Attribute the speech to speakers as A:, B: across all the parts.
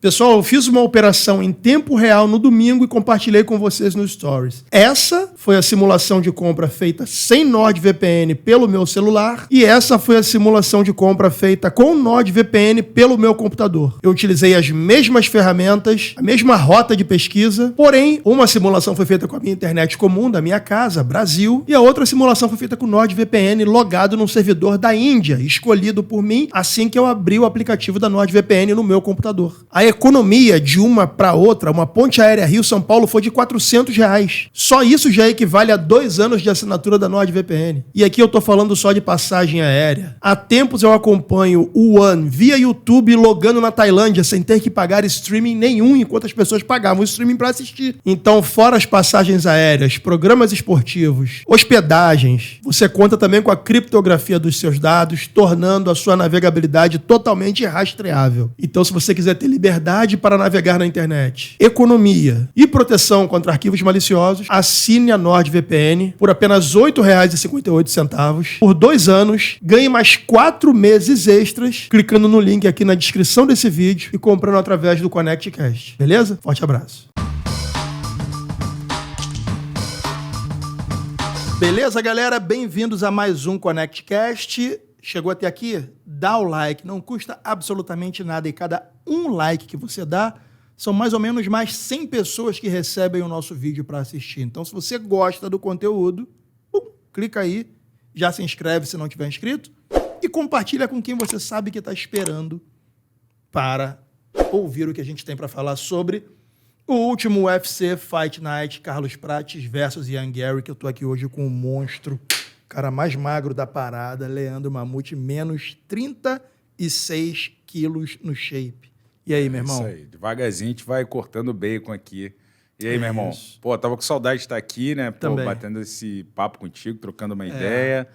A: Pessoal, eu fiz uma operação em tempo real no domingo e compartilhei com vocês no Stories. Essa foi a simulação de compra feita sem NordVPN pelo meu celular e essa foi a simulação de compra feita com NordVPN pelo meu computador. Eu utilizei as mesmas ferramentas, a mesma rota de pesquisa, porém, uma simulação foi feita com a minha internet comum da minha casa, Brasil, e a outra simulação foi feita com NordVPN logado num servidor da Índia, escolhido por mim assim que eu abri o aplicativo da NordVPN no meu computador. A economia de uma para outra, uma ponte aérea Rio-São Paulo, foi de R$400. Só isso já equivale a 2 anos de assinatura da NordVPN. E aqui eu tô falando só de passagem aérea. Há tempos eu acompanho o One via YouTube logando na Tailândia sem ter que pagar streaming nenhum, enquanto as pessoas pagavam streaming para assistir. Então, fora as passagens aéreas, programas esportivos, hospedagens, você conta também com a criptografia dos seus dados, tornando a sua navegabilidade totalmente rastreável. Então, se você quiser ter liberdade para navegar na internet, economia e proteção contra arquivos maliciosos, assine a NordVPN por apenas R$ 8,58 por 2 anos, ganhe mais 4 meses extras, clicando no link aqui na descrição desse vídeo e comprando através do ConnectCast. Beleza? Forte abraço. Beleza, galera? Bem-vindos a mais um ConnectCast. Chegou até aqui? Dá o like, não custa absolutamente nada. E cada um like que você dá, são mais ou menos mais 100 pessoas que recebem o nosso vídeo para assistir. Então, se você gosta do conteúdo, clica aí, já se inscreve se não tiver inscrito e compartilha com quem você sabe que está esperando para ouvir o que a gente tem para falar sobre o último UFC Fight Night, Carlos Prates versus Ian Garry, que eu tô aqui hoje com o monstro, cara mais magro da parada, Leandro Mamute, menos 36 quilos no shape. E aí, meu irmão?
B: Isso aí, devagarzinho a gente vai cortando o bacon aqui. E aí, meu irmão? Pô, tava com saudade de estar aqui, né? Pô,
A: também.
B: batendo esse papo contigo, trocando uma ideia.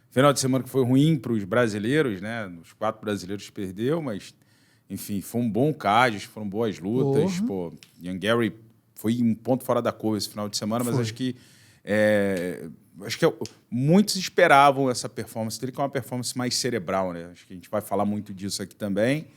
B: Final de semana que foi ruim para os brasileiros, né? Os 4 brasileiros perdeu, mas, enfim, foi um bom card, foram boas lutas. Pô, Ian Garry foi um ponto fora da curva esse final de semana, mas acho que muitos esperavam essa performance dele, que é uma performance mais cerebral, né? Acho que a gente vai falar muito disso aqui também.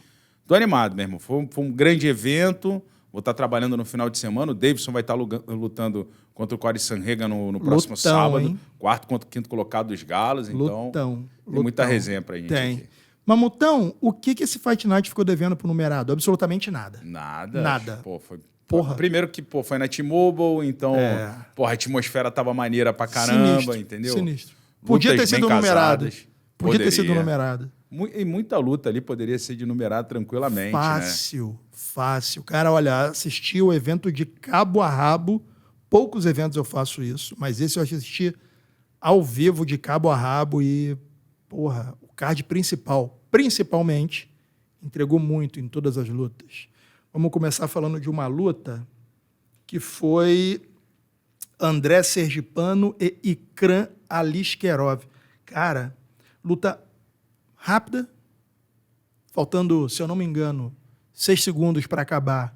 B: Tô animado, meu irmão. Foi um grande evento. Vou estar trabalhando no final de semana. O Davidson vai estar lutando contra o Corey Sandhagen no próximo sábado. Hein? 4º contra o 5º colocado dos Galos. Então, tem muita resenha pra gente aqui.
A: Mamutão, o que esse Fight Night ficou devendo pro numerado? Absolutamente nada.
B: Nada. Pô, foi... Primeiro que foi na T-Mobile, então a atmosfera tava maneira pra caramba,
A: Sinistro,
B: entendeu?
A: Sinistro. Podia ter sido numerado. Podia ter sido numerado.
B: E muita luta ali poderia ser de numerado tranquilamente,
A: Fácil. Cara, olha, assisti o evento de cabo a rabo. Poucos eventos eu faço isso, mas esse eu assisti ao vivo de cabo a rabo e, o card principalmente, entregou muito em todas as lutas. Vamos começar falando de uma luta que foi André Sergipano e Ikram Aliskerov. Cara, luta rápida, faltando, se eu não me engano, 6 segundos para acabar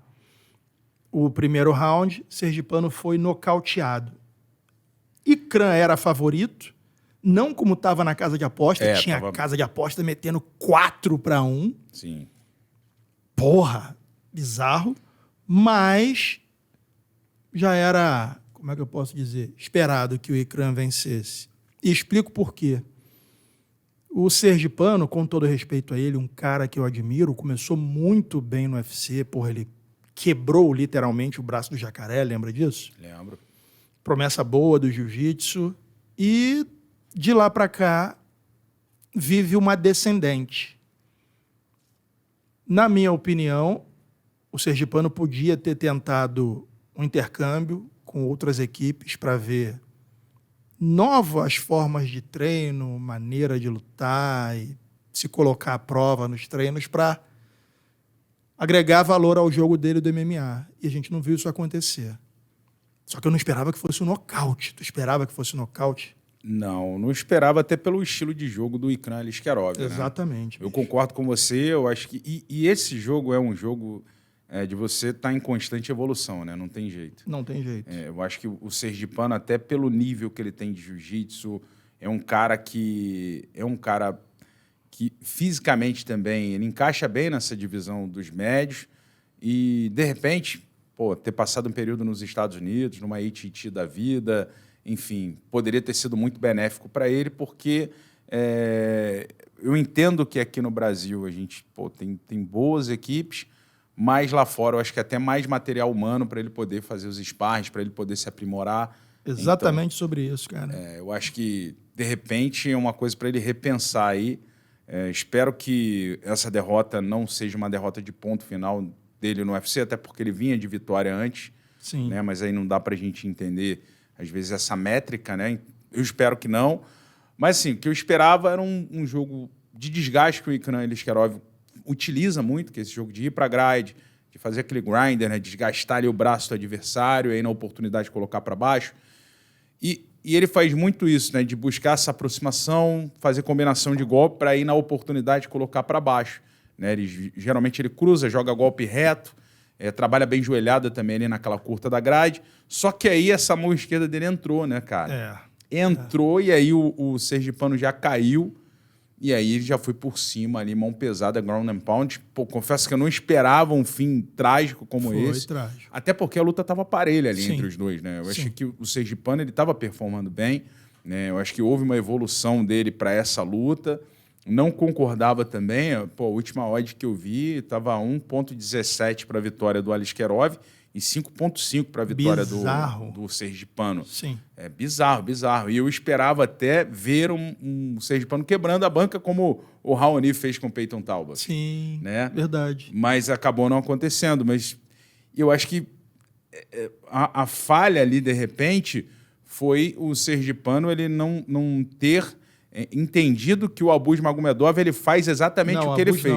A: o primeiro round, Sergipano foi nocauteado. Ikram era favorito, não como estava na casa de aposta, tinha a casa de aposta metendo 4-1.
B: Sim.
A: Bizarro, mas já era, como é que eu posso dizer, esperado que o Ikram vencesse. E explico por quê. O Sergipano, com todo respeito a ele, um cara que eu admiro, começou muito bem no UFC, ele quebrou literalmente o braço do jacaré, lembra disso?
B: Lembro.
A: Promessa boa do jiu-jitsu. E de lá para cá vive uma descendente. Na minha opinião, o Sergipano podia ter tentado um intercâmbio com outras equipes para ver novas formas de treino, maneira de lutar e se colocar à prova nos treinos para agregar valor ao jogo dele do MMA. E a gente não viu isso acontecer. Só que eu não esperava que fosse um nocaute. Tu esperava que fosse um nocaute?
B: Não esperava, até pelo estilo de jogo do Ikram Aliskerov.
A: Exatamente.
B: Né? Eu concordo com você, eu acho que... E esse jogo é um jogo de você estar em constante evolução, né? Não tem jeito.
A: Não tem jeito.
B: Eu acho que o Sergipano, até pelo nível que ele tem de jiu-jitsu, é um cara que fisicamente também, ele encaixa bem nessa divisão dos médios E, de repente, ter passado um período nos Estados Unidos, numa AT&T da vida, enfim, poderia ter sido muito benéfico para ele, porque eu entendo que aqui no Brasil a gente tem boas equipes, mas lá fora eu acho que até mais material humano para ele poder fazer os sparrings, para ele poder se aprimorar.
A: Exatamente então, sobre isso, cara.
B: Eu acho que, de repente, é uma coisa para ele repensar aí. Espero que essa derrota não seja uma derrota de ponto final dele no UFC, até porque ele vinha de vitória antes.
A: Sim.
B: Né? Mas aí não dá para a gente entender, às vezes, essa métrica, né? Eu espero que não. Mas, assim, o que eu esperava era um jogo de desgaste que o Ikran Aliskerov utiliza muito, que é esse jogo de ir para a grade, de fazer aquele grinder, né? Desgastar ali o braço do adversário, aí na oportunidade de colocar para baixo. E ele faz muito isso, né? De buscar essa aproximação, fazer combinação de golpe para ir na oportunidade de colocar para baixo. Né? Geralmente ele cruza, joga golpe reto, trabalha bem joelhada também ali naquela curta da grade. Só que aí essa mão esquerda dele entrou, né, cara? Entrou e aí o sergipano já caiu. E aí ele já foi por cima ali, mão pesada, ground and pound. Confesso que eu não esperava um fim trágico como esse.
A: Foi trágico.
B: Até porque a luta estava parelha ali
A: Sim.
B: entre os dois, né? Eu
A: Sim.
B: acho que o sergipano ele estava performando bem, né? Eu acho que houve uma evolução dele para essa luta. Não concordava também. A última odd que eu vi estava 1,17 para a vitória do Aliskerov e 5,5 para a vitória do sergipano.
A: Sim.
B: É bizarro, bizarro. E eu esperava até ver um sergipano quebrando a banca como o Raoni fez com o Peyton Talbot.
A: Sim,
B: né?
A: Verdade.
B: Mas acabou não acontecendo. Mas eu acho que a falha ali, de repente, foi o sergipano ele não ter entendido que o Abus Magomedov ele faz exatamente o que ele fez.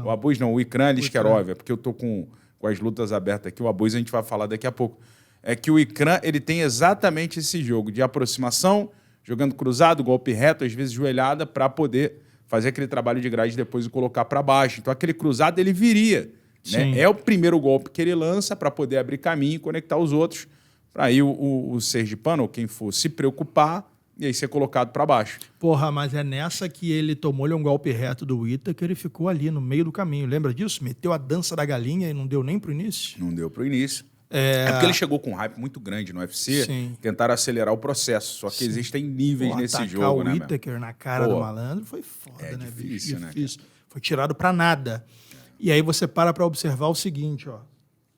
B: O Abus não, o Ikran Aliskerov. É porque eu estou com as lutas abertas aqui. O Abus a gente vai falar daqui a pouco. É que o Ikran ele tem exatamente esse jogo de aproximação, jogando cruzado, golpe reto, às vezes joelhada, para poder fazer aquele trabalho de grade depois e colocar para baixo. Então, aquele cruzado ele viria. Né? É o primeiro golpe que ele lança para poder abrir caminho e conectar os outros, para aí o sergipano, ou quem for, se preocupar e aí ser colocado para baixo.
A: Porra, mas é nessa que ele tomou-lhe um golpe reto do Ita que ele ficou ali no meio do caminho. Lembra disso? Meteu a dança da galinha e não deu nem pro início?
B: Não deu pro início. É porque ele chegou com um hype muito grande no UFC, tentaram acelerar o processo. Só que existem níveis nesse jogo, né?
A: O Whittaker na cara do malandro foi foda, né,
B: difícil,
A: bicho?
B: Né,
A: difícil. Foi tirado pra nada. E aí você para observar o seguinte, ó.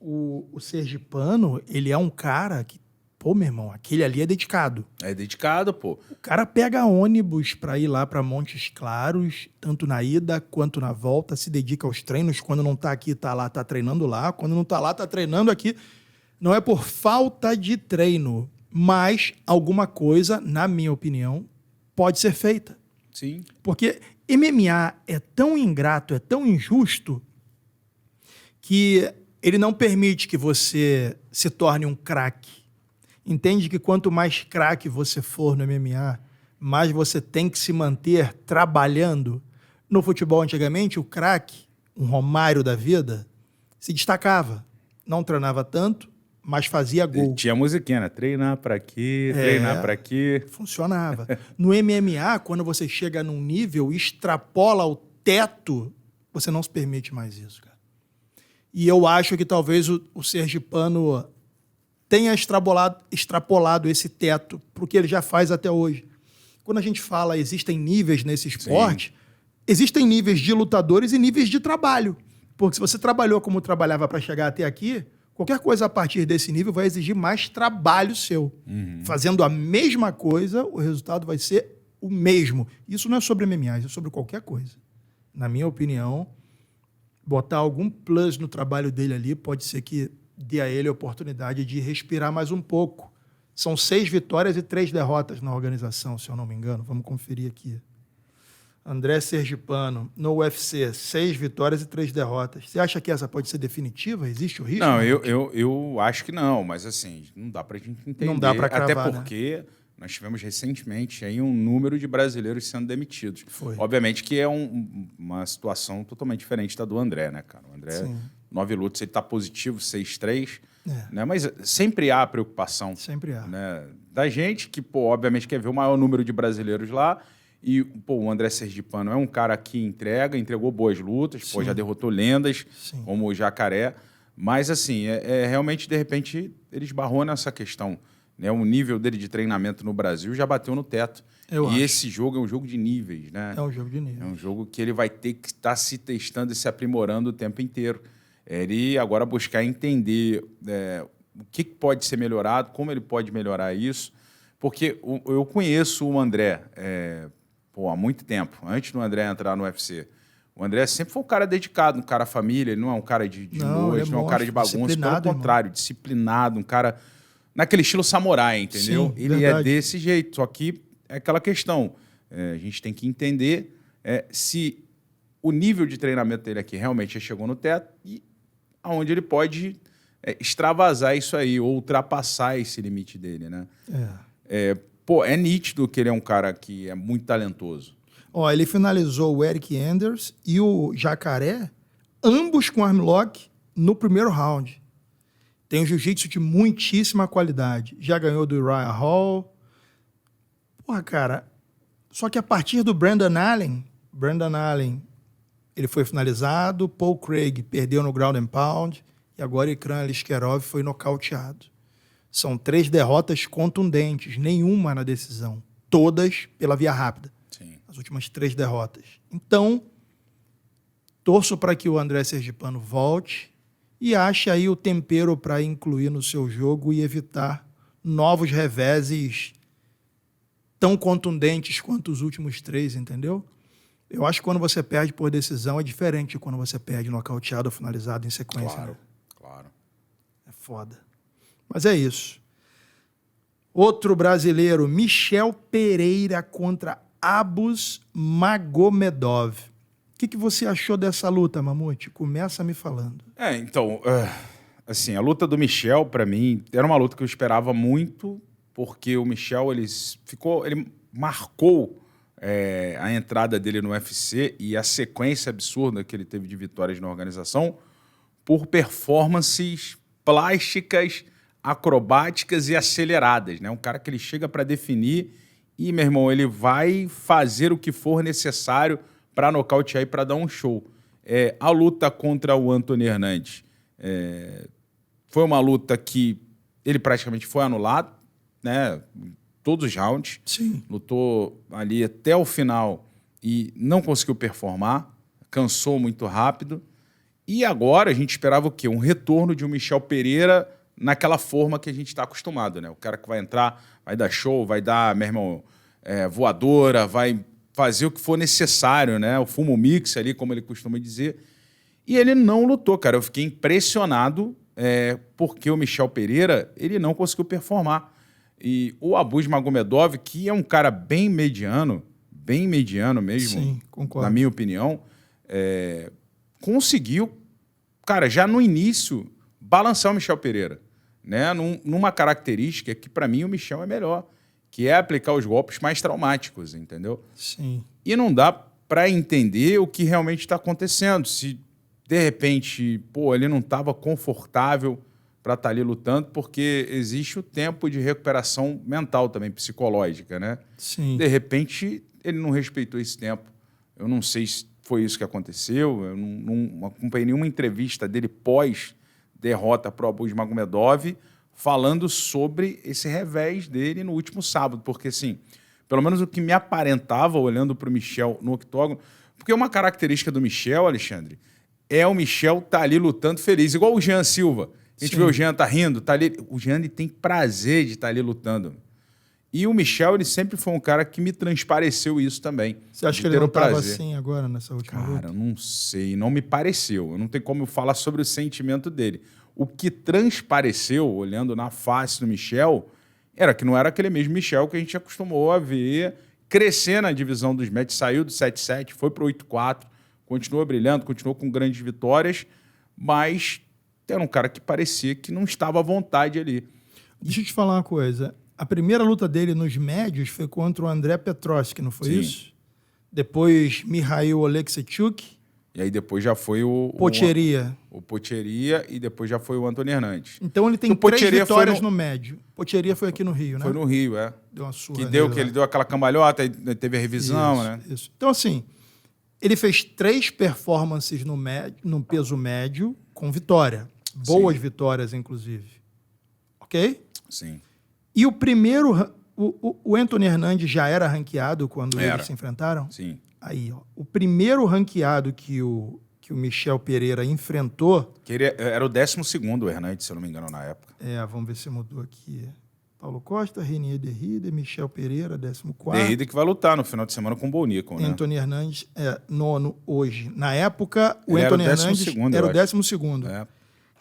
A: O sergipano, ele é um cara que, pô, meu irmão, aquele ali é dedicado.
B: É dedicado, pô.
A: O cara pega ônibus pra ir lá pra Montes Claros, tanto na ida quanto na volta, se dedica aos treinos. Quando não tá aqui, tá lá, tá treinando lá. Quando não tá lá, tá treinando aqui. Não é por falta de treino, mas alguma coisa, na minha opinião, pode ser feita.
B: Sim.
A: Porque MMA é tão ingrato, é tão injusto, que ele não permite que você se torne um craque. Entende que quanto mais craque você for no MMA, mais você tem que se manter trabalhando. No futebol, antigamente, o craque, um Romário da vida, se destacava. Não treinava tanto, mas fazia gol.
B: Tinha musiquinha, né? Treinar pra aqui, treinar pra aqui.
A: Funcionava. No MMA, quando você chega num nível, extrapola o teto, você não se permite mais isso, cara. E eu acho que talvez o sergipano tenha extrapolado esse teto para o que ele já faz até hoje. Quando a gente fala existem níveis nesse esporte, existem níveis de lutadores e níveis de trabalho. Porque se você trabalhou como trabalhava para chegar até aqui, qualquer coisa a partir desse nível vai exigir mais trabalho seu. Fazendo a mesma coisa, o resultado vai ser o mesmo. Isso não é sobre MMA, isso é sobre qualquer coisa. Na minha opinião, botar algum plus no trabalho dele ali pode ser que dê a ele a oportunidade de respirar mais um pouco. São 6 vitórias e 3 derrotas na organização, se eu não me engano. Vamos conferir aqui. André Sergipano, no UFC, 6 vitórias e 3 derrotas. Você acha que essa pode ser definitiva? Existe o risco?
B: Não, eu acho que não, mas assim, não dá pra gente entender.
A: Não dá pra cravar,
B: até porque nós tivemos recentemente aí um número de brasileiros sendo demitidos.
A: Foi.
B: Obviamente que é uma situação totalmente diferente da do André, né, cara? O André, 9 lutas, ele tá positivo, 6-3, né? Mas sempre há preocupação.
A: Sempre há.
B: Né? Da gente que, obviamente quer ver o maior número de brasileiros lá. E, o André Sergipano é um cara que entregou boas lutas, já derrotou lendas, como o Jacaré, Mas, assim, realmente, de repente, ele esbarrou nessa questão. Né? O nível dele de treinamento no Brasil já bateu no teto. Esse jogo é um jogo de níveis, né?
A: É um jogo de níveis.
B: É um jogo que ele vai ter que estar se testando e se aprimorando o tempo inteiro. Ele agora buscar entender o que pode ser melhorado, como ele pode melhorar isso. Porque eu conheço o André há muito tempo, antes do André entrar no UFC. O André sempre foi um cara dedicado, um cara família, ele não é um cara de noite, não é um cara de bagunça, pelo contrário, disciplinado, um cara naquele estilo samurai, entendeu?
A: Sim,
B: ele
A: verdade.
B: é desse jeito, só que é aquela questão, a gente tem que entender se o nível de treinamento dele aqui realmente já chegou no teto e aonde ele pode extravasar isso aí, ou ultrapassar esse limite dele, né? É nítido que ele é um cara que é muito talentoso.
A: Ele finalizou o Eric Anders e o Jacaré, ambos com armlock, no primeiro round. Tem um jiu-jitsu de muitíssima qualidade. Já ganhou do Uriah Hall. Cara, só que a partir do Brandon Allen, ele foi finalizado, Paul Craig perdeu no ground and pound e agora Ikram Aliskerov foi nocauteado. São 3 derrotas contundentes, nenhuma na decisão. Todas pela via rápida.
B: Sim.
A: As últimas 3 derrotas. Então, torço para que o André Sergipano volte e ache aí o tempero para incluir no seu jogo e evitar novos reveses tão contundentes quanto os últimos 3, entendeu? Eu acho que quando você perde por decisão é diferente de quando você perde nocauteado ou finalizado em sequência.
B: Claro,
A: né?
B: claro.
A: É foda. Mas é isso. Outro brasileiro, Michel Pereira contra Abus Magomedov. O que você achou dessa luta, Mamute? Começa me falando.
B: Então, assim, a luta do Michel, para mim, era uma luta que eu esperava muito, porque o Michel, ele marcou a entrada dele no UFC e a sequência absurda que ele teve de vitórias na organização por performances plásticas, acrobáticas e aceleradas, né? Um cara que ele chega para definir e, meu irmão, ele vai fazer o que for necessário para nocautear e para dar um show. A luta contra o Anthony Hernandes foi uma luta que ele praticamente foi anulado, né? Todos os rounds.
A: Sim.
B: Lutou ali até o final e não conseguiu performar, cansou muito rápido. E agora a gente esperava o quê? Um retorno de um Michel Pereira naquela forma que a gente está acostumado, né? O cara que vai entrar, vai dar show, vai dar, meu irmão, voadora, vai fazer o que for necessário, né? O fumo mix ali, como ele costuma dizer. E ele não lutou, cara. Eu fiquei impressionado porque o Michel Pereira, ele não conseguiu performar. E o Abus Magomedov, que é um cara bem mediano mesmo,
A: sim, concordo.
B: na minha opinião, conseguiu, cara, já no início, balançar o Michel Pereira, né? Numa característica que, para mim, o Michel é melhor, que é aplicar os golpes mais traumáticos, entendeu?
A: Sim.
B: E não dá para entender o que realmente está acontecendo. Se, de repente, ele não estava confortável para estar ali lutando, porque existe o tempo de recuperação mental também, psicológica, né?
A: Sim.
B: De repente, ele não respeitou esse tempo. Eu não sei se foi isso que aconteceu, eu não acompanhei nenhuma entrevista dele pós-derrota para o Abus Magomedov falando sobre esse revés dele no último sábado, porque, assim, pelo menos o que me aparentava olhando para o Michel no octógono, porque uma característica do Michel, Alexandre, é o Michel tá ali lutando feliz, igual o Jean Silva. A gente vê o Jean tá rindo, tá ali. O Jean ele tem prazer de estar ali lutando. E o Michel, ele sempre foi um cara que me transpareceu isso também.
A: Você acha que ele não estava assim agora, nessa última luta?
B: Cara, eu não sei, não me pareceu. Eu não tenho como falar sobre o sentimento dele. O que transpareceu, olhando na face do Michel, era que não era aquele mesmo Michel que a gente acostumou a ver crescer na divisão dos médios. Saiu do 7-7, foi para o 8-4, continuou brilhando, continuou com grandes vitórias, mas era um cara que parecia que não estava à vontade ali.
A: Deixa eu te falar uma coisa. A primeira luta dele nos médios foi contra o André Petroski, não foi
B: Sim.
A: isso? Depois, Mihail Oleksichuk.
B: E aí depois já foi o
A: Potieria.
B: O Potieria e depois já foi o Anthony Hernandes.
A: Então ele tem 3 vitórias no médio. Potieria foi aqui no Rio, né?
B: Foi no Rio,
A: Deu uma surra.
B: Que ele deu aquela cambalhota, aí teve a revisão,
A: isso,
B: né?
A: Isso. Então, assim, ele fez 3 performances no peso médio com vitória. Boas vitórias, inclusive. Ok?
B: Sim.
A: E o primeiro... O Anthony Hernandes já era ranqueado quando eles se enfrentaram?
B: Sim.
A: Aí, ó. O primeiro ranqueado que o Michel Pereira enfrentou...
B: Que ele era o 12º, o Hernandes, se eu não me engano, na época.
A: Vamos ver se mudou aqui. Paulo Costa, Renier Derrida, Michel Pereira, 14º.
B: Derrida que vai lutar no final de semana com o Bonicon, né?
A: Anthony Hernandes é 9º hoje. Na época, o
B: Ele
A: Anthony
B: era o
A: Hernandes
B: 12º,
A: era o
B: eu acho.
A: 12º.
B: É.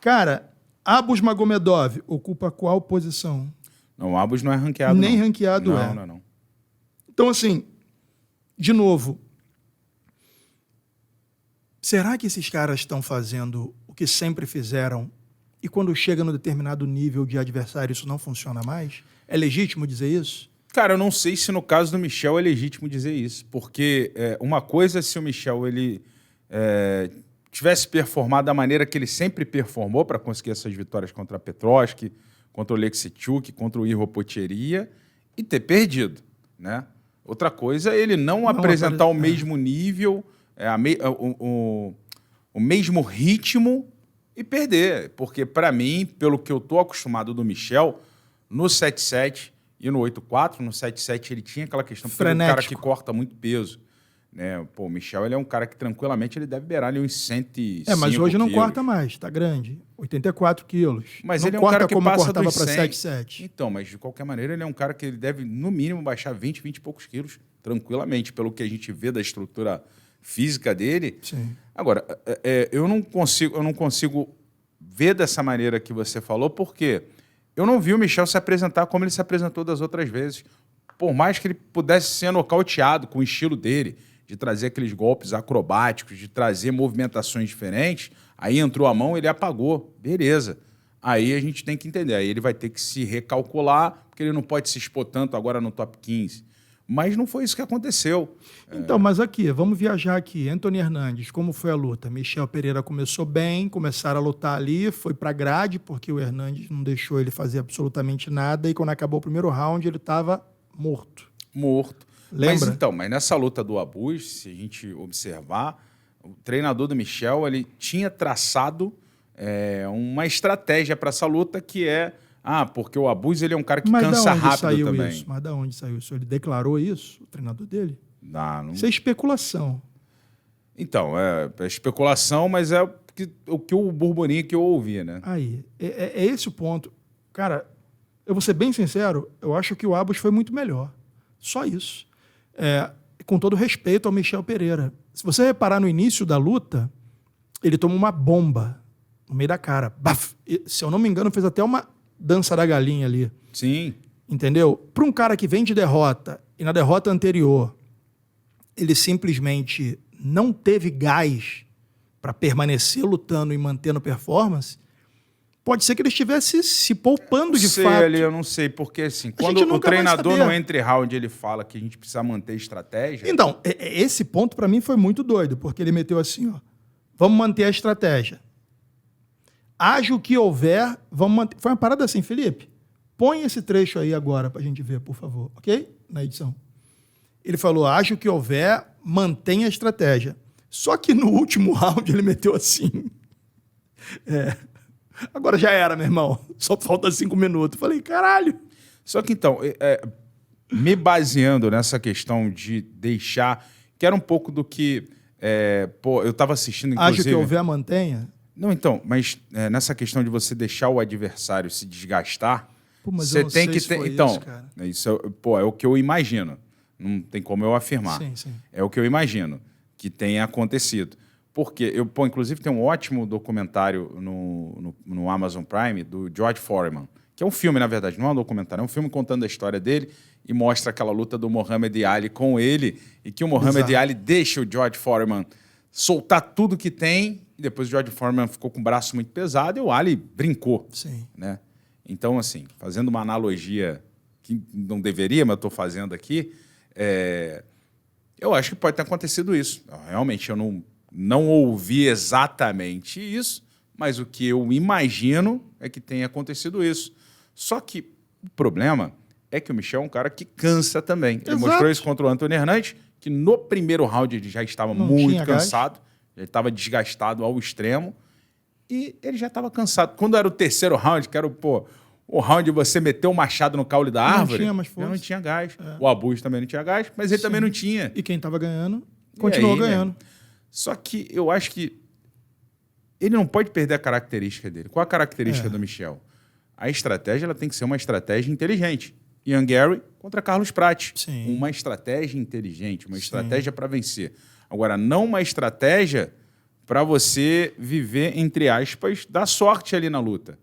A: Cara, Abus Magomedov ocupa qual posição?
B: Não, o Abus não é ranqueado,
A: Nem
B: não.
A: ranqueado
B: não,
A: é.
B: Não.
A: Então, assim, de novo, será que esses caras estão fazendo o que sempre fizeram e quando chega no determinado nível de adversário isso não funciona mais? É legítimo dizer isso?
B: Cara, eu não sei se no caso do Michel é legítimo dizer isso, porque uma coisa é se o Michel tivesse performado da maneira que ele sempre performou para conseguir essas vitórias contra a Petroski, contra o Lexichuk, contra o Ivo Potieria e ter perdido, né? Outra coisa é ele não apresentar o mesmo nível, o mesmo ritmo e perder. Porque, para mim, pelo que eu estou acostumado do Michel, no 7-7 e no 8-4, no 7-7 ele tinha aquela questão, porque ele é um cara que corta muito peso. Né? Pô, o Michel ele é um cara que tranquilamente ele deve beirar ali uns 105
A: mas hoje não
B: quilos.
A: corta mais, tá grande. 84 quilos.
B: Mas
A: não
B: ele é um
A: corta
B: cara que
A: como
B: passa
A: cortava
B: dos
A: para
B: 100.
A: 7-7.
B: Então, mas de qualquer maneira ele é um cara que ele deve, no mínimo, baixar 20 e poucos quilos, tranquilamente, pelo que a gente vê da estrutura física dele.
A: Sim.
B: Agora, eu não consigo ver dessa maneira que você falou, porque eu não vi o Michel se apresentar como ele se apresentou das outras vezes. Por mais que ele pudesse ser nocauteado com o estilo dele, de trazer aqueles golpes acrobáticos, de trazer movimentações diferentes, aí entrou a mão, ele apagou. Beleza. Aí a gente tem que entender. Aí ele vai ter que se recalcular, porque ele não pode se expor tanto agora no top 15. Mas não foi isso que aconteceu.
A: Então, mas aqui, vamos viajar aqui. Anthony Hernandes, como foi a luta? Michel Pereira começou bem, começaram a lutar ali, foi pra grade, porque o Hernandes não deixou ele fazer absolutamente nada, e quando acabou o primeiro round, ele estava morto.
B: Lembra? Mas nessa luta do Abus, se a gente observar, o treinador do Michel ele tinha traçado uma estratégia para essa luta que porque o Abus ele é um cara que cansa rápido também.
A: Mas da onde saiu isso? Ele declarou isso, o treinador dele?
B: Não.
A: Isso é especulação.
B: Então, é especulação, mas é o que o burburinho que eu ouvi, né?
A: Aí, é esse o ponto. Cara, eu vou ser bem sincero, eu acho que o Abus foi muito melhor. Só isso. Com todo respeito ao Michel Pereira. Se você reparar no início da luta, ele toma uma bomba no meio da cara. Baf! E, se eu não me engano, fez até uma dança da galinha ali.
B: Sim.
A: Entendeu? Para um cara que vem de derrota, e na derrota anterior, ele simplesmente não teve gás para permanecer lutando e mantendo performance, pode ser que ele estivesse se poupando de fato.
B: Eu não sei, porque assim, quando o treinador no entre-round ele fala que a gente precisa manter estratégia...
A: Então, esse ponto para mim foi muito doido, porque ele meteu assim, ó, vamos manter a estratégia. Haja o que houver, vamos manter... Foi uma parada assim, Felipe, põe esse trecho aí agora pra gente ver, por favor, ok? Na edição. Ele falou, haja o que houver, mantenha a estratégia. Só que no último round ele meteu assim... Agora já era, meu irmão. Só falta 5 minutos. Falei, caralho.
B: Só que então, me baseando nessa questão de deixar... Que era um pouco do que... eu estava assistindo, inclusive...
A: Acho que houver, mantenha.
B: Não, então, mas nessa questão de você deixar o adversário se desgastar...
A: Pô, mas
B: você
A: eu não
B: tem
A: sei
B: que
A: se
B: ter...
A: foi
B: Então,
A: isso, cara.
B: Isso é o que eu imagino. Não tem como eu afirmar.
A: Sim.
B: É o que eu imagino que tenha acontecido. Porque, inclusive, tem um ótimo documentário no Amazon Prime do George Foreman, que é um filme, na verdade, não é um documentário, é um filme contando a história dele e mostra aquela luta do Muhammad Ali com ele e que o Muhammad Ali deixa o George Foreman soltar tudo que tem e depois o George Foreman ficou com o braço muito pesado e o Ali brincou.
A: Sim.
B: Né? Então, assim, fazendo uma analogia que não deveria, mas estou fazendo aqui, eu acho que pode ter acontecido isso. Realmente, eu não ouvi exatamente isso, mas o que eu imagino é que tenha acontecido isso. Só que o problema é que o Michel é um cara que cansa também. Ele mostrou isso contra o Anthony Hernandes, que no primeiro round ele já estava muito cansado, já estava desgastado ao extremo, E ele já estava cansado. Quando era o terceiro round, que era o round de você meter o machado no caule da árvore,
A: Não tinha mais força.
B: não tinha gás. O Abus também não tinha gás, mas ele também não tinha.
A: E quem estava ganhando, continuou ganhando.
B: Só que eu acho que ele não pode perder a característica dele. Qual a característica do Michel? A estratégia ela tem que ser uma estratégia inteligente. Ian Gary contra Carlos Prates.
A: Sim.
B: Uma estratégia inteligente, uma estratégia para vencer. Agora, não uma estratégia para você viver, entre aspas, da sorte ali na luta.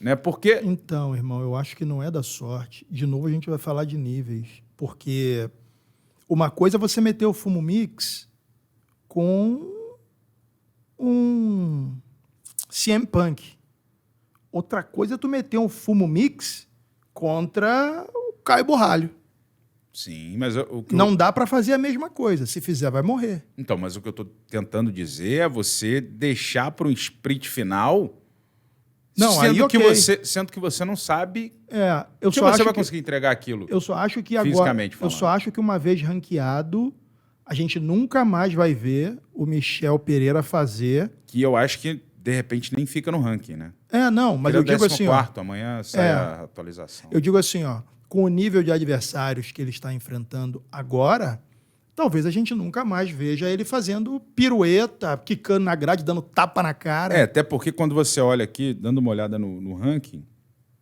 B: Né? Porque...
A: Então, irmão, eu acho que não é da sorte. De novo, a gente vai falar de níveis. Porque uma coisa é você meter o fumo mix com um CM Punk. Outra coisa é tu meter um fumo mix contra o Caio Borralho.
B: Sim, mas
A: não dá para fazer a mesma coisa. Se fizer, vai morrer.
B: Então, mas o que eu estou tentando dizer é você deixar para um sprint final,
A: não,
B: sendo,
A: aí, okay.
B: Sendo que você não sabe
A: eu
B: que
A: só
B: você
A: acho
B: vai conseguir entregar aquilo.
A: Eu só acho que
B: fisicamente
A: agora,
B: falando.
A: Eu só acho que uma vez ranqueado, a gente nunca mais vai ver o Michel Pereira fazer.
B: Que eu acho que de repente nem fica no ranking, né?
A: Não, mas eu digo assim, ó,
B: amanhã sai a atualização.
A: Eu digo assim, ó, com o nível de adversários que ele está enfrentando agora, talvez a gente nunca mais veja ele fazendo pirueta, quicando na grade, dando tapa na cara.
B: Até porque quando você olha aqui, dando uma olhada no ranking,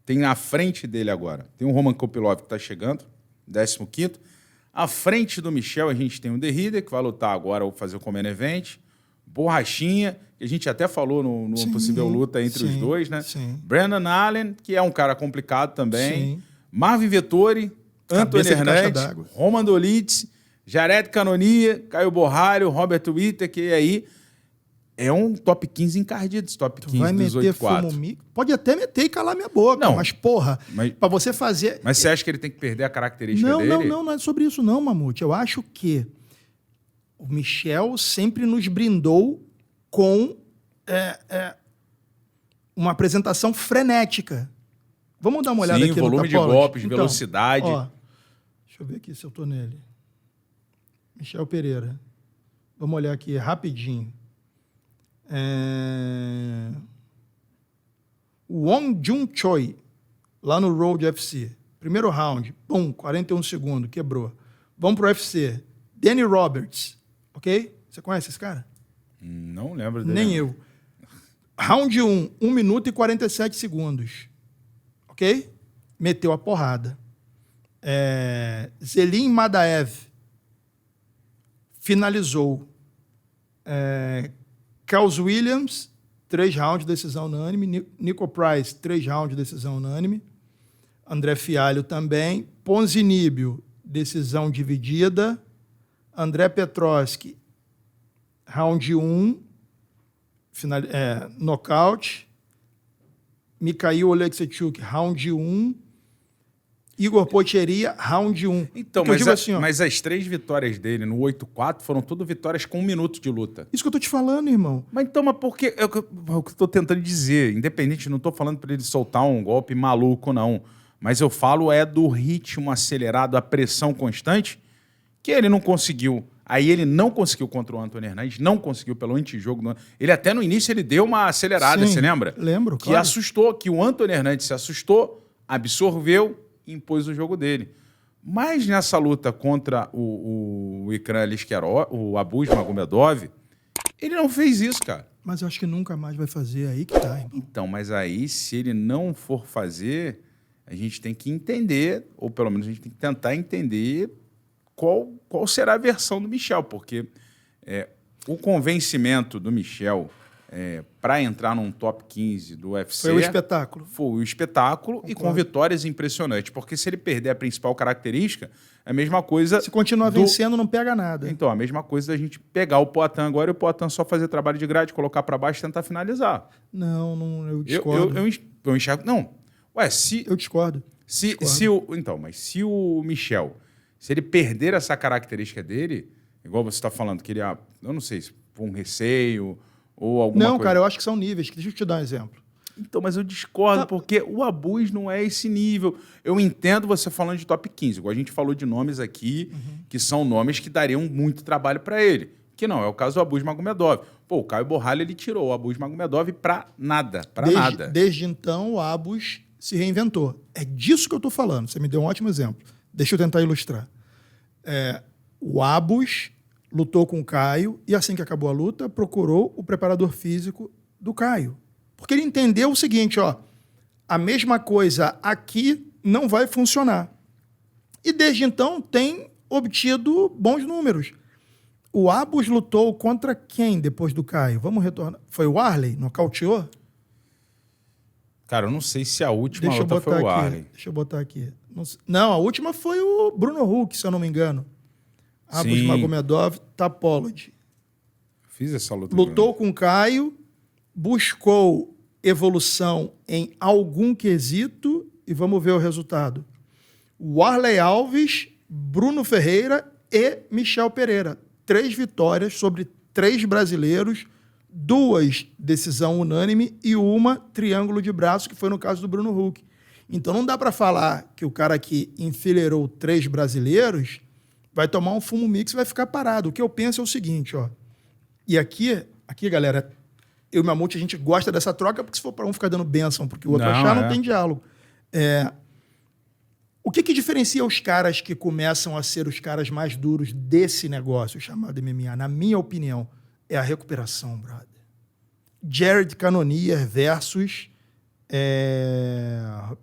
B: tem na frente dele agora, tem o Roman Kopylov que está chegando, 15º. À frente do Michel a gente tem o Derrida, que vai lutar agora ou fazer o Common Event, Borrachinha, que a gente até falou numa possível luta entre os dois, né?
A: Sim.
B: Brandon Allen, que é um cara complicado também.
A: Sim.
B: Marvin Vettori, Anthony Hernandes, Roman Dolidze, Jared Cannonier, Caio Borralho, Robert Whittaker, e aí é um top 15 encardido, esse top 15 dos 8-4.
A: Pode até meter e calar minha boca,
B: não,
A: mas porra, pra você fazer...
B: Mas você acha que ele tem que perder a característica dele?
A: Não é sobre isso não, Mamute. Eu acho que o Michel sempre nos brindou com uma apresentação frenética. Vamos dar uma olhada aqui no
B: volume de golpes, velocidade.
A: Ó, deixa eu ver aqui se eu tô nele. Michel Pereira. Vamos olhar aqui rapidinho. Wong Jun Choi, lá no Road FC. Primeiro round, 41 segundos, quebrou. Vamos pro UFC. Danny Roberts, ok? Você conhece esse cara?
B: Não lembro dele.
A: Nem eu. Round 1, 1 minuto e 47 segundos. Ok? Meteu a porrada. Zelim Madaev finalizou. Carlos Williams, 3 rounds, decisão unânime. Nico Price, 3 rounds, decisão unânime. André Fialho também. Ponzinibbio, decisão dividida. André Petroski, round 1, nocaute. Mikhail Oleksichuk, round 1. Igor Potieria, round 1.
B: Então, mas as 3 vitórias dele no 8-4 foram tudo vitórias com 1 minuto de luta.
A: Isso que eu tô te falando, irmão.
B: Mas por que? É o que eu tô tentando dizer. Independente, não tô falando para ele soltar um golpe maluco, não. Mas eu falo do ritmo acelerado, a pressão constante, que ele não conseguiu. Aí ele não conseguiu contra o Anthony Hernandes, não conseguiu pelo antijogo. Ele até no início ele deu uma acelerada, você lembra?
A: Lembro,
B: que assustou, que o Anthony Hernandes se assustou, absorveu e impôs o jogo dele. Mas nessa luta contra o Ikram Aliskerov, o Abus Magomedov, ele não fez isso, cara.
A: Mas eu acho que nunca mais vai fazer, aí que tá, irmão.
B: Então, mas aí se ele não for fazer, a gente tem que entender, ou pelo menos a gente tem que tentar entender qual será a versão do Michel, porque o convencimento do Michel para entrar num top 15 do UFC...
A: Foi o espetáculo.
B: Foi o espetáculo. Concordo. E com vitórias impressionantes, porque se ele perder a principal característica, é a mesma coisa...
A: Se continuar vencendo, não pega nada.
B: Então, a mesma coisa da gente pegar o Poatan agora e o Poatan só fazer trabalho de grade, colocar para baixo e tentar finalizar.
A: Não, eu discordo.
B: Eu enxergo... Não.
A: Eu discordo.
B: Mas se o Michel... Se ele perder essa característica dele, igual você está falando, que ele, eu não sei, se for um receio ou alguma coisa...
A: Não, cara, eu acho que são níveis. Deixa eu te dar um exemplo.
B: Então, mas eu discordo, porque o Abus não é esse nível. Eu entendo você falando de top 15, igual a gente falou de nomes aqui, que são nomes que dariam muito trabalho para ele, que não é o caso do Abus Magomedov. Pô, o Caio Borralho, ele tirou o Abus Magomedov pra nada, nada.
C: Desde então, o Abus se reinventou. É disso que eu estou falando. Você me deu um ótimo exemplo. Deixa eu tentar ilustrar. O Abus lutou com o Caio e, assim que acabou a luta, procurou o preparador físico do Caio. Porque ele entendeu o seguinte, ó, a mesma coisa aqui não vai funcionar. E desde então tem obtido bons números. O Abus lutou contra quem depois do Caio? Vamos retornar. Foi o Arley? Nocauteou?
B: Cara, eu não sei se a última luta foi o Arley.
C: Deixa eu botar aqui. Não, a última foi o Bruno Huck, se eu não me engano. Abus Magomedov, Tapology.
B: Fiz essa luta.
C: Lutou com o Caio, buscou evolução em algum quesito e vamos ver o resultado. Warley Alves, Bruno Ferreira e Michel Pereira. 3 vitórias sobre 3 brasileiros, 2 decisão unânime e 1 triângulo de braço, que foi no caso do Bruno Huck. Então não dá para falar que o cara que enfileirou 3 brasileiros vai tomar um fumo mix e vai ficar parado. O que eu penso é o seguinte, ó. E aqui galera, eu e o Mamute, a gente gosta dessa troca, porque se for para um ficar dando bênção, porque o outro achar, não tem diálogo. O que diferencia os caras que começam a ser os caras mais duros desse negócio chamado MMA, na minha opinião, é a recuperação, brother. Jared Cannonier versus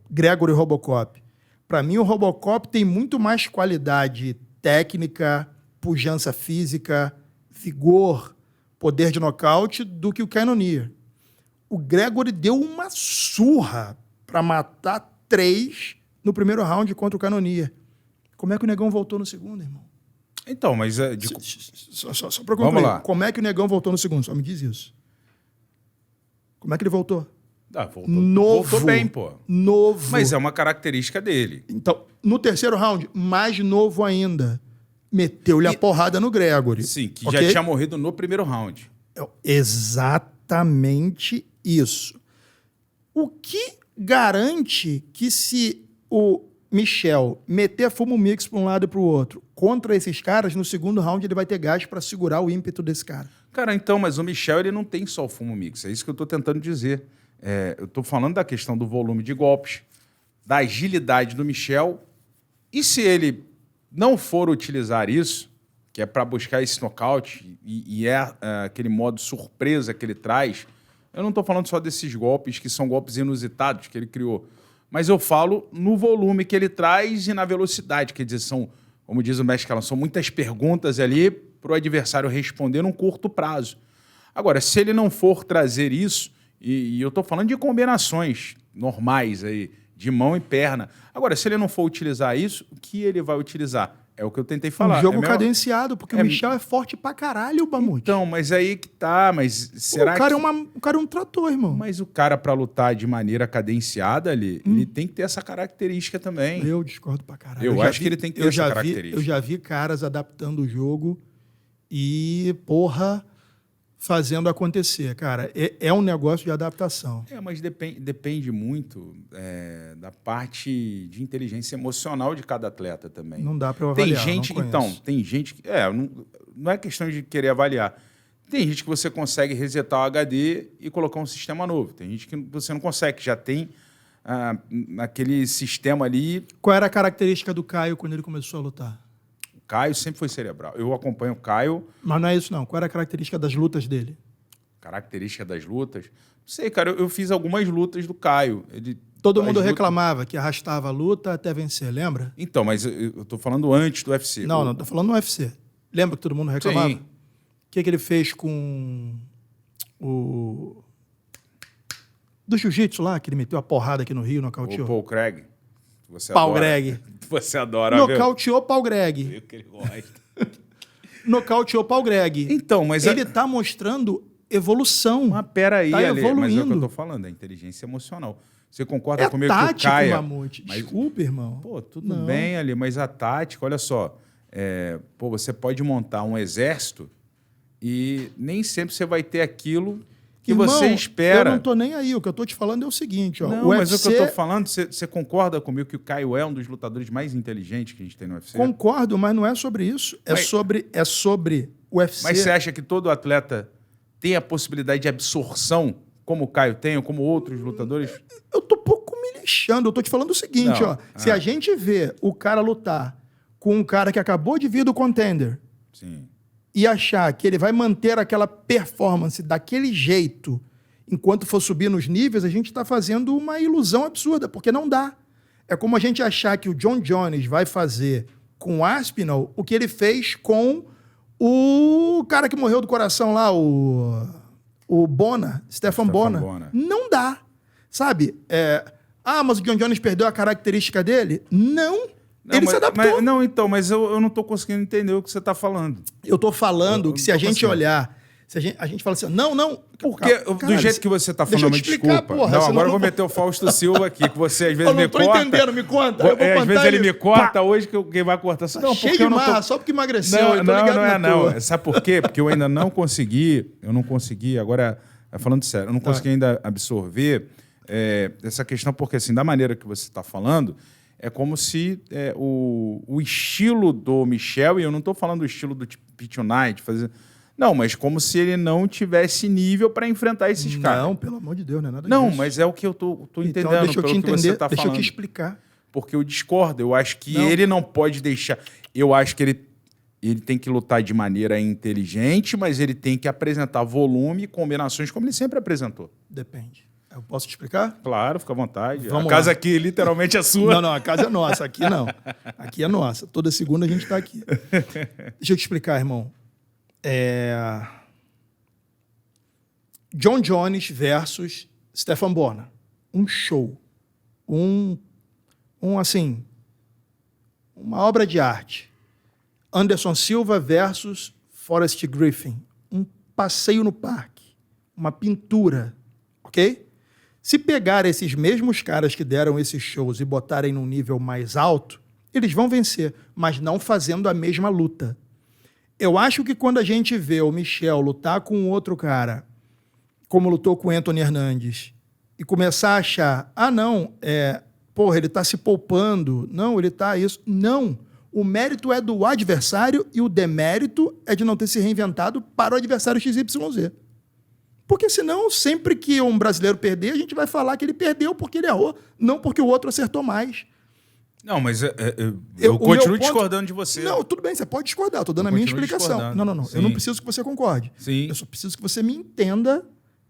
C: Gregory Robocop. Para mim, o Robocop tem muito mais qualidade técnica, pujança física, vigor, poder de nocaute do que o Cannonier. O Gregory deu uma surra para matar 3 no primeiro round contra o Cannonier. Como é que o Negão voltou no segundo, irmão?
B: Então, mas...
C: Só para concluir. Vamos lá. Como é que o Negão voltou no segundo? Só me diz isso. Como é que ele voltou?
B: Voltou bem, pô.
C: Novo.
B: Mas é uma característica dele.
C: Então, no terceiro round, mais novo ainda, meteu-lhe a porrada no Gregory.
B: Sim, que já tinha morrido no primeiro round.
C: Exatamente isso. O que garante que se o Michel meter fumo mix para um lado e para o outro contra esses caras, no segundo round ele vai ter gás para segurar o ímpeto desse cara?
B: Cara, então, mas o Michel ele não tem só o fumo mix. É isso que eu estou tentando dizer. Eu estou falando da questão do volume de golpes, da agilidade do Michel. E se ele não for utilizar isso, que é para buscar esse nocaute, e aquele modo surpresa que ele traz, eu não estou falando só desses golpes que são golpes inusitados que ele criou, mas eu falo no volume que ele traz e na velocidade. Quer dizer, são, como diz o mestre Callan, são muitas perguntas ali para o adversário responder num curto prazo. Agora, se ele não for trazer isso, e eu estou falando de combinações normais aí, de mão e perna. Agora, se ele não for utilizar isso, o que ele vai utilizar? É o que eu tentei falar.
C: Um jogo cadenciado, porque o Michel é forte pra caralho, Bamute.
B: Então, mas aí que tá, mas será
C: que... O cara é um trator, irmão.
B: Mas o cara, pra lutar de maneira cadenciada ali, ele tem que ter essa característica também.
C: Eu discordo pra caralho.
B: Eu acho que ele tem que ter essa característica.
C: Eu já vi caras adaptando o jogo e, porra, fazendo acontecer, cara. É um negócio de adaptação.
B: Mas depende muito da parte de inteligência emocional de cada atleta também.
C: Não dá para avaliar,
B: tem gente que... não é questão de querer avaliar. Tem gente que você consegue resetar o HD e colocar um sistema novo. Tem gente que você não consegue, que já tem aquele sistema ali...
C: Qual era a característica do Caio quando ele começou a lutar?
B: Caio sempre foi cerebral. Eu acompanho o Caio...
C: Mas não é isso, não. Qual era a característica das lutas dele?
B: Característica das lutas? Não sei, cara. Eu fiz algumas lutas do Caio.
C: Todo mundo reclamava que arrastava a luta até vencer, lembra?
B: Então, mas eu tô falando antes do UFC.
C: Não, tô falando no UFC. Lembra que todo mundo reclamava?
B: Sim.
C: O que ele fez com o... do jiu-jitsu lá, que ele meteu a porrada aqui no Rio, nocauteou?
B: O Paul Craig.
C: Paul Greg.
B: Você adora,
C: nocauteou Paul Greg.
B: Que ele gosta.
C: Nocauteou Paul Greg.
B: Então, mas...
C: Ele tá mostrando evolução.
B: Mas peraí,
C: tá evoluindo.
B: Mas é o que eu tô falando, a inteligência emocional. Você concorda comigo
C: tático,
B: que o Caio...
C: Mamute. Desculpa, irmão.
B: Pô, tudo bem ali, mas a tática, olha só, você pode montar um exército e nem sempre você vai ter aquilo que você espera.
C: Eu não tô nem aí. O que eu tô te falando é o seguinte, ó.
B: Não, mas o que eu tô falando, você concorda comigo que o Caio é um dos lutadores mais inteligentes que a gente tem no UFC?
C: Concordo, mas não é sobre isso. É sobre UFC...
B: Mas você acha que todo atleta tem a possibilidade de absorção, como o Caio tem, ou como outros lutadores?
C: Eu tô pouco me lixando. Eu tô te falando o seguinte,
B: Não.
C: ó. Se a gente vê o cara lutar com um cara que acabou de vir do Contender
B: Sim.
C: e achar que ele vai manter aquela performance daquele jeito enquanto for subir nos níveis, a gente tá fazendo uma ilusão absurda, porque não dá. É como a gente achar que o John Jones vai fazer com o Aspinall o que ele fez com o cara que morreu do coração lá, o Bona, Stephan Bona. Não dá. Sabe? Mas o John Jones perdeu a característica dele? Não. Ele se adaptou.
B: Mas eu não tô conseguindo entender o que você tá falando.
C: Eu tô falando que se a gente olhar... Se a gente fala assim, não...
B: Porque do jeito que você tá falando, desculpa. Porra, não, agora eu vou meter o Fausto Silva aqui, que você às vezes me corta. Eu não tô
C: entendendo, me conta.
B: Às vezes ele me corta, hoje quem vai cortar...
C: Não, cheio de marra, só porque emagreceu.
B: Não. Sabe por quê? Porque eu ainda não consegui, agora, falando sério, eu não consegui ainda absorver essa questão, porque assim, da maneira que você está falando, é como se o estilo do Michel, e eu não estou falando do estilo do Pete Knight, não, mas como se ele não tivesse nível para enfrentar esses caras.
C: Não, pelo amor de Deus, não é nada disso.
B: Não, mas é o que eu tô entendendo.
C: Então, deixa eu te
B: entender, você tá
C: deixa
B: falando.
C: eu te explicar.
B: Porque eu discordo. Eu acho que ele não pode deixar... Eu acho que ele tem que lutar de maneira inteligente, mas ele tem que apresentar volume e combinações como ele sempre apresentou.
C: Depende. Eu posso te explicar?
B: Claro, fica à vontade.
C: Vamos
B: a casa
C: lá.
B: aqui literalmente é sua.
C: Não, a casa é nossa. Aqui não. Aqui é nossa. Toda segunda a gente está aqui. Deixa eu te explicar, irmão. John Jones versus Stephan Bona. Um show. Assim, uma obra de arte. Anderson Silva versus Forrest Griffin. Um passeio no parque. Uma pintura. Ok? Se pegar esses mesmos caras que deram esses shows e botarem num nível mais alto, eles vão vencer, mas não fazendo a mesma luta. Eu acho que quando a gente vê o Michel lutar com outro cara, como lutou com o Anthony Hernandes, e começar a achar, ele tá se poupando, não, ele tá isso. Não, o mérito é do adversário e o demérito é de não ter se reinventado para o adversário XYZ. Porque senão, sempre que um brasileiro perder, a gente vai falar que ele perdeu porque ele errou, não porque o outro acertou mais.
B: Não, mas eu continuo discordando de você.
C: Não, tudo bem, você pode discordar, estou dando a minha explicação. Não.
B: Sim.
C: Eu não preciso que você concorde.
B: Sim.
C: Eu só preciso que você me entenda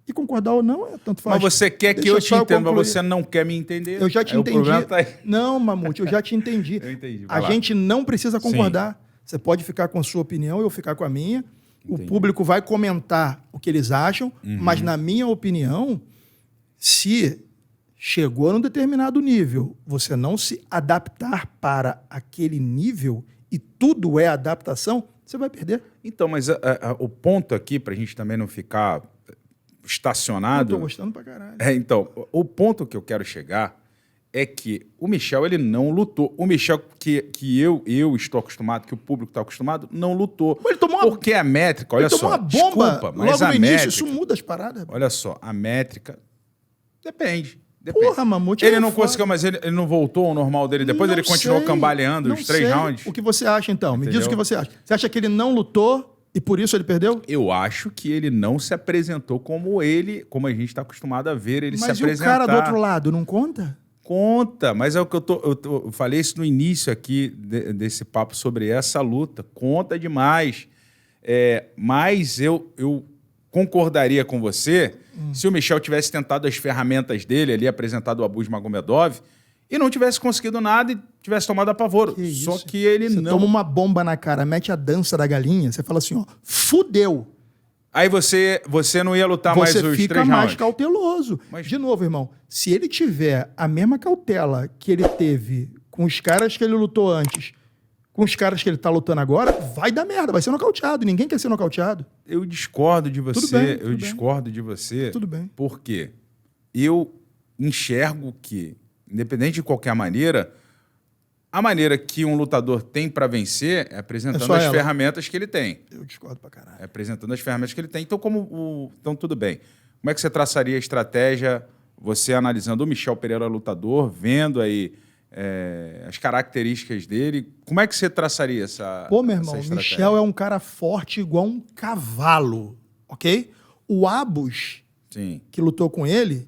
C: e concordar ou não, tanto faz.
B: Mas você quer que eu te entenda, mas você não quer me entender.
C: Eu já te entendi.
B: O problema tá aí.
C: Não, Mamute, eu já te entendi.
B: Eu entendi.
C: A gente não precisa concordar. Sim. Você pode ficar com a sua opinião, eu ficar com a minha. Entendi. O público vai comentar o que eles acham, mas na minha opinião, se chegou num determinado nível, você não se adaptar para aquele nível e tudo é adaptação, você vai perder.
B: Então, mas o ponto aqui, para a gente também não ficar estacionado...
C: Eu tô gostando pra caralho.
B: Então, o ponto que eu quero chegar é que o Michel, ele não lutou. O Michel, que eu estou acostumado, que o público está acostumado, não lutou.
C: Ele tomou
B: porque a métrica, olha só...
C: Ele tomou uma bomba
B: desculpa, mas
C: logo no início,
B: métrica,
C: isso muda as paradas.
B: Olha só, a métrica depende.
C: Porra, Mamute,
B: ele não conseguiu, mas ele não voltou ao normal dele. Depois ele continuou cambaleando os 3 rounds.
C: O que você acha, então?
B: Entendeu?
C: Me diz o que você acha. Você acha que ele não lutou e por isso ele perdeu?
B: Eu acho que ele não se apresentou como a gente está acostumado a ver ele se apresentar.
C: Mas e o cara do outro lado, não conta?
B: Conta, mas é o que eu falei isso no início aqui desse papo sobre essa luta. Conta demais. Mas eu concordaria com você se o Michel tivesse tentado as ferramentas dele ali, apresentado o Abus Magomedov, e não tivesse conseguido nada e tivesse tomado apavoro. Só que ele
C: você
B: não...
C: toma uma bomba na cara, mete a dança da galinha, você fala assim, ó, fudeu.
B: Aí você não ia lutar mais os 3 rounds.
C: Você fica mais cauteloso. Mas... De novo, irmão, se ele tiver a mesma cautela que ele teve com os caras que ele lutou antes, com os caras que ele tá lutando agora, vai dar merda, vai ser nocauteado. Ninguém quer ser nocauteado.
B: Eu discordo de você.
C: Tudo bem.
B: Discordo de você.
C: Tudo bem.
B: Porque eu enxergo que, independente de qualquer maneira, a maneira que um lutador tem para vencer é apresentando as ferramentas que ele tem.
C: Eu discordo pra caralho.
B: É apresentando as ferramentas que ele tem. Então, então, tudo bem. Como é que você traçaria a estratégia, você analisando o Michel Pereira lutador, vendo aí as características dele. Como é que você traçaria essa
C: Pô, meu irmão,
B: essa
C: o Michel é um cara forte igual um cavalo, ok? O Abus,
B: Sim.
C: que lutou com ele,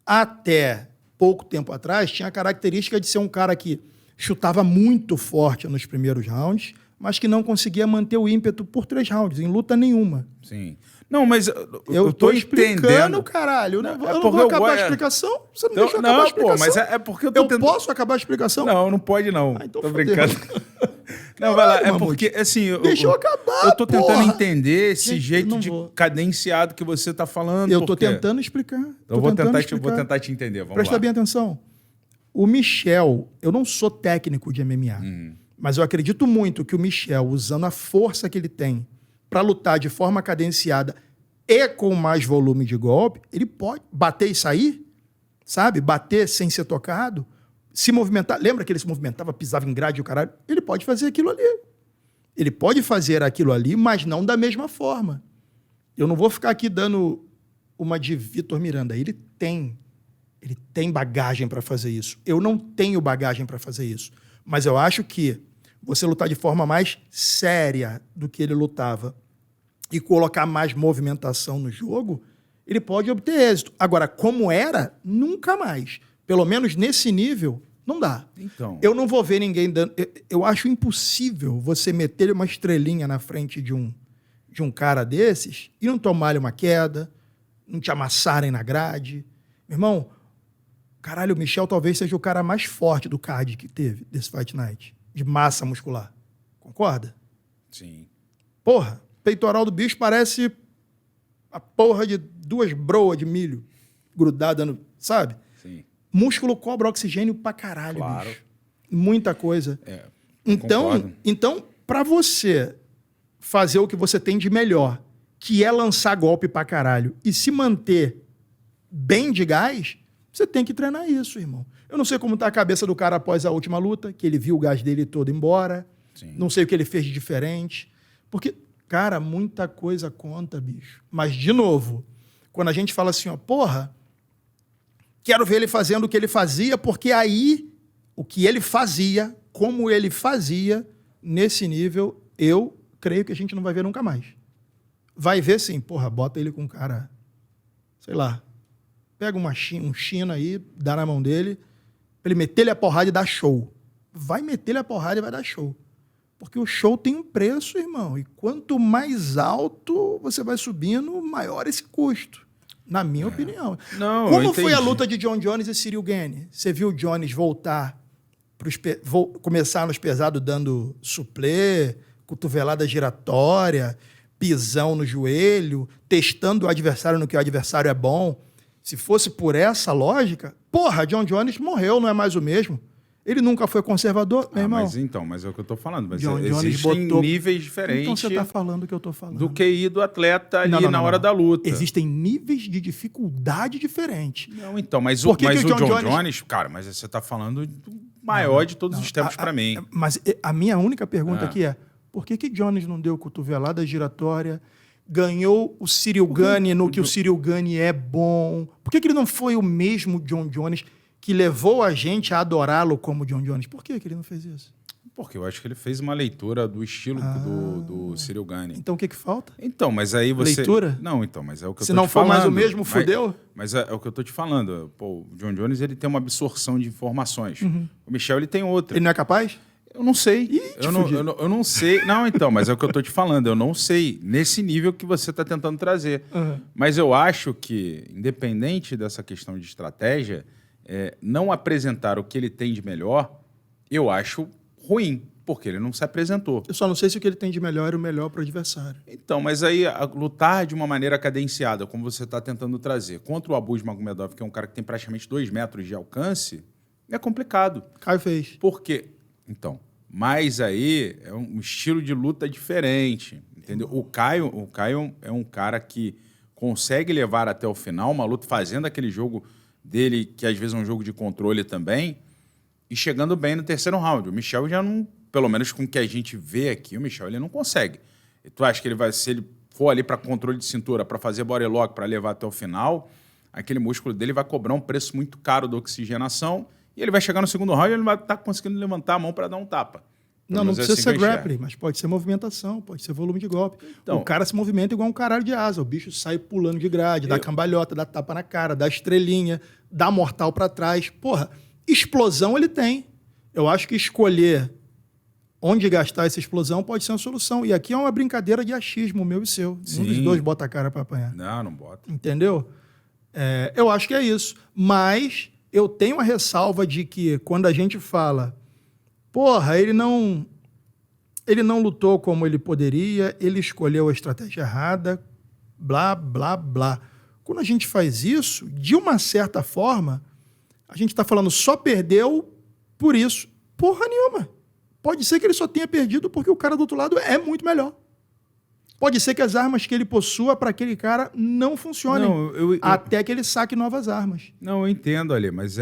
C: até pouco tempo atrás, tinha a característica de ser um cara que chutava muito forte nos primeiros rounds, mas que não conseguia manter o ímpeto por 3 rounds, em luta nenhuma.
B: Sim. Não, mas
C: Eu tô explicando, caralho. Eu não vou acabar a explicação? Você não deixa eu acabar a explicação?
B: Pô, mas é porque eu tô
C: Eu posso acabar a explicação?
B: Não pode não.
C: Então
B: tô
C: fodeu.
B: brincando. Não, vai lá. É porque, assim...
C: Deixa eu acabar,
B: eu tô tentando
C: porra.
B: entender esse
C: Gente,
B: jeito de cadenciado que você tá falando.
C: Eu tô tentando explicar.
B: Eu vou tentar te entender. Vamos
C: Presta
B: lá.
C: bem atenção. O Michel, eu não sou técnico de MMA, mas eu acredito muito que o Michel, usando a força que ele tem para lutar de forma cadenciada e com mais volume de golpe, ele pode bater e sair, sabe? Bater sem ser tocado, se movimentar. Lembra que ele se movimentava, pisava em grade e o caralho? Ele pode fazer aquilo ali. Ele pode fazer aquilo ali, mas não da mesma forma. Eu não vou ficar aqui dando uma de Vitor Miranda. Ele tem bagagem para fazer isso. Eu não tenho bagagem para fazer isso. Mas eu acho que você lutar de forma mais séria do que ele lutava e colocar mais movimentação no jogo, ele pode obter êxito. Agora, como era, nunca mais. Pelo menos nesse nível, não dá.
B: Então.
C: Eu não vou ver ninguém dando... Eu acho impossível você meter uma estrelinha na frente de um cara desses e não tomar-lhe uma queda, não te amassarem na grade. Meu irmão, caralho, o Michel talvez seja o cara mais forte do card que teve desse Fight Night, de massa muscular. Concorda?
B: Sim.
C: Porra, peitoral do bicho parece a porra de 2 broas de milho grudada no... Sabe?
B: Sim.
C: Músculo cobra oxigênio pra caralho,
B: Claro.
C: bicho. Muita coisa.
B: Concordo.
C: Então, pra você fazer o que você tem de melhor, que é lançar golpe pra caralho, e se manter bem de gás, você tem que treinar isso, irmão. Eu não sei como tá a cabeça do cara após a última luta, que ele viu o gás dele todo embora.
B: Sim.
C: Não sei o que ele fez de diferente. Porque, cara, muita coisa conta, bicho. Mas, de novo, quando a gente fala assim, ó, porra, quero ver ele fazendo o que ele fazia, porque aí, o que ele fazia, como ele fazia, nesse nível, eu creio que a gente não vai ver nunca mais. Vai ver sim, porra, bota ele com um cara, sei lá, pega um China aí, dá na mão dele, pra ele meter-lhe a porrada e dar show. Vai meter-lhe a porrada e vai dar show. Porque o show tem um preço, irmão. E quanto mais alto você vai subindo, maior esse custo. Na minha opinião.
B: Não,
C: Como foi a luta de John Jones e Cyril Gane? Você viu o Jones começar nos pesados dando suplê, cotovelada giratória, pisão no joelho, testando o adversário no que o adversário é bom. Se fosse por essa lógica, porra, John Jones morreu, não é mais o mesmo. Ele nunca foi conservador, meu irmão.
B: Mas é o que eu tô falando. Mas
C: John Jones
B: existem
C: botou...
B: níveis diferentes.
C: Então você tá falando o que eu tô falando.
B: Do QI do atleta ali na hora da luta.
C: Existem níveis de dificuldade diferentes.
B: Não, então, mas
C: Por que
B: o
C: que
B: John Jones, cara, mas você tá falando do maior de todos os tempos para mim.
C: Mas a minha única pergunta aqui é, por que Jones não deu cotovelada giratória, ganhou o Cyril Gane no que o Cyril Gane é bom? Por que ele não foi o mesmo John Jones que levou a gente a adorá-lo como John Jones? Por que ele não fez isso?
B: Porque eu acho que ele fez uma leitura do estilo do Cyril Gane.
C: Então o que falta?
B: Então, mas aí você...
C: Leitura?
B: Não, então, mas é o que eu
C: Se
B: tô
C: não
B: te
C: for
B: falando.
C: mais o mesmo, fudeu?
B: Mas é o que eu tô te falando. Pô, o John Jones, ele tem uma absorção de informações. O Michel, ele tem outra.
C: Ele não é capaz?
B: Eu não sei.
C: Ih,
B: eu não sei. Não, então, mas é o que eu tô te falando. Eu não sei nesse nível que você tá tentando trazer. Mas eu acho que, independente dessa questão de estratégia, não apresentar o que ele tem de melhor, eu acho ruim, porque ele não se apresentou.
C: Eu só não sei se o que ele tem de melhor era o melhor para o adversário.
B: Então, mas aí lutar de uma maneira cadenciada, como você está tentando trazer, contra o Abus Magomedov, que é um cara que tem praticamente 2 metros de alcance, é complicado.
C: Caio fez.
B: Por quê? Então, mas aí é um estilo de luta diferente, entendeu? O Caio é um cara que consegue levar até o final uma luta fazendo aquele jogo dele, que às vezes é um jogo de controle também, e chegando bem no terceiro round. O Michel já não, pelo menos com o que a gente vê aqui, o Michel ele não consegue. E tu acha que ele vai, se ele for ali para controle de cintura, para fazer body lock, para levar até o final, aquele músculo dele vai cobrar um preço muito caro da oxigenação, e E ele vai chegar no segundo round e ele vai estar conseguindo levantar a mão para dar um tapa.
C: Não precisa ser grappling, mas pode ser movimentação, pode ser volume de golpe. Então, o cara se movimenta igual um caralho de asa. O bicho sai pulando de grade, dá cambalhota, dá tapa na cara, dá estrelinha, dá mortal para trás. Porra, explosão ele tem. Eu acho que escolher onde gastar essa explosão pode ser uma solução. E aqui é uma brincadeira de achismo, meu e seu.
B: Sim.
C: Um dos dois bota a cara para apanhar.
B: Não bota.
C: Entendeu? Eu acho que é isso. Mas eu tenho a ressalva de que quando a gente fala, porra, ele não lutou como ele poderia, ele escolheu a estratégia errada, blá, blá, blá. Quando a gente faz isso, de uma certa forma, a gente está falando só perdeu por isso. Porra nenhuma. Pode ser que ele só tenha perdido porque o cara do outro lado é muito melhor. Pode ser que as armas que ele possua para aquele cara não funcionem. Até que ele saque novas armas.
B: Não, eu entendo, Ale, mas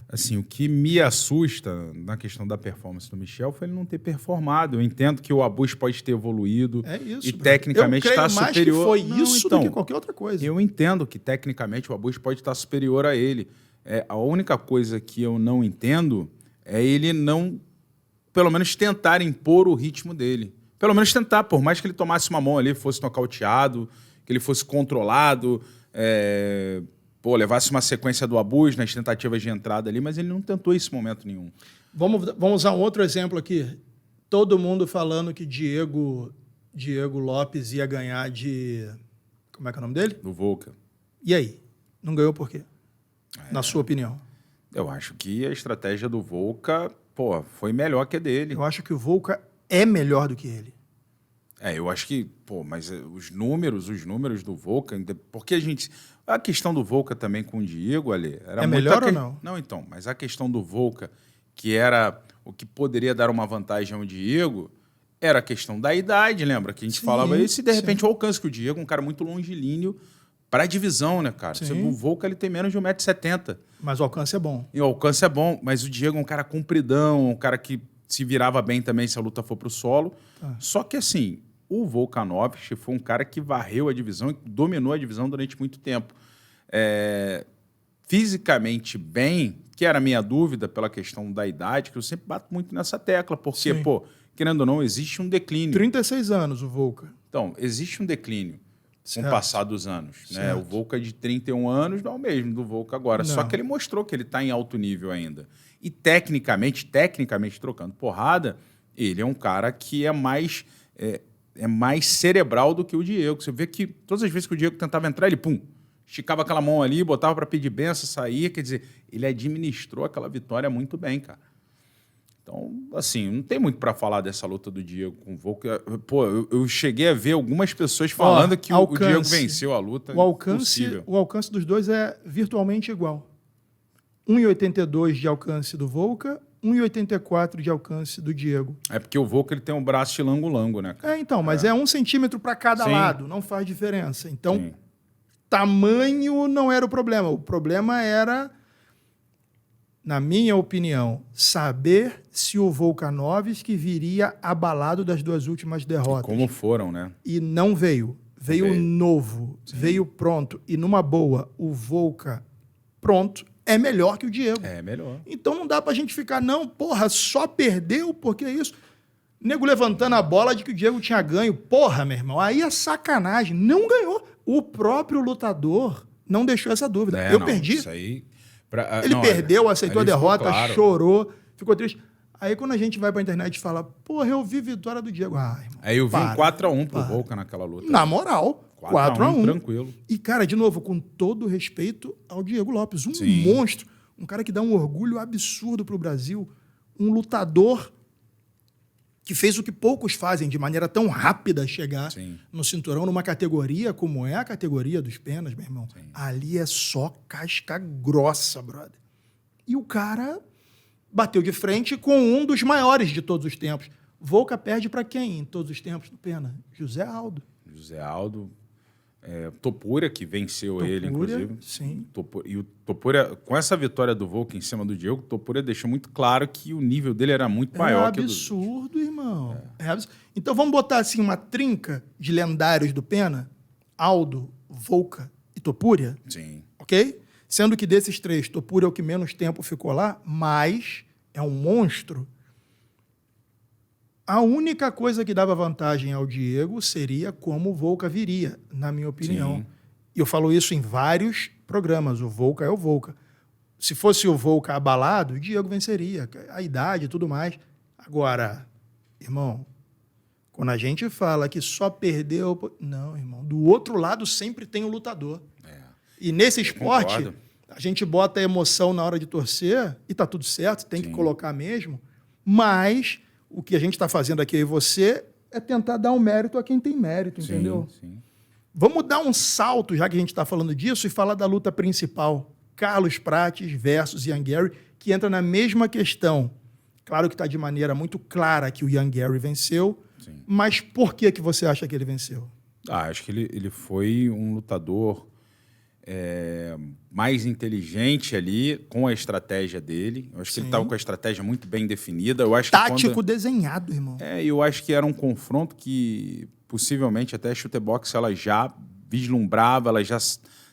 B: assim, o que me assusta na questão da performance do Michel foi ele não ter performado. Eu entendo que o Abus pode ter evoluído
C: isso,
B: e tecnicamente está superior.
C: Eu creio mais que foi isso do que qualquer outra coisa.
B: Eu entendo que tecnicamente o Abus pode estar superior a ele. A única coisa que eu não entendo é ele não, pelo menos, tentar impor o ritmo dele. Pelo menos tentar, por mais que ele tomasse uma mão ali, fosse nocauteado, que ele fosse controlado, levasse uma sequência do Abus nas tentativas de entrada ali, mas ele não tentou esse momento nenhum.
C: Vamos usar um outro exemplo aqui. Todo mundo falando que Diego Lopes ia ganhar de... Como é que é o nome dele?
B: Do Volca.
C: E aí? Não ganhou por quê? Na sua opinião?
B: Eu acho que a estratégia do Volca, foi melhor que a dele.
C: Eu acho que o Volca é melhor do que ele.
B: Eu acho que, mas os números do Volca, porque a questão do Volca também com o Diego, Ale, era muito
C: melhor ou não?
B: Não, então, mas a questão do Volca, que era o que poderia dar uma vantagem ao Diego, era a questão da idade, lembra? Que a gente falava isso, e de repente o alcance que o Diego é um cara muito longilíneo para a divisão, né, cara? O Volca, ele tem menos de 1,70 m.
C: Mas o alcance é bom.
B: E o alcance é bom, mas o Diego é um cara compridão, um cara que se virava bem também se a luta for pro solo. Só que, assim, o Volkanovski foi um cara que varreu a divisão e dominou a divisão durante muito tempo. Fisicamente bem, que era a minha dúvida pela questão da idade, que eu sempre bato muito nessa tecla, porque, querendo ou não, existe um declínio.
C: 36 anos o Volca.
B: Então, existe um declínio com o passar dos anos. Né? O Volca de 31 anos não é o mesmo do Volca agora, só que ele mostrou que ele está em alto nível ainda. E tecnicamente, trocando porrada, ele é um cara que é mais cerebral do que o Diego. Você vê que todas as vezes que o Diego tentava entrar, ele, esticava aquela mão ali, botava para pedir benção, saía. Quer dizer, ele administrou aquela vitória muito bem, cara. Então, assim, não tem muito para falar dessa luta do Diego com o Volca. Eu cheguei a ver algumas pessoas falando que o Diego venceu a luta.
C: O alcance dos dois é virtualmente igual. 1,82 de alcance do Volca, 1,84 de alcance do Diego.
B: É porque o Volca ele tem um braço de lango-lango, né?
C: Mas é 1 centímetro para cada lado, não faz diferença. Então, tamanho não era o problema. O problema era, na minha opinião, saber se o Volkanovski viria abalado das duas últimas derrotas.
B: E como foram, né?
C: E não veio. Veio novo, veio pronto. E numa boa, o Volca pronto é melhor que o Diego.
B: É melhor.
C: Então não dá pra gente ficar, só perdeu porque é isso. Nego levantando a bola de que o Diego tinha ganho. Porra, meu irmão, aí é sacanagem. Não ganhou. O próprio lutador não deixou essa dúvida. Eu perdi.
B: Isso aí...
C: Ele perdeu, aceitou a derrota, chorou, ficou triste. Aí quando a gente vai pra internet e fala, eu vi vitória do Diego. Irmão,
B: aí eu vi um 4-1 pro Volca naquela luta.
C: Na moral, 4-1.
B: Tranquilo.
C: E, cara, de novo, com todo respeito ao Diego Lopes, monstro, um cara que dá um orgulho absurdo pro Brasil, um lutador que fez o que poucos fazem de maneira tão rápida chegar no cinturão, numa categoria como é a categoria dos penas, meu irmão. Ali é só casca grossa, brother. E o cara bateu de frente com um dos maiores de todos os tempos. Volca perde para quem em todos os tempos do pena? José Aldo.
B: Topuria, que venceu ele, inclusive.
C: Sim.
B: E o Topuria, com essa vitória do Volca em cima do Diego, o Topuria deixou muito claro que o nível dele era muito maior que o do...
C: absurdo, irmão. Então vamos botar assim uma trinca de lendários do Pena? Aldo, Volca e Topuria?
B: Sim.
C: Ok? Sendo que desses 3, Topuria é o que menos tempo ficou lá, mas é um monstro. A única coisa que dava vantagem ao Diego seria como o Volca viria, na minha opinião.
B: Sim.
C: E eu falo isso em vários programas. O Volca é o Volca. Se fosse o Volca abalado, o Diego venceria. A idade e tudo mais. Agora, irmão, quando a gente fala que só perdeu... Não, irmão. Do outro lado sempre tem o lutador. E nesse esporte,
B: concordo.
C: a gente bota a emoção na hora de torcer e tá tudo certo, tem que colocar mesmo. Mas o que a gente está fazendo aqui, eu e você, é tentar dar um mérito a quem tem mérito, entendeu?
B: Sim.
C: Vamos dar um salto, já que a gente está falando disso, e falar da luta principal. Carlos Prates versus Ian Gary, que entra na mesma questão. Claro que está de maneira muito clara que o Ian Gary venceu, mas por que você acha que ele venceu?
B: Acho que ele foi um lutador mais inteligente ali, com a estratégia dele. Eu acho que ele estava com a estratégia muito bem definida. Eu acho
C: Tático desenhado, irmão.
B: Eu acho que era um confronto que, possivelmente, até a Chutebox ela já vislumbrava, ela já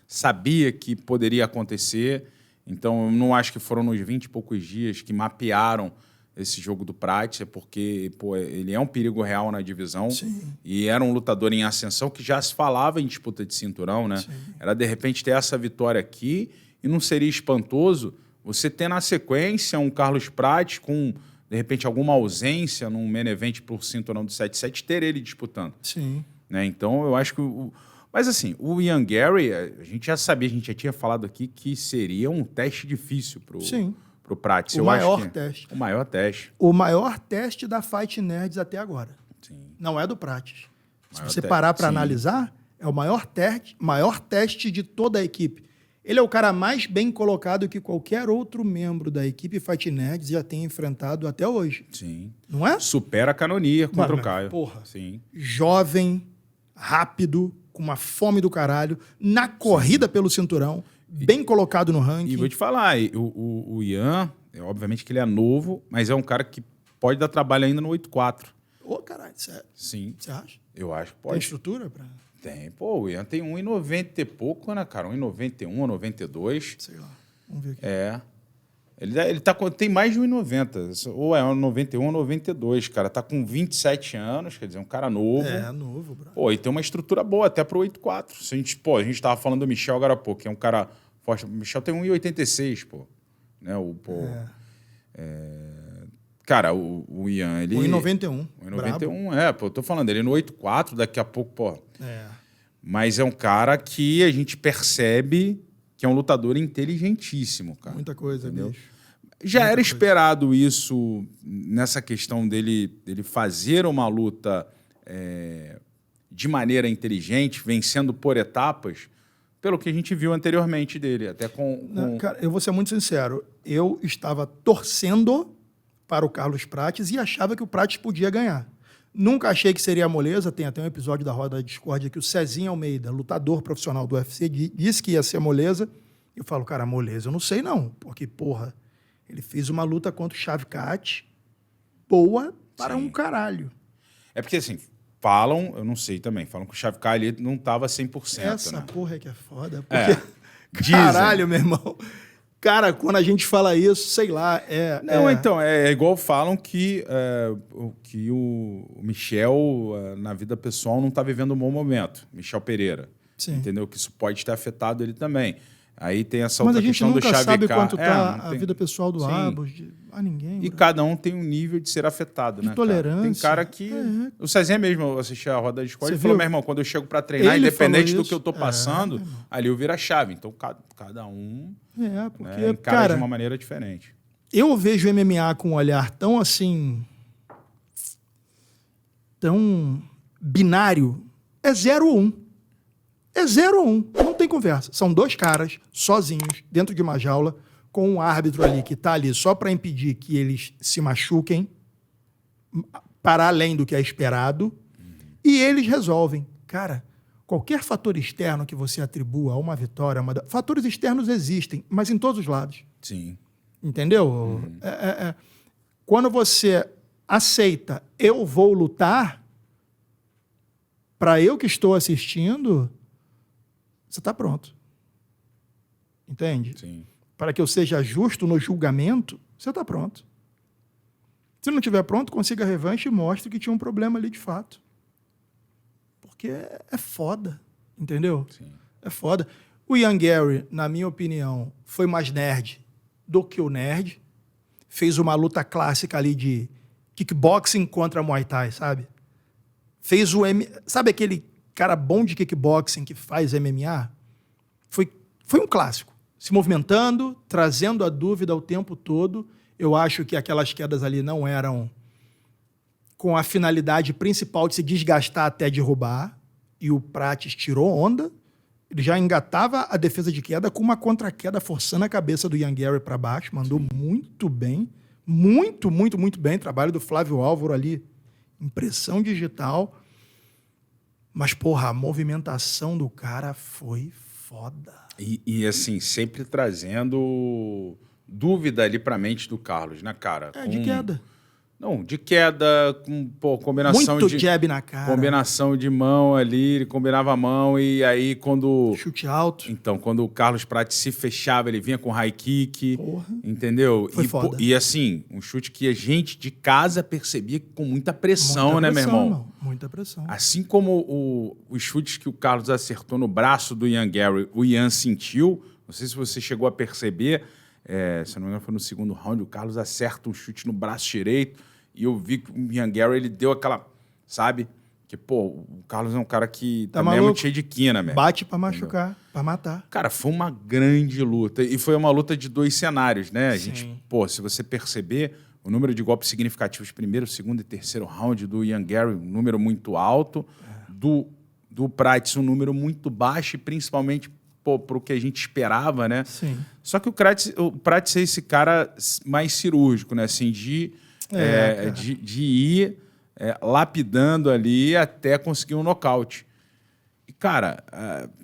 B: sabia que poderia acontecer. Então, eu não acho que foram nos 20 e poucos dias que mapearam esse jogo do Prates, porque ele é um perigo real na divisão.
C: Sim.
B: E era um lutador em ascensão que já se falava em disputa de cinturão, né? Sim. Era, de repente, ter essa vitória aqui e não seria espantoso você ter na sequência um Carlos Prates com, de repente, alguma ausência num main event por cinturão do 7-7, ter ele disputando.
C: Sim.
B: Né? Então, eu acho que... Mas, assim, o Ian Gary, a gente já sabia, a gente já tinha falado aqui que seria um teste difícil pro Prates.
C: O maior teste.
B: O maior teste.
C: O maior teste da Fight Nerds até agora. Sim. Não é do Prates. Se você parar para analisar, é o maior teste de toda a equipe. Ele é o cara mais bem colocado que qualquer outro membro da equipe Fight Nerds já tem enfrentado até hoje.
B: Sim.
C: Não é?
B: Supera a Canonia contra o Caio.
C: Porra.
B: Sim.
C: Jovem, rápido, com uma fome do caralho, na corrida pelo cinturão, bem colocado no ranking.
B: E vou te falar, o Ian, obviamente que ele é novo, mas é um cara que pode dar trabalho ainda no 8-4.
C: Ô, caralho, sério?
B: Sim.
C: Você acha?
B: Eu acho que pode.
C: Tem estrutura pra...
B: Tem. Pô, o Ian tem 1,90 e pouco, né, cara? 1,91, 1,92.
C: Sei lá. Vamos ver aqui.
B: Ele tem mais de 1,90. Ou é 1,91 ou 92, cara. Tá com 27 anos, quer dizer, um cara novo.
C: Novo, bro.
B: Pô, e tem uma estrutura boa até pro 8-4. Se a gente tava falando do Michel agora há pouco, que é um cara forte. O Michel tem 1,86, pô. Né? Cara, o Ian, ele...
C: 1,91.
B: 1,91, eu tô falando, ele no 8-4, daqui a pouco, pô. Mas é um cara que a gente percebe que é um lutador inteligentíssimo, cara.
C: Muita coisa,
B: entendeu?
C: bicho.
B: Já era esperado isso nessa questão dele fazer uma luta de maneira inteligente, vencendo por etapas, pelo que a gente viu anteriormente dele. Até com...
C: Cara, eu vou ser muito sincero. Eu estava torcendo para o Carlos Prates e achava que o Prates podia ganhar. Nunca achei que seria a moleza. Tem até um episódio da Roda da Discórdia que o Cezinho Almeida, lutador profissional do UFC, disse que ia ser moleza. Eu falo, cara, moleza eu não sei não. Porque, porra, ele fez uma luta contra o Shavkat boa para um caralho.
B: É porque, assim, falam, eu não sei também, falam que o Shavkat ali não estava 100%.
C: Essa
B: né?
C: porra é que é foda. Porque, caralho, meu irmão. Cara, quando a gente fala isso, sei lá,
B: Então, é igual falam que o Michel, na vida pessoal, não está vivendo um bom momento. Michel Pereira.
C: Sim.
B: Entendeu? Que isso pode ter afetado ele também. Aí tem essa outra questão do
C: Mas a gente
B: Shavkat.
C: nunca sabe quanto está a vida pessoal do Abos, a ninguém.
B: E cada um tem um nível de ser afetado, né?
C: Tolerância.
B: Tem cara que... O Cezinha mesmo, eu assisti a Roda da Discord, ele falou, meu irmão, quando eu chego para treinar,
C: Ele
B: independente do que eu tô passando, ali eu viro a chave. Então, cada um
C: porque,
B: encara
C: cara,
B: de uma maneira diferente.
C: Eu vejo o MMA com um olhar tão assim... tão binário. É 0 ou 1. É 0 ou 1. Não tem conversa. São dois caras, sozinhos, dentro de uma jaula, com um árbitro ali que está ali só para impedir que eles se machuquem, para além do que é esperado, e eles resolvem. Cara, qualquer fator externo que você atribua a uma vitória... Fatores externos existem, mas em todos os lados.
B: Sim.
C: Entendeu? Quando você aceita, eu vou lutar, para eu que estou assistindo... Você está pronto. entende?
B: Sim.
C: Para que eu seja justo no julgamento, você está pronto. Se não estiver pronto, consiga a revanche e mostre que tinha um problema ali de fato. Porque é foda, entendeu?
B: Sim.
C: É foda. O Ian Gary, na minha opinião, foi mais nerd do que o nerd. Fez uma luta clássica ali de kickboxing contra Muay Thai, sabe? Fez sabe aquele cara bom de kickboxing que faz MMA? Foi um clássico. Se movimentando, trazendo a dúvida o tempo todo. Eu acho que aquelas quedas ali não eram com a finalidade principal de se desgastar até derrubar. E o Prates tirou onda. Ele já engatava a defesa de queda com uma contra-queda forçando a cabeça do Ian Gary para baixo. Mandou muito bem. Muito, muito, muito bem. Trabalho do Flávio Álvaro ali. Impressão digital. Mas, porra, a movimentação do cara foi foda.
B: E assim, sempre trazendo dúvida ali pra mente do Carlos, né, cara?
C: De queda.
B: Não, de queda, com combinação
C: muito
B: de...
C: jab na cara.
B: Combinação de mão ali, ele combinava a mão e aí quando...
C: Chute alto.
B: Então, quando o Carlos Prates se fechava, ele vinha com high kick,
C: Porra.
B: Entendeu?
C: Foi foda.
B: E assim, um chute que a gente de casa percebia com muita pressão, né, meu irmão?
C: Muita pressão.
B: Assim como os chutes que o Carlos acertou no braço do Ian Gary, o Ian sentiu, não sei se você chegou a perceber, se não me engano foi no segundo round, o Carlos acerta um chute no braço direito, e eu vi que o Ian Gary, ele deu aquela, sabe? Que, pô, o Carlos é um cara que
C: Tá
B: também é
C: maluco?
B: muito cheio de quina, mesmo.
C: Bate pra machucar, pra matar.
B: Cara, foi uma grande luta. E foi uma luta de 2 cenários, né? A
C: Sim.
B: gente, pô, se você perceber, o número de golpes significativos, primeiro, segundo e terceiro round do Ian Gary, um número muito alto. Do Prates, um número muito baixo, e principalmente pro que a gente esperava, né?
C: Sim.
B: Só que o Prates é esse cara mais cirúrgico, né? Assim, de ir lapidando ali até conseguir um nocaute. E, cara,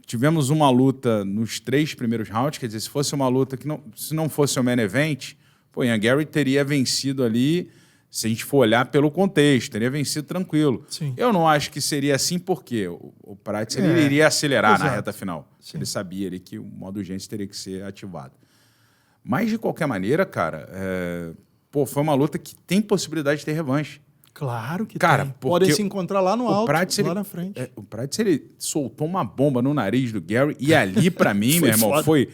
B: tivemos uma luta nos 3 primeiros rounds, quer dizer, se fosse uma luta que se não fosse o main event, pô, Ian Gary teria vencido ali, se a gente for olhar pelo contexto, teria vencido tranquilo.
C: Sim.
B: Eu não acho que seria assim, porque o Prates ele iria acelerar
C: Exato.
B: na reta final.
C: Sim.
B: Ele sabia ali que o modo urgência teria que ser ativado. Mas, de qualquer maneira, cara, foi uma luta que tem possibilidade de ter revanche.
C: Claro que
B: Cara,
C: tem.
B: porque
C: Podem se encontrar lá no alto,
B: Prates,
C: lá na frente.
B: o Prates, ele soltou uma bomba no nariz do Gary, e ali, pra mim, meu irmão,
C: foda.
B: foi...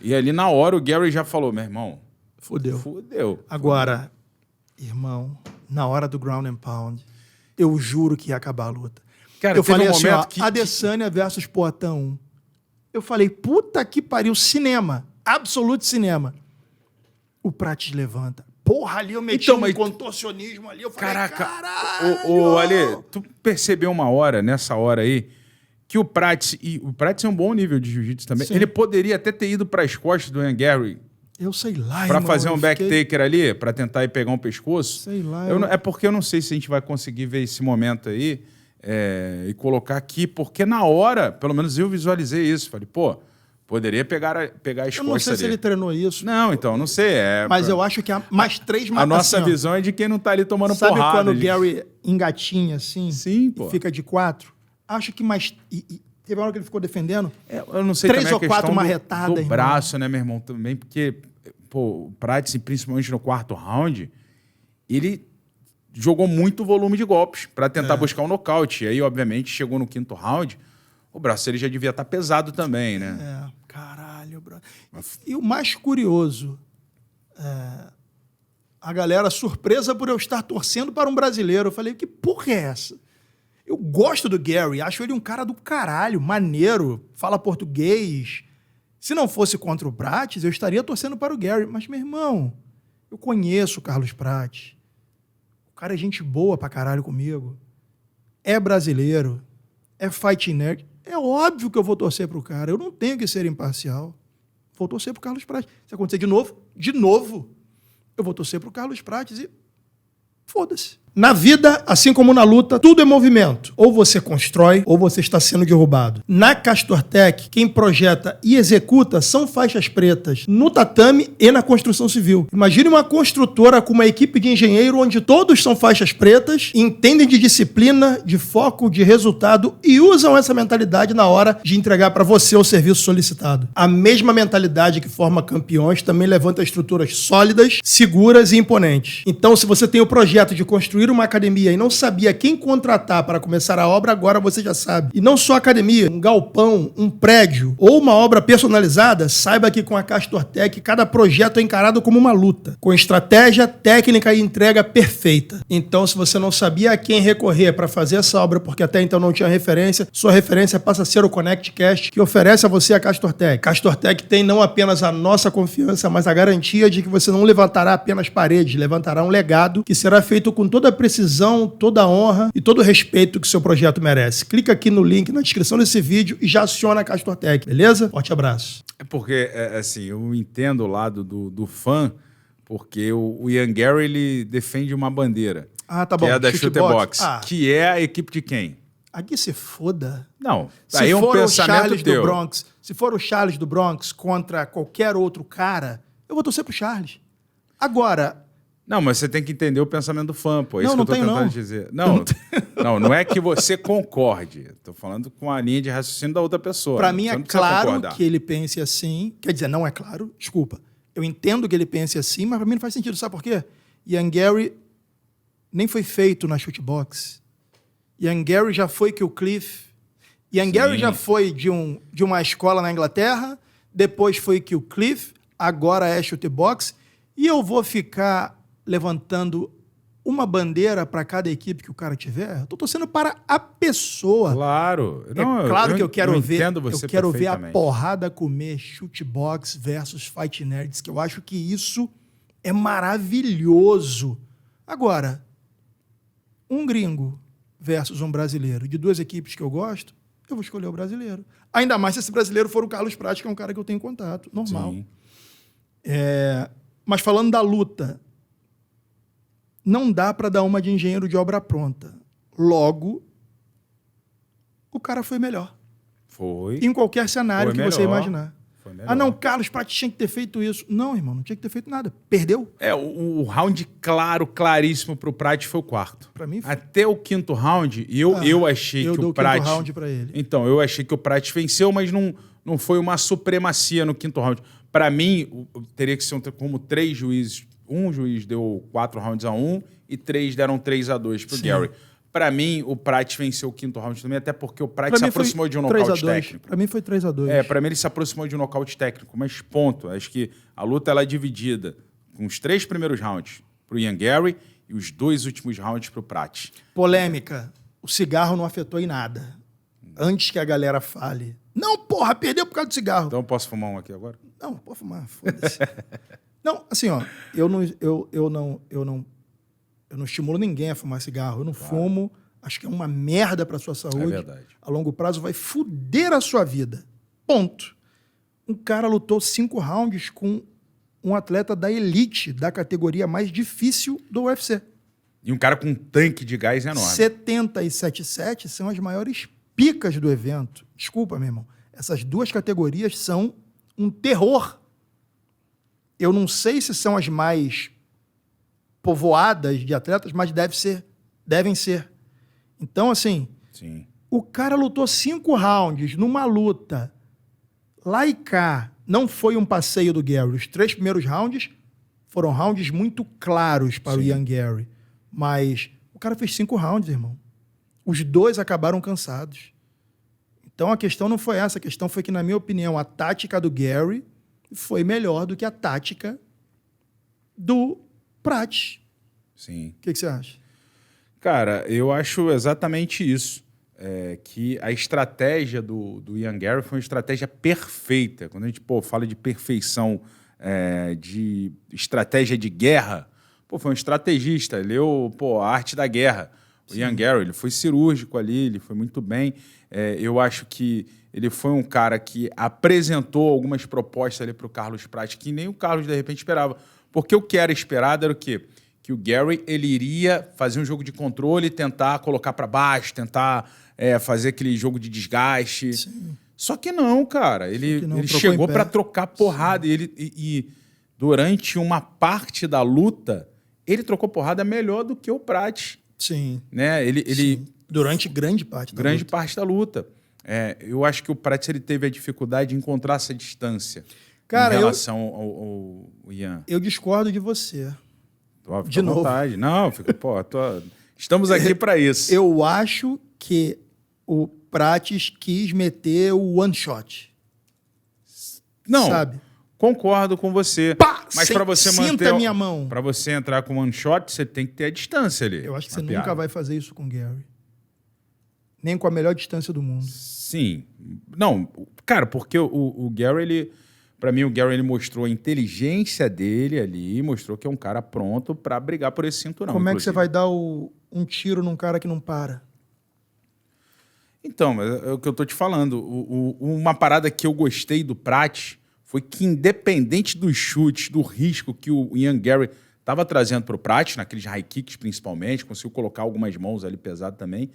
B: E ali, na hora, o Gary já falou, meu irmão...
C: Fudeu. Agora, irmão, na hora do ground and pound, eu juro que ia acabar a luta.
B: Cara,
C: eu
B: teve
C: falei
B: um
C: assim,
B: momento
C: ó,
B: que-
C: Adesanya versus Poatan 1. Eu falei, puta que pariu, cinema. Absoluto cinema. O Prates levanta. Porra, ali eu meti
B: Então,
C: um
B: mas-
C: contorcionismo ali. Eu falei,
B: Caraca,
C: caralho!
B: Ale, tu percebeu uma hora, nessa hora aí, que o Prates é um bom nível de jiu-jitsu também,
C: Sim.
B: ele poderia até ter ido para as costas do Ian Gary
C: Eu sei lá,
B: para
C: irmão,
B: fazer um
C: eu fiquei-
B: backtaker ali, para tentar ir pegar um pescoço.
C: Sei lá,
B: É porque eu não sei se a gente vai conseguir ver esse momento aí e colocar aqui, porque na hora, pelo menos eu visualizei isso. Falei, pô, poderia pegar as
C: Eu não sei
B: costas
C: se ele
B: ali.
C: treinou isso.
B: Não, então, não sei.
C: Mas eu acho que mais 3
B: A nossa
C: assim, ó.
B: visão é de quem não tá ali tomando
C: Sabe
B: porrada.
C: quando o
B: gente.
C: Gary engatinha assim?
B: Sim,
C: e
B: pô.
C: fica de 4? Acho que mais... teve uma hora que ele ficou defendendo.
B: Eu não sei
C: 3
B: também a
C: ou 4
B: questão
C: marretadas,
B: do
C: irmão.
B: braço, né, meu irmão? Também, porque pô, o Prates, principalmente no 4º round, ele jogou muito volume de golpes para tentar buscar um nocaute. E aí, obviamente, chegou no 5º round, o braço ele já devia estar pesado também, né?
C: Caralho, bro. E o mais curioso, a galera surpresa por eu estar torcendo para um brasileiro. Eu falei, que porra é essa? Eu gosto do Gary, acho ele um cara do caralho, maneiro, fala português. Se não fosse contra o Prates, eu estaria torcendo para o Gary. Mas, meu irmão, eu conheço o Carlos Prates. O cara é gente boa pra caralho comigo. É brasileiro. É fighting nerd. É óbvio que eu vou torcer pro cara. Eu não tenho que ser imparcial. Vou torcer pro Carlos Prates. Se acontecer de novo, eu vou torcer pro Carlos Prates e foda-se. Na vida, assim como na luta, tudo é movimento. Ou você constrói, ou você está sendo derrubado. Na Castortech, quem projeta e executa são faixas pretas no tatame e na construção civil. Imagine uma construtora com uma equipe de engenheiro onde todos são faixas pretas, entendem de disciplina, de foco, de resultado e usam essa mentalidade na hora de entregar para você o serviço solicitado. A mesma mentalidade que forma campeões também levanta estruturas sólidas, seguras e imponentes. Então, se você tem o projeto de construir uma academia e não sabia quem contratar para começar a obra, agora você já sabe. E não só academia, um galpão, um prédio ou uma obra personalizada, saiba que com a Castortech cada projeto é encarado como uma luta, com estratégia, técnica e entrega perfeita. Então, se você não sabia a quem recorrer para fazer essa obra, porque até então não tinha referência, sua referência passa a ser o ConnectCast, que oferece a você a Castortech. Castortech tem não apenas a nossa confiança, mas a garantia de que você não levantará apenas paredes, levantará um legado que será feito com toda a precisão, toda a honra e todo o respeito que seu projeto merece. Clica aqui no link na descrição desse vídeo e já aciona a Castortech, beleza? Forte abraço.
B: É porque, assim, eu entendo o lado do fã, porque o Ian Gary, ele defende uma bandeira.
C: Ah, tá bom.
B: Que é a da Chutebox. Que é a equipe de quem?
C: Aqui se foda.
B: Não,
C: se
B: aí é um
C: for o
B: pensamento
C: Charles
B: teu.
C: do Bronx, se for o Charles do Bronx contra qualquer outro cara, eu vou torcer pro Charles. Agora...
B: Não, mas você tem que entender o pensamento do fã, pô. É isso que eu tô tentando dizer. Não é que você concorde. Tô falando com a linha de raciocínio da outra pessoa.
C: Para mim é claro que ele pense assim. Quer dizer, não é claro, desculpa. Eu entendo que ele pense assim, mas para mim não faz sentido. Sabe por quê? Ian Gary nem foi feito na Chutebox. Ian Gary já foi que o Cliff. Ian Gary já foi de uma escola na Inglaterra, depois foi que o Cliff, agora é Chutebox. E eu vou ficar levantando uma bandeira para cada equipe que o cara tiver. Estou torcendo para a pessoa.
B: Claro.
C: Não, claro que eu quero ver a porrada comer Chutebox versus Fight Nerds, que eu acho que isso é maravilhoso. Agora, um gringo versus um brasileiro, de duas equipes que eu gosto, eu vou escolher o brasileiro. Ainda mais se esse brasileiro for o Carlos Prates, que é um cara que eu tenho contato. Normal.
B: Sim.
C: Mas falando da luta, não dá para dar uma de engenheiro de obra pronta. Logo, o cara foi melhor.
B: Foi.
C: Em qualquer cenário que você imaginar.
B: Foi melhor.
C: Ah, não, Carlos Prates tinha que ter feito isso. Não, irmão, não tinha que ter feito nada. Perdeu.
B: O round claríssimo pro Prates foi o quarto.
C: Para mim foi.
B: Até o quinto round, eu achei que o Prates...
C: Eu dou o quinto round para ele.
B: Então, eu achei que o Prates venceu, mas não foi uma supremacia no quinto round. Para mim, teria que ser como 3 juízes. Um juiz deu 4 rounds a 1 e 3 deram 3-2 pro Gary. Para mim, o Prates venceu o quinto round também, até porque o Prates se aproximou de um nocaute técnico.
C: Para mim foi 3-2.
B: Para mim ele se aproximou de um nocaute técnico, mas ponto. Acho que a luta ela é dividida com os 3 primeiros rounds pro Ian Gary e os 2 últimos rounds pro Prates.
C: Polêmica. O cigarro não afetou em nada. Antes que a galera fale. Não, porra, perdeu por causa do cigarro.
B: Então posso fumar um aqui agora?
C: Não, pode fumar, foda-se. Não, assim, ó, eu não estimulo ninguém a fumar cigarro. Eu não fumo. Acho que é uma merda para sua saúde.
B: É verdade.
C: A longo prazo vai foder a sua vida. Ponto. Um cara lutou 5 rounds com um atleta da elite, da categoria mais difícil do UFC.
B: E um cara com um tanque de gás enorme.
C: 77,7 são as maiores picas do evento. Desculpa, meu irmão. Essas 2 categorias são um terror. Eu não sei se são as mais povoadas de atletas, mas devem ser. Então, assim,
B: Sim.
C: O cara lutou 5 rounds numa luta. Lá e cá, não foi um passeio do Gary. Os 3 primeiros rounds foram rounds muito claros para o Ian Gary. Mas o cara fez 5 rounds, irmão. Os 2 acabaram cansados. Então, a questão não foi essa. A questão foi que, na minha opinião, a tática do Gary foi melhor do que a tática do Prates.
B: Sim.
C: O que você acha?
B: Cara, eu acho exatamente isso. Que a estratégia do Ian Gary foi uma estratégia perfeita. Quando a gente fala de perfeição, de estratégia de guerra, foi um estrategista, leu a arte da guerra. O Ian Gary, ele foi cirúrgico ali, ele foi muito bem. Eu acho que ele foi um cara que apresentou algumas propostas ali para o Carlos Prates que nem o Carlos, de repente, esperava. Porque o que era esperado era o quê? que o Gary ele iria fazer um jogo de controle, tentar colocar para baixo, tentar fazer aquele jogo de desgaste.
C: Sim.
B: Só que não, cara. Ele chegou para trocar porrada. E durante uma parte da luta, ele trocou porrada melhor do que o Prates.
C: Sim.
B: Né?
C: Sim. Durante grande parte da luta.
B: Eu acho que o Prates ele teve a dificuldade de encontrar essa distância,
C: cara,
B: em relação ao Ian.
C: Eu discordo de você.
B: Fica
C: de
B: à
C: novo.
B: vontade. Não, estamos aqui para isso.
C: Eu acho que o Prates quis meter o one shot.
B: Não,
C: sabe?
B: Concordo com você.
C: Pá!
B: Mas para você manter...
C: Sinta a minha mão.
B: Para você entrar com one shot, você tem que ter a distância ali.
C: Eu acho que você nunca vai fazer isso com o Gary. Nem com a melhor distância do mundo.
B: Sim. Não, cara, porque o Gary, ele... Para mim, o Gary ele mostrou a inteligência dele ali, mostrou que é um cara pronto para brigar por esse cinturão.
C: Como é que você vai dar um tiro num cara que não para?
B: Então, é o que eu tô te falando. Uma parada que eu gostei do Prates foi que, independente dos chutes, do risco que o Ian Gary estava trazendo para o Prates, naqueles high kicks principalmente, conseguiu colocar algumas mãos ali pesado também.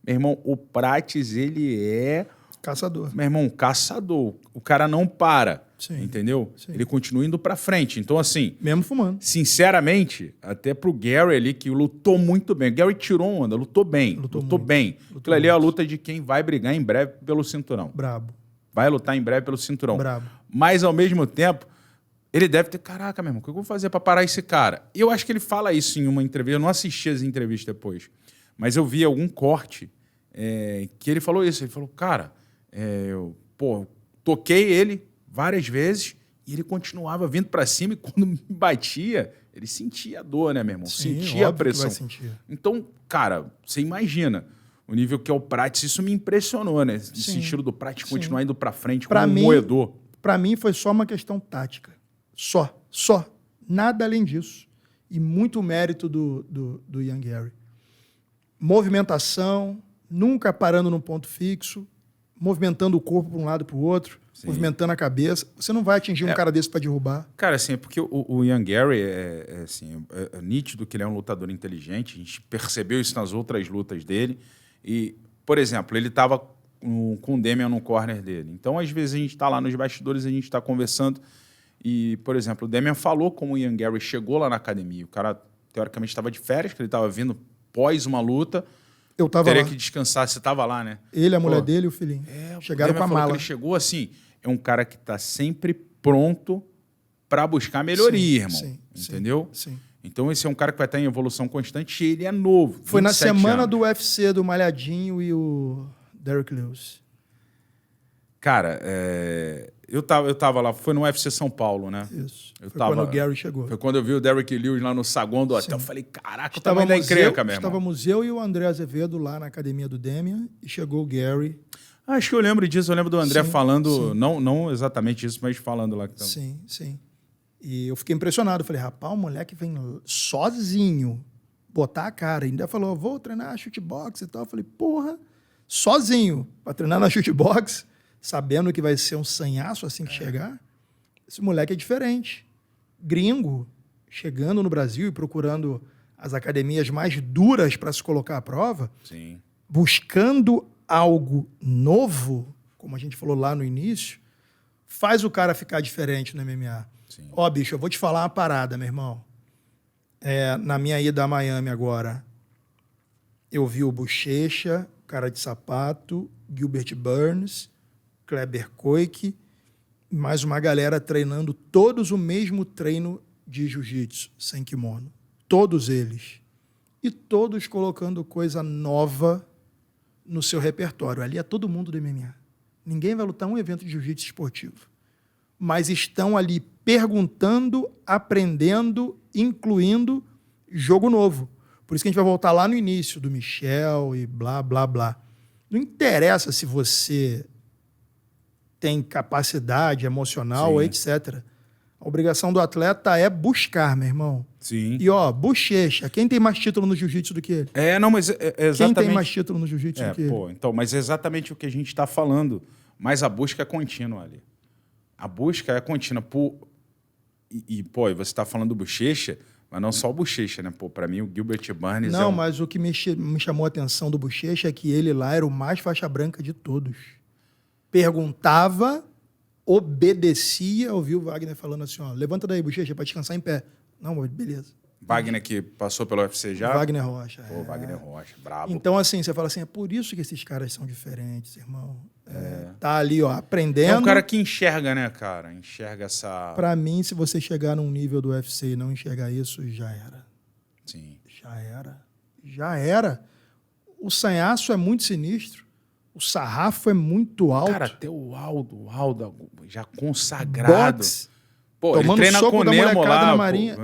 B: Meu irmão, o Prates, ele é...
C: Caçador.
B: Meu irmão, caçador. O cara não para,
C: Sim.
B: entendeu?
C: Sim.
B: Ele continua indo pra frente. Então, assim...
C: Mesmo fumando.
B: Sinceramente, até pro Gary ali, que lutou muito bem. O Gary tirou onda, lutou bem. Lutou bem. Aquilo ali é a luta de quem vai brigar em breve pelo cinturão.
C: Brabo.
B: Vai lutar em breve pelo cinturão.
C: Brabo.
B: Mas, ao mesmo tempo, ele deve ter... Caraca, meu irmão, o que eu vou fazer pra parar esse cara? E eu acho que ele fala isso em uma entrevista. Eu não assisti as entrevistas depois. Mas eu vi algum corte que ele falou isso. Ele falou, cara... eu toquei ele várias vezes e ele continuava vindo para cima e quando me batia, ele sentia a dor, né, meu irmão?
C: Sim,
B: sentia a
C: óbvio que
B: pressão.
C: vai sentir.
B: Então, cara, você imagina o nível que é o Prates, isso me impressionou, né? Esse estilo do Prates continuar indo para frente como um moedor.
C: Para mim foi só uma questão tática. Só. Nada além disso. E muito mérito do Ian Gary. Movimentação, nunca parando num ponto fixo, movimentando o corpo para um lado e para o outro, movimentando a cabeça. Você não vai atingir um cara desse para derrubar.
B: Cara, assim, é porque o Ian Gary é nítido que ele é um lutador inteligente. A gente percebeu isso nas outras lutas dele. E, por exemplo, ele estava com o Demian no corner dele. Então, às vezes, a gente está lá nos bastidores, a gente está conversando. E, por exemplo, o Demian falou como o Ian Gary chegou lá na academia. O cara, teoricamente, estava de férias, porque ele estava vindo pós uma luta.
C: Eu tava lá.
B: Teria que descansar. Você estava lá, né?
C: Ele, a mulher dele e o filhinho. Chegaram com a mala.
B: Ele chegou assim, é um cara que está sempre pronto para buscar melhoria, irmão. Entendeu?
C: Sim.
B: Então esse é um cara que vai estar em evolução constante e ele é novo.
C: Foi na semana do UFC do Malhadinho e o Derrick Lewis.
B: Cara, eu tava lá, foi no UFC São Paulo, né?
C: Isso. Quando o Gary chegou.
B: Foi quando eu vi o Derrick Lewis lá no saguão do hotel. Eu falei, caraca, o tamanho da encrenca mesmo.
C: Estava Museu e o André Azevedo lá na academia do Demian e chegou o Gary.
B: Acho que eu lembro disso, eu lembro do André falando, não exatamente isso, mas falando lá.
C: Sim. E eu fiquei impressionado. Eu falei, rapaz, o moleque vem sozinho botar a cara. E ainda falou, vou treinar shootbox e tal. Eu falei, porra, sozinho para treinar na shootbox, sabendo que vai ser um sanhaço assim que chegar. Esse moleque é diferente. Gringo, chegando no Brasil e procurando as academias mais duras para se colocar à prova, buscando algo novo, como a gente falou lá no início, faz o cara ficar diferente no MMA. Ó, bicho, eu vou te falar uma parada, meu irmão. Na minha ida a Miami agora, eu vi o Bochecha, Cara de Sapato, Gilbert Burns, Kleber Koike, mais uma galera treinando todos o mesmo treino de jiu-jitsu, sem kimono. Todos eles. E todos colocando coisa nova no seu repertório. Ali é todo mundo do MMA. Ninguém vai lutar um evento de jiu-jitsu esportivo. Mas estão ali perguntando, aprendendo, incluindo jogo novo. Por isso que a gente vai voltar lá no início do Michel e blá, blá, blá. Não interessa se você tem capacidade emocional, etc. A obrigação do atleta é buscar, meu irmão.
B: Sim.
C: E, Bochecha, quem tem mais título no jiu-jitsu do que ele?
B: Não, mas exatamente...
C: Quem tem mais título no jiu-jitsu do que ele?
B: Então, mas é exatamente o que a gente está falando. Mas a busca é contínua ali. A busca é contínua. E você está falando do Bochecha, Mas não só o Bochecha, né? Pô, pra mim o Gilbert Burns
C: Não, mas o que me chamou a atenção do Bochecha é que ele lá era o mais faixa branca de todos. Perguntava, obedecia, ouviu o Wagner falando assim, ó, levanta daí, Bochecha, pra descansar em pé. Não, beleza.
B: Wagner que passou pelo UFC já?
C: Wagner Rocha.
B: Pô, Wagner Rocha, brabo.
C: Então, assim, você fala assim, é por isso que esses caras são diferentes, irmão. Tá ali, ó, aprendendo.
B: É um cara que enxerga, né, cara? Enxerga essa...
C: Pra mim, se você chegar num nível do UFC e não enxergar isso, já era.
B: Sim.
C: Já era. Já era. O sanhaço é muito sinistro. O sarrafo é muito alto.
B: Cara, até o Aldo já consagrado.
C: Boxe,
B: Pô, ele
C: tomando
B: treina
C: soco
B: com o
C: da
B: Nemo
C: molecada
B: lá.
C: na
B: Pô.
C: Marinha.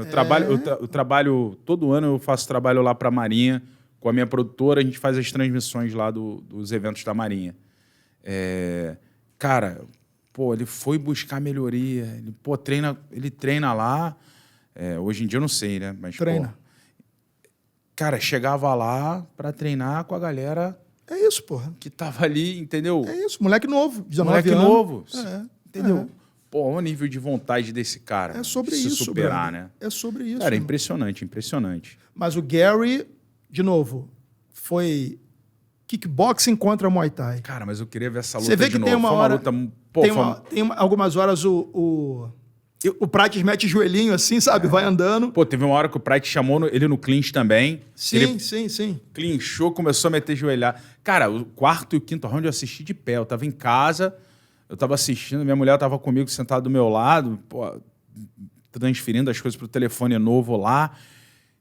B: Eu trabalho, todo ano eu faço trabalho lá pra Marinha. Com a minha produtora, a gente faz as transmissões lá dos eventos da Marinha. Cara, pô, ele foi buscar melhoria. Ele treina lá. Hoje em dia eu não sei, né? Mas,
C: treina.
B: Pô, cara, chegava lá pra treinar com a galera...
C: É isso, porra.
B: Que tava ali, entendeu?
C: É isso, moleque novo, 19
B: moleque
C: anos.
B: novo, entendeu?
C: É.
B: Pô, olha o nível de vontade desse cara.
C: É sobre
B: se
C: isso,
B: superar,
C: brother.
B: né?
C: É sobre isso.
B: Cara,
C: irmão.
B: impressionante, impressionante.
C: Mas o Gary, de novo, foi kickboxing contra Muay Thai.
B: Cara, mas eu queria ver essa luta
C: Você vê
B: de
C: que
B: novo.
C: tem uma
B: Foi
C: hora...
B: luta... Pô,
C: tem algumas horas o Prates mete joelhinho assim, sabe? Vai andando.
B: Pô, teve uma hora que o Pride chamou ele no clinch também.
C: Sim,
B: ele
C: sim.
B: clinchou, começou a meter joelhar. Cara, o quarto e o quinto round eu assisti de pé. Eu tava em casa, eu tava assistindo, minha mulher tava comigo sentada do meu lado, pô, transferindo as coisas pro telefone novo lá.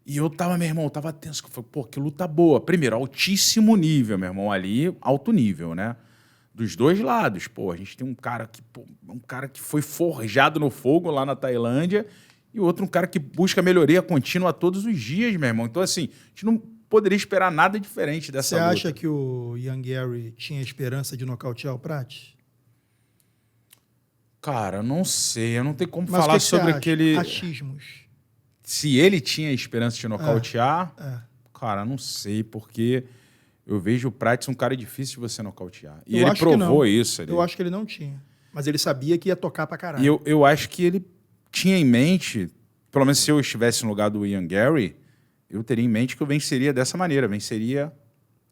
B: E eu tava, meu irmão, tava tenso. Eu falei, pô, que luta boa. Primeiro, altíssimo nível, meu irmão, ali, alto nível, né? Dos dois lados. Pô, a gente tem um cara que foi forjado no fogo lá na Tailândia e o outro um cara que busca melhoria contínua todos os dias, meu irmão. Então, assim, a gente não poderia esperar nada diferente dessa luta.
C: Você acha que o Ian Gary tinha esperança de nocautear o Prates?
B: Cara, não sei. Eu não tenho como
C: Mas
B: falar
C: o que
B: sobre
C: você
B: aquele...
C: acha? Achismos.
B: Se ele tinha esperança de nocautear, cara, não sei, porque... Eu vejo o Prates um cara difícil de você nocautear. E ele provou isso.
C: Eu acho que ele não tinha. Mas ele sabia que ia tocar pra caralho.
B: E eu acho que ele tinha em mente, pelo menos se eu estivesse no lugar do Ian Gary, eu teria em mente que eu venceria dessa maneira. Venceria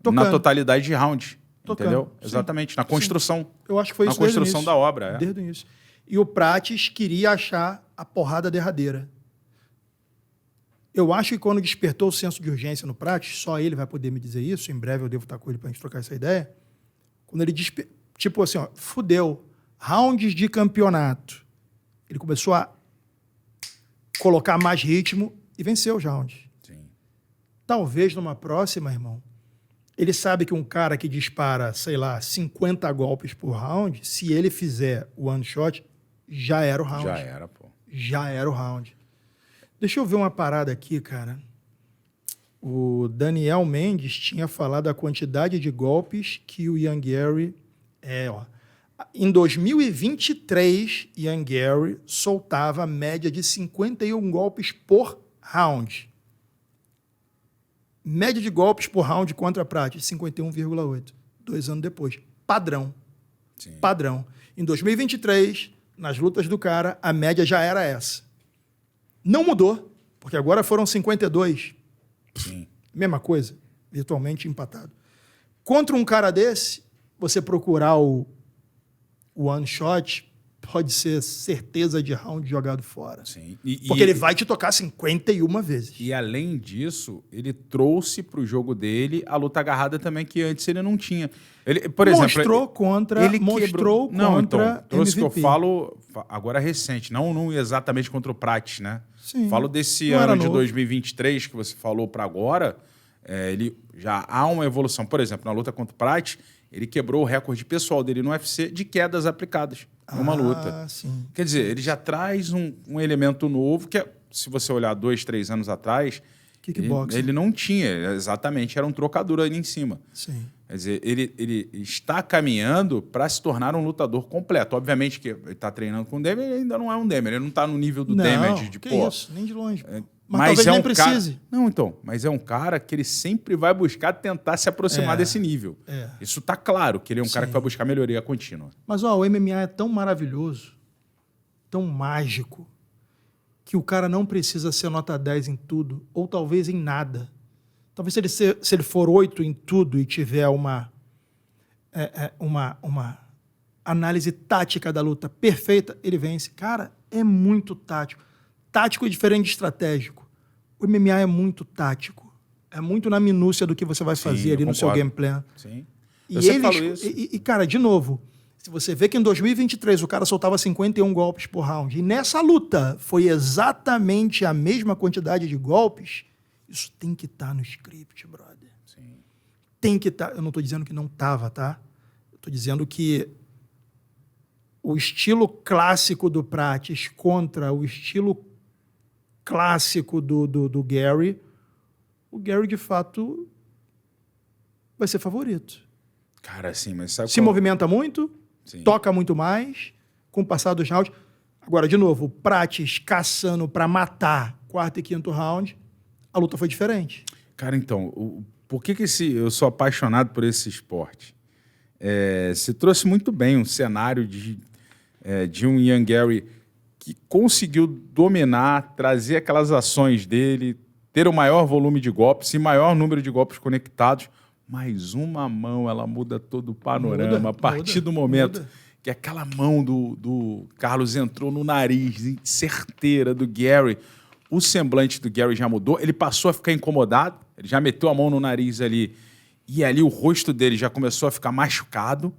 B: na totalidade de round. Entendeu? Sim. Exatamente. Na construção.
C: Sim. Eu acho que foi isso
B: na construção da obra.
C: Desde o início. E o Prates queria achar a porrada derradeira. Eu acho que quando despertou o senso de urgência no Prates, só ele vai poder me dizer isso, em breve eu devo estar com ele para a gente trocar essa ideia, quando ele tipo assim, ó, fudeu, rounds de campeonato. Ele começou a colocar mais ritmo e venceu os rounds.
B: Sim.
C: Talvez numa próxima, irmão, ele sabe que um cara que dispara, sei lá, 50 golpes por round, se ele fizer o one shot, já era o round.
B: Já era, pô.
C: Já era o round. Deixa eu ver uma parada aqui, cara. O Daniel Mendes tinha falado a quantidade de golpes que o Ian Gary... Em 2023, Ian Gary soltava a média de 51 golpes por round. Média de golpes por round contra a Prates, 51,8. 2 anos depois. Padrão.
B: Sim.
C: Padrão. Em 2023, nas lutas do cara, a média já era essa. Não mudou, porque agora foram 52.
B: Sim.
C: Mesma coisa, virtualmente empatado. Contra um cara desse, você procurar o one shot, pode ser certeza de round jogado fora.
B: Sim.
C: Porque ele vai te tocar 51 vezes.
B: E além disso, ele trouxe para o jogo dele a luta agarrada também, que antes ele não tinha. Ele, por
C: mostrou
B: exemplo,
C: contra
B: ele
C: mostrou
B: não,
C: contra
B: então, trouxe
C: MVP.
B: que eu falo agora recente, não exatamente contra o Prates, né?
C: Sim.
B: Falo desse
C: Não
B: ano de 2023 que você falou para agora, ele já há uma evolução. Por exemplo, na luta contra o Prates, ele quebrou o recorde pessoal dele no UFC de quedas aplicadas numa luta.
C: Sim.
B: Quer dizer, ele já traz um elemento novo que, se você olhar 2, 3 anos atrás, ele não tinha, exatamente, era um trocador ali em cima.
C: Sim.
B: Quer dizer, ele está caminhando para se tornar um lutador completo. Obviamente que ele está treinando com o Demer, ele ainda não é um Demer, ele não está no nível do Demer de pô.
C: Isso, nem de longe.
B: Mas
C: talvez
B: nem
C: precise.
B: Cara... Não, então, mas é um cara que ele sempre vai buscar tentar se aproximar desse nível. Isso tá claro, que ele é um cara que vai buscar melhoria contínua.
C: Mas o MMA é tão maravilhoso, tão mágico, que o cara não precisa ser nota 10 em tudo, ou talvez em nada. Talvez se ele for 8 em tudo e tiver uma análise tática da luta perfeita, ele vence. Cara, é muito tático. Tático é diferente de estratégico. O MMA é muito tático. É muito na minúcia do que você vai fazer ali no seu game plan.
B: Sim.
C: E eles, cara, de novo, se você vê que em 2023 o cara soltava 51 golpes por round, e nessa luta foi exatamente a mesma quantidade de golpes, isso tem que estar no script, brother.
B: Sim.
C: Tem que estar. Eu não estou dizendo que não estava, tá? Eu estou dizendo que o estilo clássico do Prates contra o estilo clássico do Gary, o Gary, de fato, vai ser favorito.
B: Cara, sim, mas sabe
C: Se movimenta muito,
B: Sim.
C: toca muito mais, com o passar dos rounds. Agora, de novo, o Prates caçando para matar quarto e quinto round, a luta foi diferente.
B: Cara, então, por que eu sou apaixonado por esse esporte? Você trouxe muito bem um cenário de um Ian Gary que conseguiu dominar, trazer aquelas ações dele, ter o maior volume de golpes e maior número de golpes conectados, mas uma mão, ela muda todo o panorama. A partir do momento que aquela mão do Carlos entrou no nariz, certeira do Gary, o semblante do Gary já mudou, ele passou a ficar incomodado, ele já meteu a mão no nariz ali, e ali o rosto dele já começou a ficar machucado,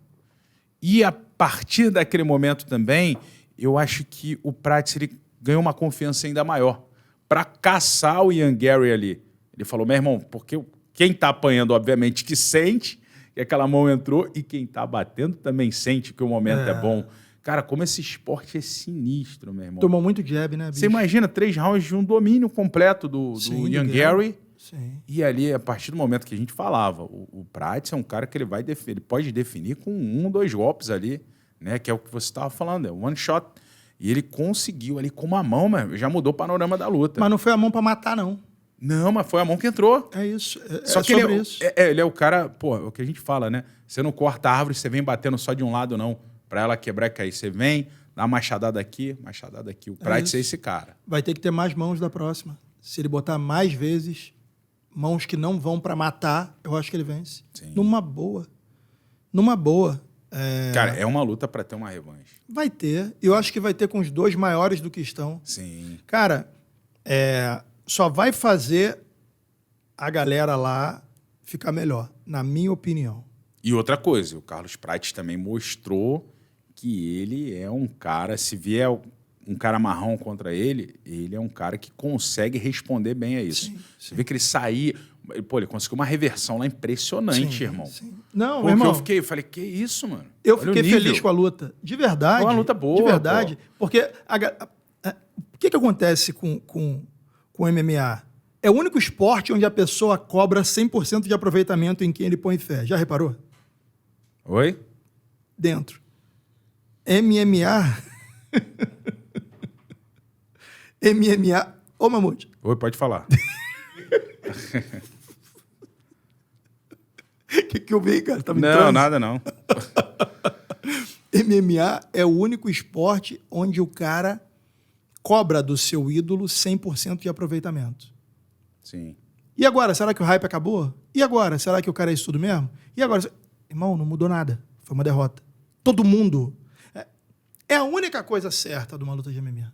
B: e a partir daquele momento também, eu acho que o Prates ele ganhou uma confiança ainda maior para caçar o Ian Gary ali. Ele falou, meu irmão, porque quem está apanhando, obviamente, que sente que aquela mão entrou, e quem está batendo também sente que o momento é bom. Cara, como esse esporte é sinistro, meu irmão.
C: Tomou muito jab, né, bicho?
B: Você imagina 3 rounds de um domínio completo do Ian Gary.
C: Sim.
B: E ali, a partir do momento que a gente falava, o Prates é um cara que ele pode definir com 1, 2 golpes ali, né? Que é o que você estava falando, é one shot. E ele conseguiu ali com uma mão, mano, já mudou o panorama da luta.
C: Mas não foi a mão para matar, não.
B: Não, mas foi a mão que entrou.
C: É isso.
B: Só que ele é o cara, pô, é o que a gente fala, né? Você não corta a árvore, você vem batendo só de um lado, não. Pra ela quebrar e cair. Você vem, dá uma machadada aqui. O Prates é esse cara.
C: Vai ter que ter mais mãos da próxima. Se ele botar mais vezes, mãos que não vão para matar, eu acho que ele vence.
B: Sim.
C: Numa boa. Numa boa.
B: Cara, é uma luta para ter uma revanche.
C: Vai ter. Eu acho que vai ter com os dois maiores do que estão.
B: Sim.
C: Cara, só vai fazer a galera lá ficar melhor, na minha opinião.
B: E outra coisa, o Carlos Prates também mostrou que ele é um cara, se vier um cara marrão contra ele, ele é um cara que consegue responder bem a isso.
C: Sim,
B: Você vê que ele saía... Pô, ele conseguiu uma reversão lá impressionante, irmão.
C: Sim. Não,
B: Pô,
C: meu irmão...
B: eu falei, que isso, mano?
C: Eu
B: Olha
C: fiquei feliz com a luta. De verdade.
B: Foi uma luta boa,
C: de verdade.
B: pô.
C: Porque o que acontece com o MMA? É o único esporte onde a pessoa cobra 100% de aproveitamento em quem ele põe fé. Já reparou?
B: Oi?
C: Dentro. MMA... MMA... Ô, Mamute.
B: Oi, pode falar.
C: Que eu vi, cara? Tá me
B: Não,
C: entrando?
B: nada não.
C: MMA é o único esporte onde o cara cobra do seu ídolo 100% de aproveitamento.
B: Sim.
C: E agora, será que o hype acabou? E agora, será que o cara é isso tudo mesmo? E agora? Irmão, não mudou nada. Foi uma derrota. Todo mundo... É a única coisa certa de uma luta de MMA.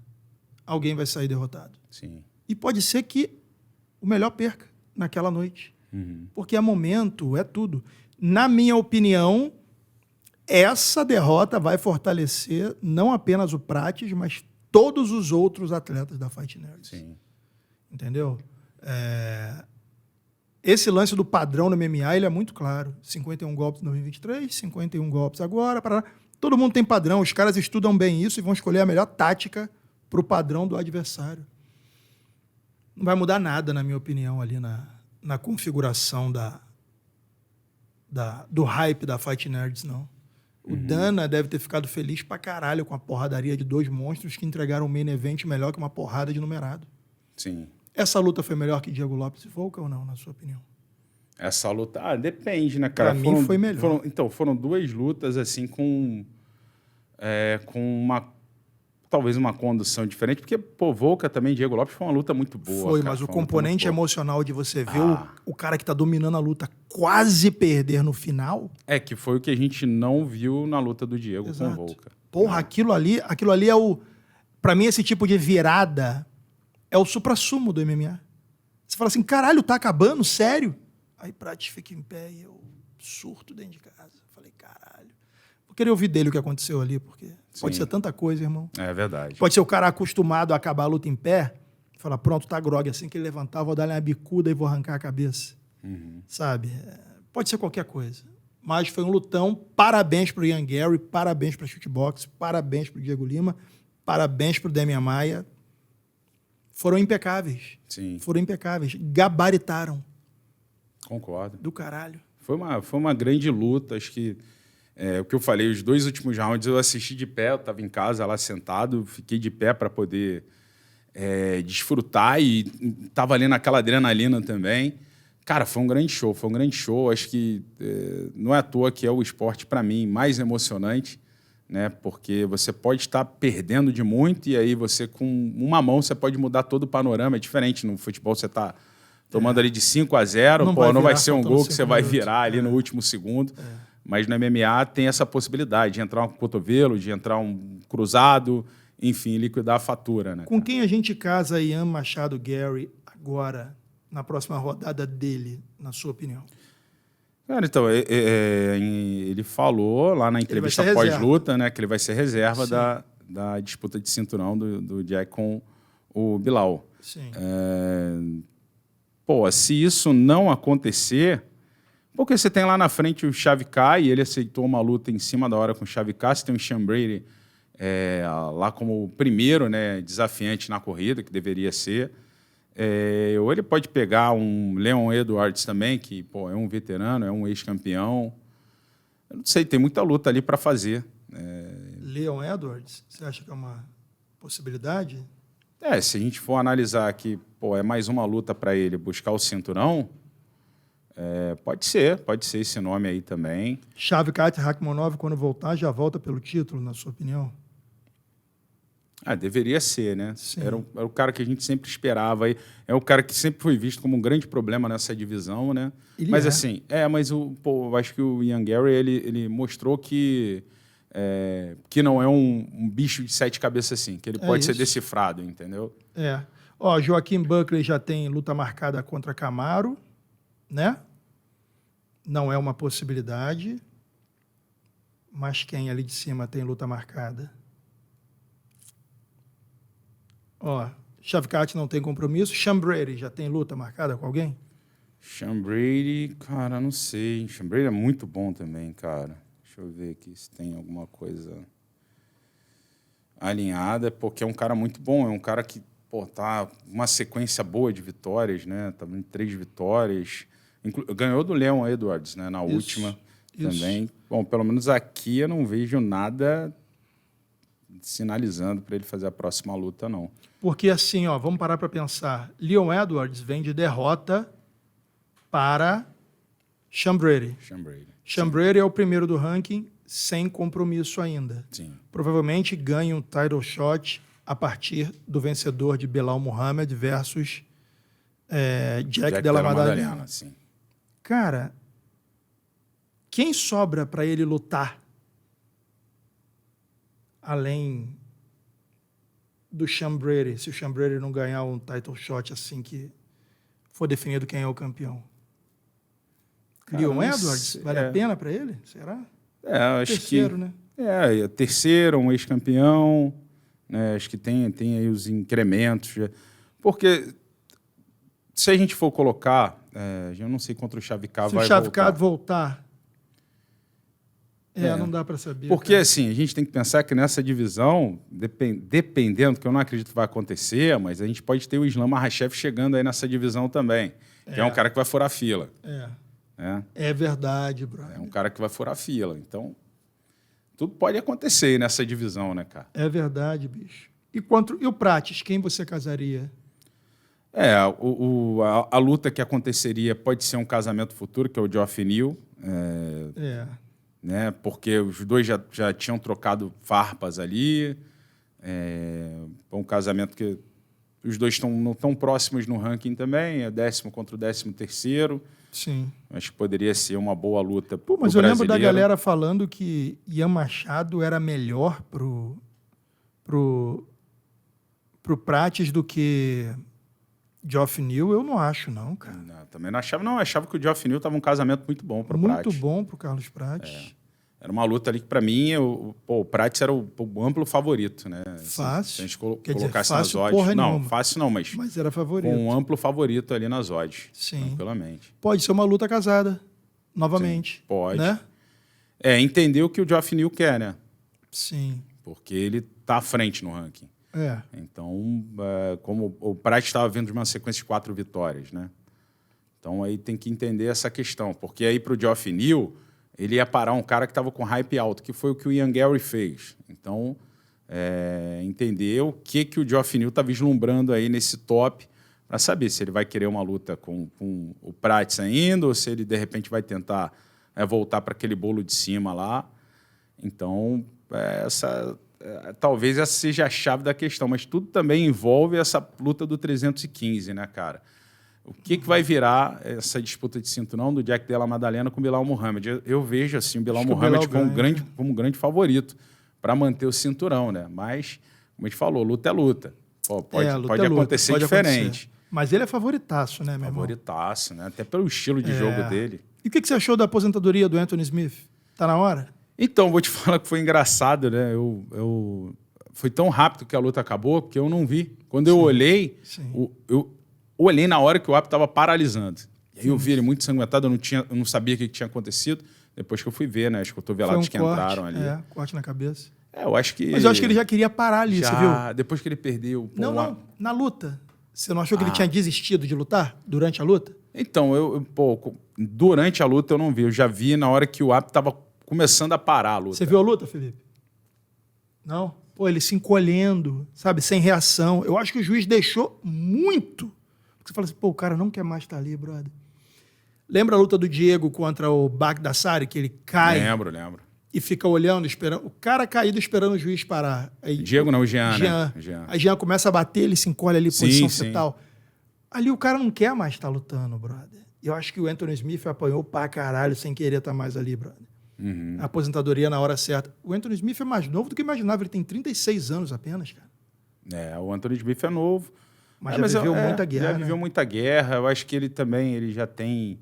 C: Alguém vai sair derrotado.
B: Sim.
C: E pode ser que o melhor perca naquela noite. Porque é momento, é tudo. Na minha opinião, essa derrota vai fortalecer não apenas o Prates, mas todos os outros atletas da Fight Nerds.
B: Sim.
C: Entendeu? Esse lance do padrão no MMA, ele é muito claro. 51 golpes em 2023, 51 golpes agora. Todo mundo tem padrão. Os caras estudam bem isso e vão escolher a melhor tática para o padrão do adversário. Não vai mudar nada, na minha opinião, ali na configuração do hype da Fight Nerds, não. O Dana deve ter ficado feliz pra caralho com a porradaria de 2 monstros que entregaram um main event melhor que uma porrada de numerado.
B: Sim.
C: Essa luta foi melhor que Diego Lopes e Volca ou não, na sua opinião?
B: Essa luta... depende, né, cara?
C: Pra mim foi melhor.
B: Foram 2 lutas, assim, com uma... talvez uma condução diferente, porque, pô, Volca também, Diego Lopes, foi uma luta muito boa.
C: Foi,
B: cara,
C: mas o
B: foi uma luta
C: componente
B: muito boa.
C: emocional de você ver o cara que tá dominando a luta quase perder no final.
B: É, que foi o que a gente não viu na luta do Diego com o Volca.
C: Porra, aquilo ali é o... Pra mim, esse tipo de virada é o suprassumo do MMA. Você fala assim, caralho, tá acabando? Sério? Aí Prates fica em pé e eu surto dentro de casa. Falei, caralho. Vou querer ouvir dele o que aconteceu ali, porque pode ser tanta coisa, irmão.
B: É verdade.
C: Pode ser o cara acostumado a acabar a luta em pé, fala, pronto, tá grog. Assim que ele levantar, vou dar-lhe uma bicuda e vou arrancar a cabeça. Sabe? Pode ser qualquer coisa. Mas foi um lutão. Parabéns pro Ian Gary, parabéns pra Shootbox, parabéns pro Diego Lima, parabéns pro Demian Maia. Foram impecáveis.
B: Sim.
C: Foram impecáveis. Gabaritaram.
B: Concordo.
C: Do caralho.
B: Foi uma grande luta. Acho que o que eu falei, os 2 últimos rounds eu assisti de pé, eu estava em casa lá sentado, fiquei de pé para poder desfrutar e estava ali naquela adrenalina também. Cara, foi um grande show. Acho que não é à toa que é o esporte, para mim, mais emocionante, né? Porque você pode estar perdendo de muito e aí você, com uma mão, você pode mudar todo o panorama. É diferente no futebol, você está tomando ali de 5-0, não vai ser um gol que você vai virar ali no último segundo. Mas no MMA tem essa possibilidade de entrar um cotovelo, de entrar um cruzado, enfim, liquidar a fatura, né?
C: Com quem a gente casa Ian Machado Gary agora, na próxima rodada dele, na sua opinião?
B: Cara, então, ele falou lá na entrevista pós-luta, né, que ele vai ser reserva da disputa de cinturão do Jack com o Bilal.
C: Sim.
B: Pô, se isso não acontecer, porque você tem lá na frente o Shavkat e ele aceitou uma luta em cima da hora com o Shavkat, você tem o Sean Brady lá como o primeiro, né, desafiante na corrida, que deveria ser. Ou ele pode pegar um Leon Edwards também, que pô, é um veterano, é um ex-campeão. Eu não sei, tem muita luta ali para fazer.
C: Leon Edwards, você acha que é uma possibilidade?
B: Se a gente for analisar que pô, é mais uma luta para ele buscar o cinturão, pode ser esse nome aí também.
C: Shavkat Rakhmonov, quando voltar, já volta pelo título, na sua opinião?
B: Deveria ser, né?
C: Sim.
B: Era o cara que a gente sempre esperava. É o cara que sempre foi visto como um grande problema nessa divisão, né? Mas assim, eu acho que o Ian Gary ele mostrou que não é um bicho de 7 cabeças assim, que ele pode ser decifrado, entendeu?
C: Joaquim Buckley já tem luta marcada contra Kamaru, né? Não é uma possibilidade. Mas quem ali de cima tem luta marcada? Shavkat não tem compromisso. Sean Brady já tem luta marcada com alguém?
B: Sean Brady, cara, não sei. Sean Brady é muito bom também, cara. Deixa eu ver aqui se tem alguma coisa alinhada, porque é um cara muito bom. É um cara que tá uma sequência boa de vitórias, né? Tá em 3 vitórias. Ganhou do Leon Edwards, né? Na última também. Bom, pelo menos aqui eu não vejo nada sinalizando para ele fazer a próxima luta, não.
C: Porque assim, vamos parar para pensar. Leon Edwards vem de derrota para Sean Brady. Sean Brady é o primeiro do ranking, sem compromisso ainda.
B: Sim.
C: Provavelmente ganha um title shot a partir do vencedor de Belal Muhammad versus Jack Della Maddalena.
B: Sim.
C: Cara, quem sobra para ele lutar além do Sean Brady, se o Sean Brady não ganhar um title shot assim que for definido quem é o campeão? Leon Edwards? Vale a pena para ele? Será?
B: Acho
C: terceiro,
B: que...
C: né?
B: Terceiro, um ex-campeão. Né? Acho que tem aí os incrementos. Porque se a gente for colocar... eu não sei contra o Shavkat vai voltar.
C: Se o Shavkat voltar... não dá para saber.
B: Porque, assim, a gente tem que pensar que nessa divisão, dependendo, que eu não acredito que vai acontecer, mas a gente pode ter o Islam Makhachev chegando aí nessa divisão também, que é um cara que vai furar a fila.
C: É verdade, brother.
B: É um cara que vai furar a fila. Então, tudo pode acontecer nessa divisão, né, cara?
C: É verdade, bicho. E o Prates, quem você casaria?
B: A luta que aconteceria pode ser um casamento futuro, que é o Geoff Neal. Né? Porque os dois já tinham trocado farpas ali. Foi um casamento que os dois não tão próximos no ranking também, é 10º contra o 13º.
C: Sim.
B: Acho que poderia ser uma boa luta.
C: Pô, mas eu lembro da galera falando que Ian Machado era melhor pro Prates do que Geoff Neal. Eu não acho, não, cara.
B: Não, também não achava. Não, achava que o Geoff Neal estava um casamento muito bom pro Prates.
C: Muito bom pro Carlos Prates.
B: Era uma luta ali que, para mim, o Prates era o amplo favorito, né?
C: Fácil.
B: Se a gente colocasse nas odds.
C: Porra
B: não,
C: nenhuma.
B: fácil não, mas
C: era favorito.
B: Com um amplo favorito ali nas odds.
C: Sim.
B: Tranquilamente.
C: Pode ser uma luta casada, novamente.
B: Sim, pode.
C: Né?
B: Entender o que o Geoff Neal quer, né?
C: Sim.
B: Porque ele tá à frente no ranking. Então, como o Prates estava vindo de uma sequência de 4 vitórias, né? Então, aí tem que entender essa questão. Porque aí, para o Geoff Neal, ele ia parar um cara que estava com hype alto, que foi o que o Ian Gary fez. Então, entender o que o Geoff Neal está vislumbrando aí nesse top, para saber se ele vai querer uma luta com o Prates ainda, ou se ele, de repente, vai tentar voltar para aquele bolo de cima lá. Então, talvez essa seja a chave da questão, mas tudo também envolve essa luta do 315, né, cara? O que vai virar essa disputa de cinturão do Jack Della Maddalena com o Bilal Muhammad? Eu vejo assim, o Bilal Muhammad como um grande favorito para manter o cinturão, né? Mas, como a gente falou, luta é luta. Pode acontecer diferente.
C: Mas ele é favoritaço, né, meu irmão?
B: Favoritaço, né? Até pelo estilo de jogo dele.
C: E o que você achou da aposentadoria do Anthony Smith? Tá na hora?
B: Então, vou te falar que foi engraçado, né? Foi tão rápido que a luta acabou que eu não vi. Quando eu olhei, eu olhei na hora que o árbitro estava paralisando. E aí eu vi ele muito ensanguentado, eu não sabia o que tinha acontecido. Depois que eu fui ver, né? As cotoveladas que entraram ali.
C: Corte na cabeça.
B: Eu acho que...
C: Mas eu acho que ele já queria parar ali, você viu?
B: Depois que ele perdeu...
C: Não, na luta. Você não achou que ele tinha desistido de lutar durante a luta?
B: Então, durante a luta eu não vi. Eu já vi na hora que o árbitro estava começando a parar a luta.
C: Você viu a luta, Felipe? Não? Pô, ele se encolhendo, sabe? Sem reação. Eu acho que o juiz deixou muito. Porque você fala assim, pô, o cara não quer mais estar ali, brother. Lembra a luta do Diego contra o Baghdasari, que ele cai?
B: Lembro.
C: E fica olhando, esperando. O cara caído esperando o juiz parar. Aí,
B: Diego não, o Jean, né?
C: Aí Jean começa a bater, ele se encolhe ali, posição fetal. Ali o cara não quer mais estar lutando, brother. Eu acho que o Anthony Smith apanhou pra caralho sem querer estar mais ali, brother. A aposentadoria na hora certa. O Anthony Smith é mais novo do que eu imaginava. Ele tem 36 anos apenas, cara.
B: O Anthony Smith é novo.
C: Mas já viveu muita guerra.
B: Já viveu muita guerra. Eu acho que ele também já tem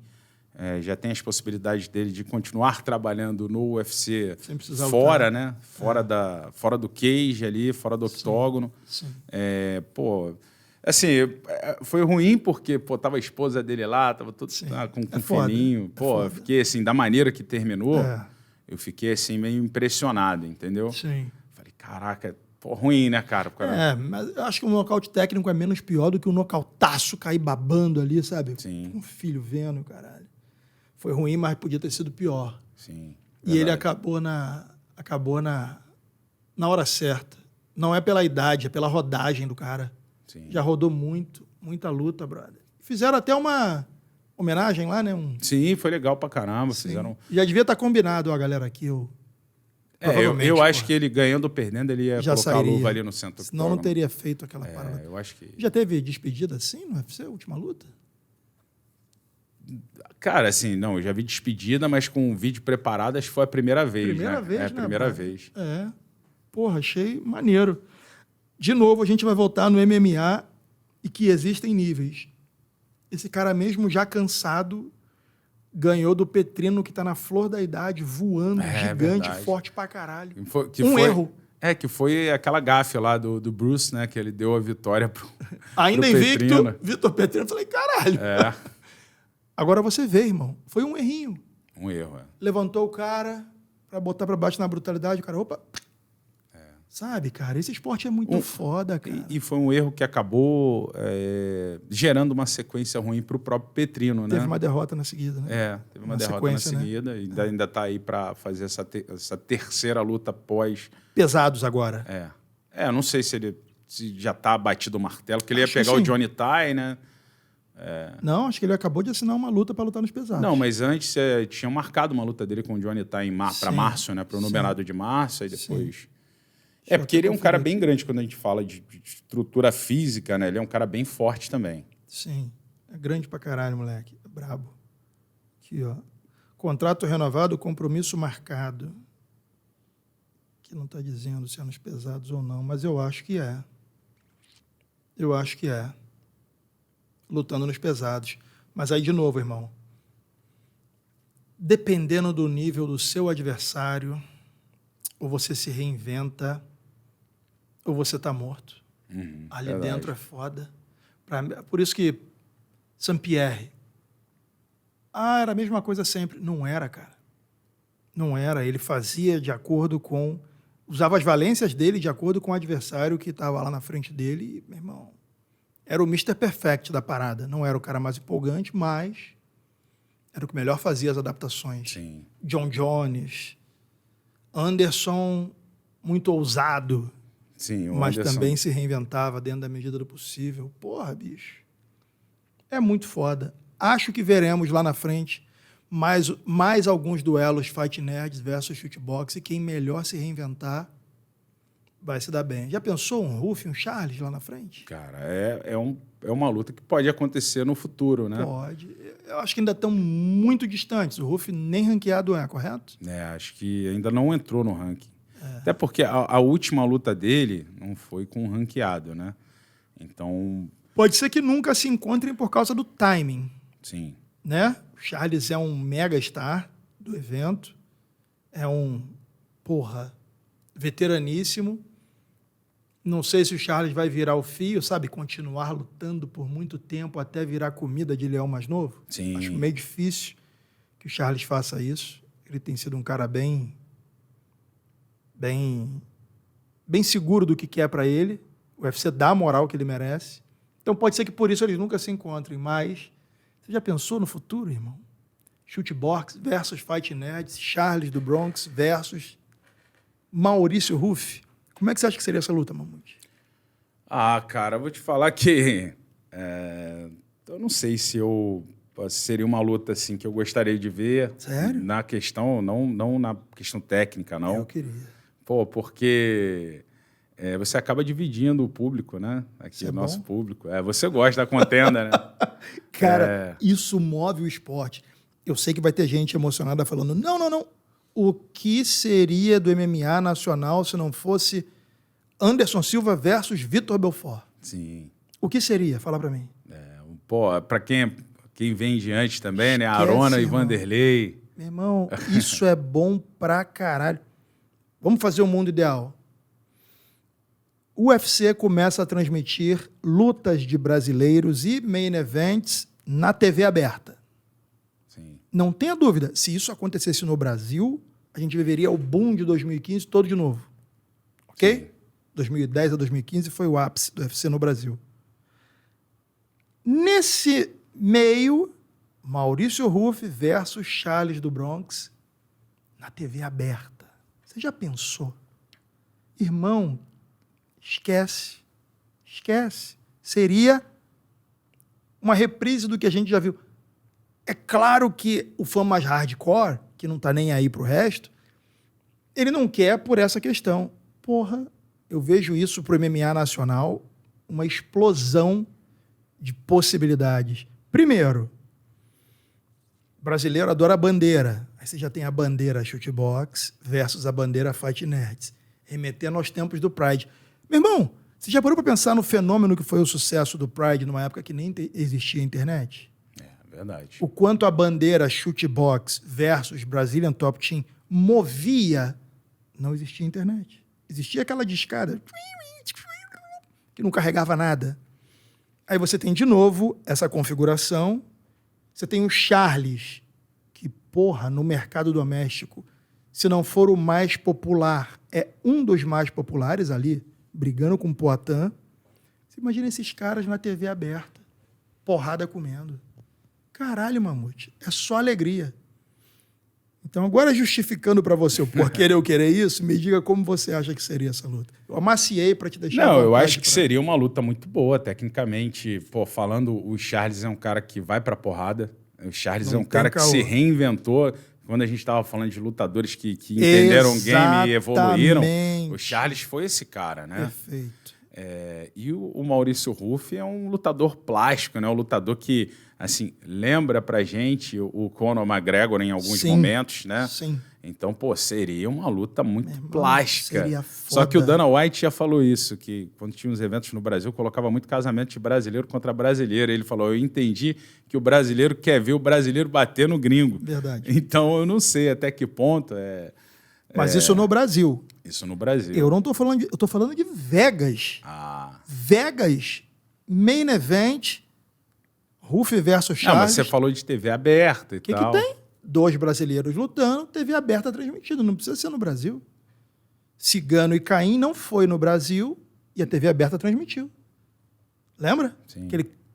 B: as possibilidades dele de continuar trabalhando no UFC fora, né? Fora do cage ali, fora do octógono.
C: Sim.
B: Assim, foi ruim porque, tava a esposa dele lá, tava tudo com um filhinho. Eu fiquei assim, da maneira que terminou, eu fiquei assim meio impressionado, entendeu?
C: Sim.
B: Falei, caraca, ruim, né, cara?
C: Mas eu acho que o nocaute técnico é menos pior do que o nocautaço cair babando ali, sabe?
B: Sim.
C: Um filho vendo, caralho. Foi ruim, mas podia ter sido pior.
B: Sim.
C: E ele acabou na hora certa. Não é pela idade, é pela rodagem do cara.
B: Sim.
C: Já rodou muita luta, brother. Fizeram até uma homenagem lá, né?
B: Sim, foi legal pra caramba. Fizeram...
C: Já devia estar combinado, a galera aqui.
B: Eu acho que ele ganhando ou perdendo, ele ia
C: já
B: colocar
C: sairia.
B: A luva ali no centro.
C: Senão não teria feito aquela parada.
B: Eu acho que...
C: Já teve despedida assim no UFC, a última luta?
B: Cara, assim, não, eu já vi despedida, mas com um vídeo preparado, acho que foi a primeira vez.
C: Primeira vez, né?
B: Primeira vez.
C: Porra, achei maneiro. De novo, a gente vai voltar no MMA e que existem níveis. Esse cara mesmo já cansado ganhou do Petrino, que tá na flor da idade, voando, gigante,
B: verdade.
C: Forte pra caralho.
B: Erro. Que foi aquela gafe lá do Bruce, né? Que ele deu a vitória pro
C: Ainda
B: pro
C: invicto,
B: Petrino.
C: Vitor Petrino. Falei, caralho. Agora você vê, irmão. Foi um errinho.
B: Um erro,
C: Levantou o cara pra botar pra baixo na brutalidade. O cara, opa... Sabe, cara, esse esporte é muito foda, cara.
B: E foi um erro que acabou gerando uma sequência ruim para o próprio Petrino, né?
C: Teve uma derrota na seguida, né?
B: Teve uma derrota na seguida. Né? E ainda está aí para fazer essa terceira luta pós...
C: Pesados agora.
B: Não sei se ele já está batido o martelo, porque ele ia pegar o Johnny Tai, né?
C: Não, acho que ele acabou de assinar uma luta para lutar nos pesados.
B: Não, mas antes tinham marcado uma luta dele com o Johnny Tai para março, né? Para o numerado de março, aí depois... Porque ele é um cara bem grande quando a gente fala de estrutura física, né? Ele é um cara bem forte também.
C: Sim, é grande pra caralho, moleque. É brabo. Aqui, ó. Contrato renovado, compromisso marcado. Que não está dizendo se é nos pesados ou não, mas eu acho que é. Eu acho que é. Lutando nos pesados. Mas aí, de novo, irmão, dependendo do nível do seu adversário, ou você se reinventa, ou você está morto. Ali
B: verdade.
C: dentro é foda. Por isso que Saint-Pierre, era a mesma coisa sempre. Não era, cara. Não era. Ele fazia de acordo com... Usava as valências dele de acordo com o adversário que estava lá na frente dele. E, meu irmão, era o Mr. Perfect da parada. Não era o cara mais empolgante, mas era o que melhor fazia as adaptações.
B: Sim.
C: John Jones, Anderson, muito ousado,
B: Sim, o
C: mas
B: Anderson
C: também se reinventava dentro da medida do possível. Porra, bicho. É muito foda. Acho que veremos lá na frente mais alguns duelos Fight Nerds versus Shootbox, e quem melhor se reinventar vai se dar bem. Já pensou um Ruff e um Charles lá na frente?
B: Cara, é uma luta que pode acontecer no futuro, né?
C: Pode. Eu acho que ainda estão muito distantes. O Ruff nem ranqueado é, correto?
B: Acho que ainda não entrou no ranking. Até porque a última luta dele não foi com ranqueado, né? Então...
C: Pode ser que nunca se encontrem por causa do timing.
B: Sim.
C: Né? O Charles é um mega star do evento. É um, veteraníssimo. Não sei se o Charles vai virar o fio, sabe? Continuar lutando por muito tempo até virar comida de leão mais novo.
B: Sim.
C: Acho meio difícil que o Charles faça isso. Ele tem sido um cara bem seguro do que quer para ele. O UFC dá a moral que ele merece. Então pode ser que por isso eles nunca se encontrem, mas você já pensou no futuro, irmão? Shootbox versus Fight Nerds, Charles do Bronx versus Maurício Ruff. Como é que você acha que seria essa luta, Mamute?
B: Cara, eu vou te falar que eu não sei se seria uma luta assim que eu gostaria de ver.
C: Sério?
B: Na questão, não na questão técnica, não.
C: Eu queria.
B: Porque você acaba dividindo o público, né? Aqui
C: Isso
B: é o nosso
C: bom?
B: público. Você gosta da contenda, né?
C: Cara, isso move o esporte. Eu sei que vai ter gente emocionada falando, não. O que seria do MMA nacional se não fosse Anderson Silva versus Vitor Belfort?
B: Sim.
C: O que seria? Fala pra mim.
B: Para quem vem diante também, né?
C: Esquece,
B: Arona e
C: irmão.
B: Vanderlei.
C: Meu irmão, isso é bom pra caralho. Vamos fazer o mundo ideal. O UFC começa a transmitir lutas de brasileiros e main events na TV aberta.
B: Sim.
C: Não tenha dúvida, se isso acontecesse no Brasil, a gente viveria o boom de 2015 todo de novo. Ok?
B: Sim.
C: 2010 a 2015 foi o ápice do UFC no Brasil. Nesse meio, Maurício Ruff versus Charles do Bronx na TV aberta. Você já pensou? Irmão, esquece. Seria uma reprise do que a gente já viu. É claro que o fã mais hardcore, que não tá nem aí pro resto, ele não quer por essa questão. Porra, eu vejo isso pro MMA nacional, uma explosão de possibilidades. Primeiro, o brasileiro adora a bandeira. Aí você já tem a bandeira Shootbox versus a bandeira Fight Nerds, remetendo aos tempos do Pride. Meu irmão, você já parou para pensar no fenômeno que foi o sucesso do Pride numa época que nem existia internet?
B: Verdade.
C: O quanto a bandeira Shootbox versus Brazilian Top Team movia, não existia internet. Existia aquela discada que não carregava nada. Aí você tem de novo essa configuração. Você tem o Charles, que, no mercado doméstico, se não for o mais popular, é um dos mais populares ali, brigando com o Poatan. Você imagina esses caras na TV aberta, porrada comendo. Caralho, Mamute, é só alegria. Então, agora justificando para você o porquê eu querer isso, me diga como você acha que seria essa luta. Eu amaciei para te deixar...
B: Não, eu acho que seria uma luta muito boa, tecnicamente. Falando, o Charles é um cara que vai pra porrada. O Charles é um cara que se reinventou. quando a gente estava falando de lutadores que entenderam o game e evoluíram, o Charles foi esse cara, né?
C: Perfeito.
B: E o Maurício Ruff é um lutador plástico, né? Um lutador que, assim, lembra pra gente o Conor McGregor em alguns momentos, né?
C: Sim.
B: Então, pô, seria uma luta muito plástica.
C: Seria foda.
B: Só que o Dana White já falou isso, que quando tinha uns eventos no Brasil, colocava muito casamento de brasileiro contra brasileiro. Ele falou, eu entendi que o brasileiro quer ver o brasileiro bater no gringo.
C: Verdade.
B: Então, eu não sei até que ponto
C: Mas isso no Brasil.
B: Isso no Brasil.
C: Eu não tô falando eu tô falando de Vegas. Vegas, main event, Ruff versus Charles.
B: Não, mas você falou de TV aberta e tal.
C: O que tem? 2 brasileiros lutando, TV aberta transmitida. Não precisa ser no Brasil. Cigano e Caim não foi no Brasil e a TV aberta transmitiu. Lembra?
B: Sim.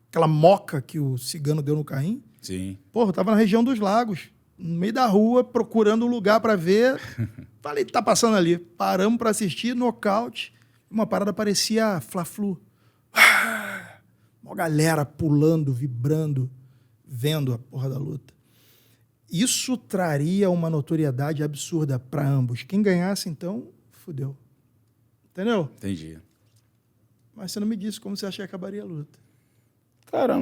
C: Aquela moca que o Cigano deu no Caim?
B: Sim.
C: Porra, eu tava na região dos Lagos, no meio da rua, procurando um lugar para ver. Falei, tá passando ali. Paramos para assistir, nocaute. Uma parada parecia Fla-Flu. Uma galera pulando, vibrando, vendo a porra da luta. Isso traria uma notoriedade absurda para ambos. Quem ganhasse, então, fudeu. Entendeu?
B: Entendi.
C: Mas você não me disse como você acha que acabaria a luta.
B: Cara,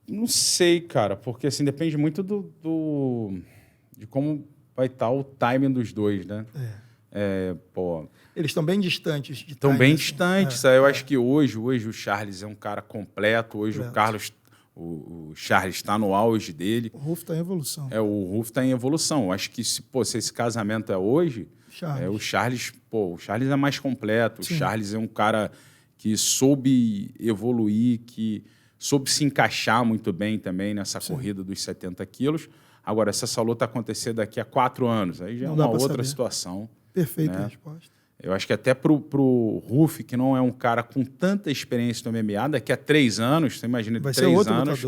B: não sei, cara, porque assim, depende muito de como vai estar o timing dos dois, né?
C: Eles estão bem distantes.
B: Estão bem distantes. Eu acho que hoje o Charles é um cara completo. Hoje o Charles está no auge dele.
C: O Ruff está em evolução.
B: O Ruff está em evolução. Eu acho que se esse casamento é hoje, o Charles é mais completo. Sim. O Charles é um cara que soube evoluir, que soube se encaixar muito bem também nessa corrida dos 70 quilos. Agora, se essa luta acontecer daqui a 4 anos, aí já é uma outra situação.
C: Perfeita resposta.
B: Eu acho que até pro Ruff, que não é um cara com tanta experiência no MMA, daqui a 3 anos, você imagina,
C: vai
B: 3
C: ser
B: anos,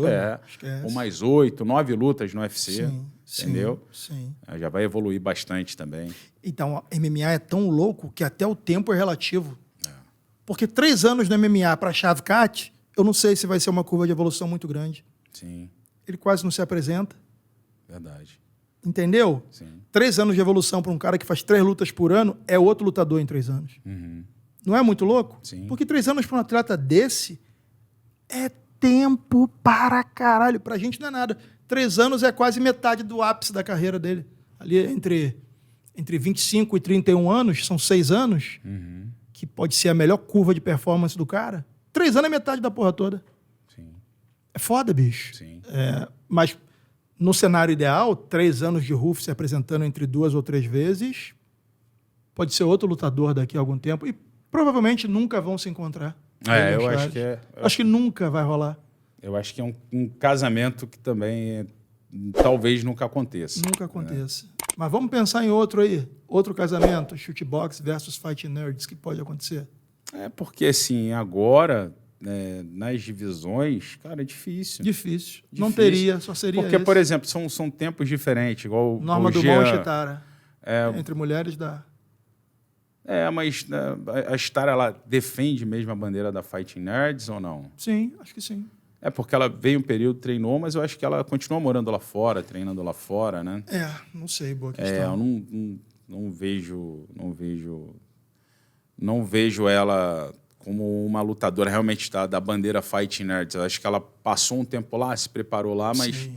B: ou mais 8, 9 lutas no UFC, entendeu?
C: Sim.
B: Já vai evoluir bastante também.
C: Então, a MMA é tão louco que até o tempo é relativo. Porque 3 anos no MMA para Shavkat, eu não sei se vai ser uma curva de evolução muito grande.
B: Sim.
C: Ele quase não se apresenta.
B: Verdade.
C: Entendeu?
B: Sim.
C: 3 anos de evolução para um cara que faz 3 lutas por ano é outro lutador em 3 anos.
B: Uhum.
C: Não é muito louco?
B: Sim.
C: Porque 3 anos para um atleta desse é tempo para caralho. Pra gente não é nada. 3 anos é quase metade do ápice da carreira dele. Ali entre 25 e 31 anos, são 6 anos, que pode ser a melhor curva de performance do cara. 3 anos é metade da porra toda.
B: Sim.
C: É foda, bicho.
B: Sim.
C: Mas no cenário ideal, 3 anos de Ruff se apresentando entre 2 ou 3 vezes, pode ser outro lutador daqui a algum tempo e provavelmente nunca vão se encontrar.
B: Eu acho que
C: acho que nunca vai rolar.
B: Eu acho que é um casamento que também talvez nunca aconteça.
C: Nunca aconteça. Mas vamos pensar em outro aí. Outro casamento, Shootbox versus Fighting Nerds, que pode acontecer.
B: Porque assim, agora, nas divisões, cara, é difícil.
C: Difícil. Não teria, só seria
B: porque,
C: esse.
B: por exemplo, são tempos diferentes, igual
C: Norma
B: o
C: Dumont e Chitara. Entre mulheres dá.
B: Mas a Chitara, ela defende mesmo a bandeira da Fighting Nerds ou não?
C: Sim, acho que sim.
B: Porque ela veio um período, treinou, mas eu acho que ela continua morando lá fora, treinando lá fora, né?
C: Não sei, boa questão.
B: Eu não vejo ela como uma lutadora realmente da bandeira Fighting Nerds. Eu acho que ela passou um tempo lá, se preparou lá, mas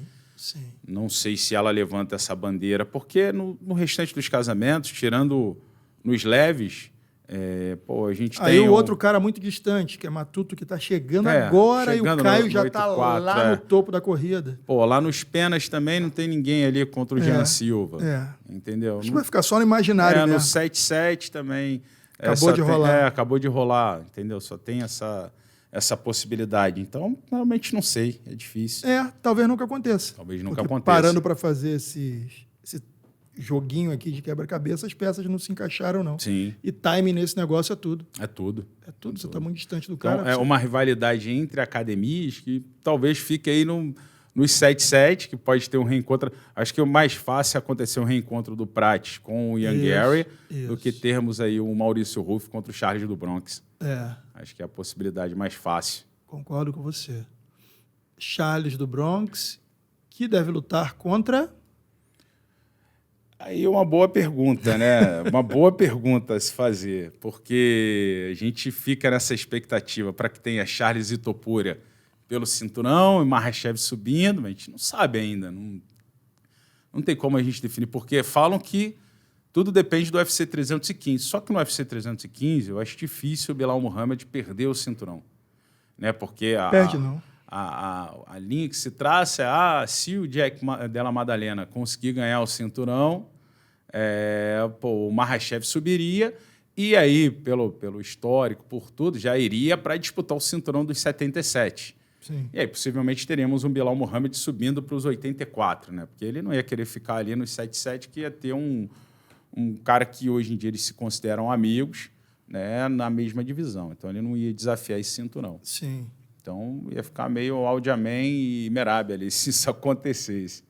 B: não sei se ela levanta essa bandeira, porque no restante dos casamentos, tirando nos leves, a gente tem...
C: Aí o outro cara muito distante, que é Matuto, que está chegando agora,
B: chegando, e
C: o Caio já está lá no topo da corrida.
B: Lá nos penas também não tem ninguém ali contra o Jean Silva. Entendeu?
C: Acho que vai ficar só no imaginário mesmo.
B: No 7-7 também...
C: Acabou
B: de rolar, entendeu? Só tem essa possibilidade. Então, realmente não sei, é difícil.
C: Talvez nunca aconteça. Parando para fazer esse joguinho aqui de quebra-cabeça, as peças não se encaixaram, não.
B: Sim.
C: E time nesse negócio é tudo.
B: É tudo.
C: Você está muito distante do cara.
B: Então, é uma rivalidade entre academias que talvez fique aí nos 7-7, que pode ter um reencontro. Acho que o mais fácil é acontecer um reencontro do Prates com o Young Gary do que termos aí o Maurício Ruff contra o Charles do Bronx. Acho que é a possibilidade mais fácil.
C: Concordo com você. Charles do Bronx, que deve lutar contra...
B: Aí é uma boa pergunta, né? Uma boa pergunta a se fazer, porque a gente fica nessa expectativa para que tenha Charles e Topuria pelo cinturão e Makhachev subindo, mas a gente não sabe ainda. Não tem como a gente definir, porque falam que tudo depende do UFC 315. Só que no UFC 315 eu acho difícil o Belal Muhammad perder o cinturão. Né? Porque
C: Perde, não.
B: A linha que se traça é se o Jack Della Maddalena conseguir ganhar o cinturão, o Makhachev subiria e aí, pelo histórico, por tudo, já iria para disputar o cinturão dos 77.
C: Sim.
B: E aí, possivelmente, teremos um Belal Muhammad subindo para os 84, né? Porque ele não ia querer ficar ali nos 77, que ia ter um cara que hoje em dia eles se consideram amigos, né, na mesma divisão. Então, ele não ia desafiar esse cinturão.
C: Sim.
B: Então, ia ficar meio Aldiaman e Merab ali, se isso acontecesse.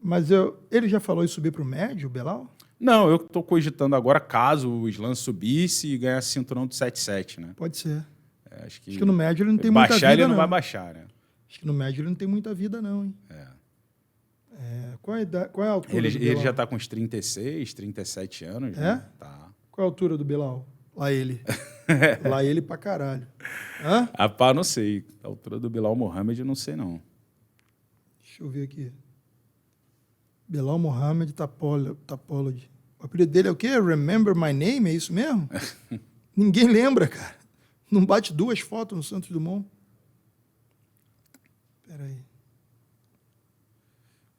C: Mas ele já falou em subir para o médio, o Belal?
B: Não, eu estou cogitando agora, caso o Islam subisse e ganhasse cinturão do 7-7, né?
C: Pode ser.
B: Acho que
C: no médio ele não tem muita vida,
B: baixar, ele não
C: não.
B: vai baixar, né?
C: Acho que no médio ele não tem muita vida, não, hein? Qual é a altura do Belal?
B: Ele já está com uns 36, 37 anos.
C: É?
B: Né? Tá.
C: Qual é a altura do Belal? Lá ele. Lá ele pra caralho. Hã?
B: Rapaz, não sei. A altura do Belal Muhammad eu não sei, não.
C: Deixa eu ver aqui. Belal Muhammad Tapology. O apelido dele é o quê? Remember My Name? É isso mesmo? Ninguém lembra, cara. Não bate 2 fotos no Santos Dumont? Espera aí.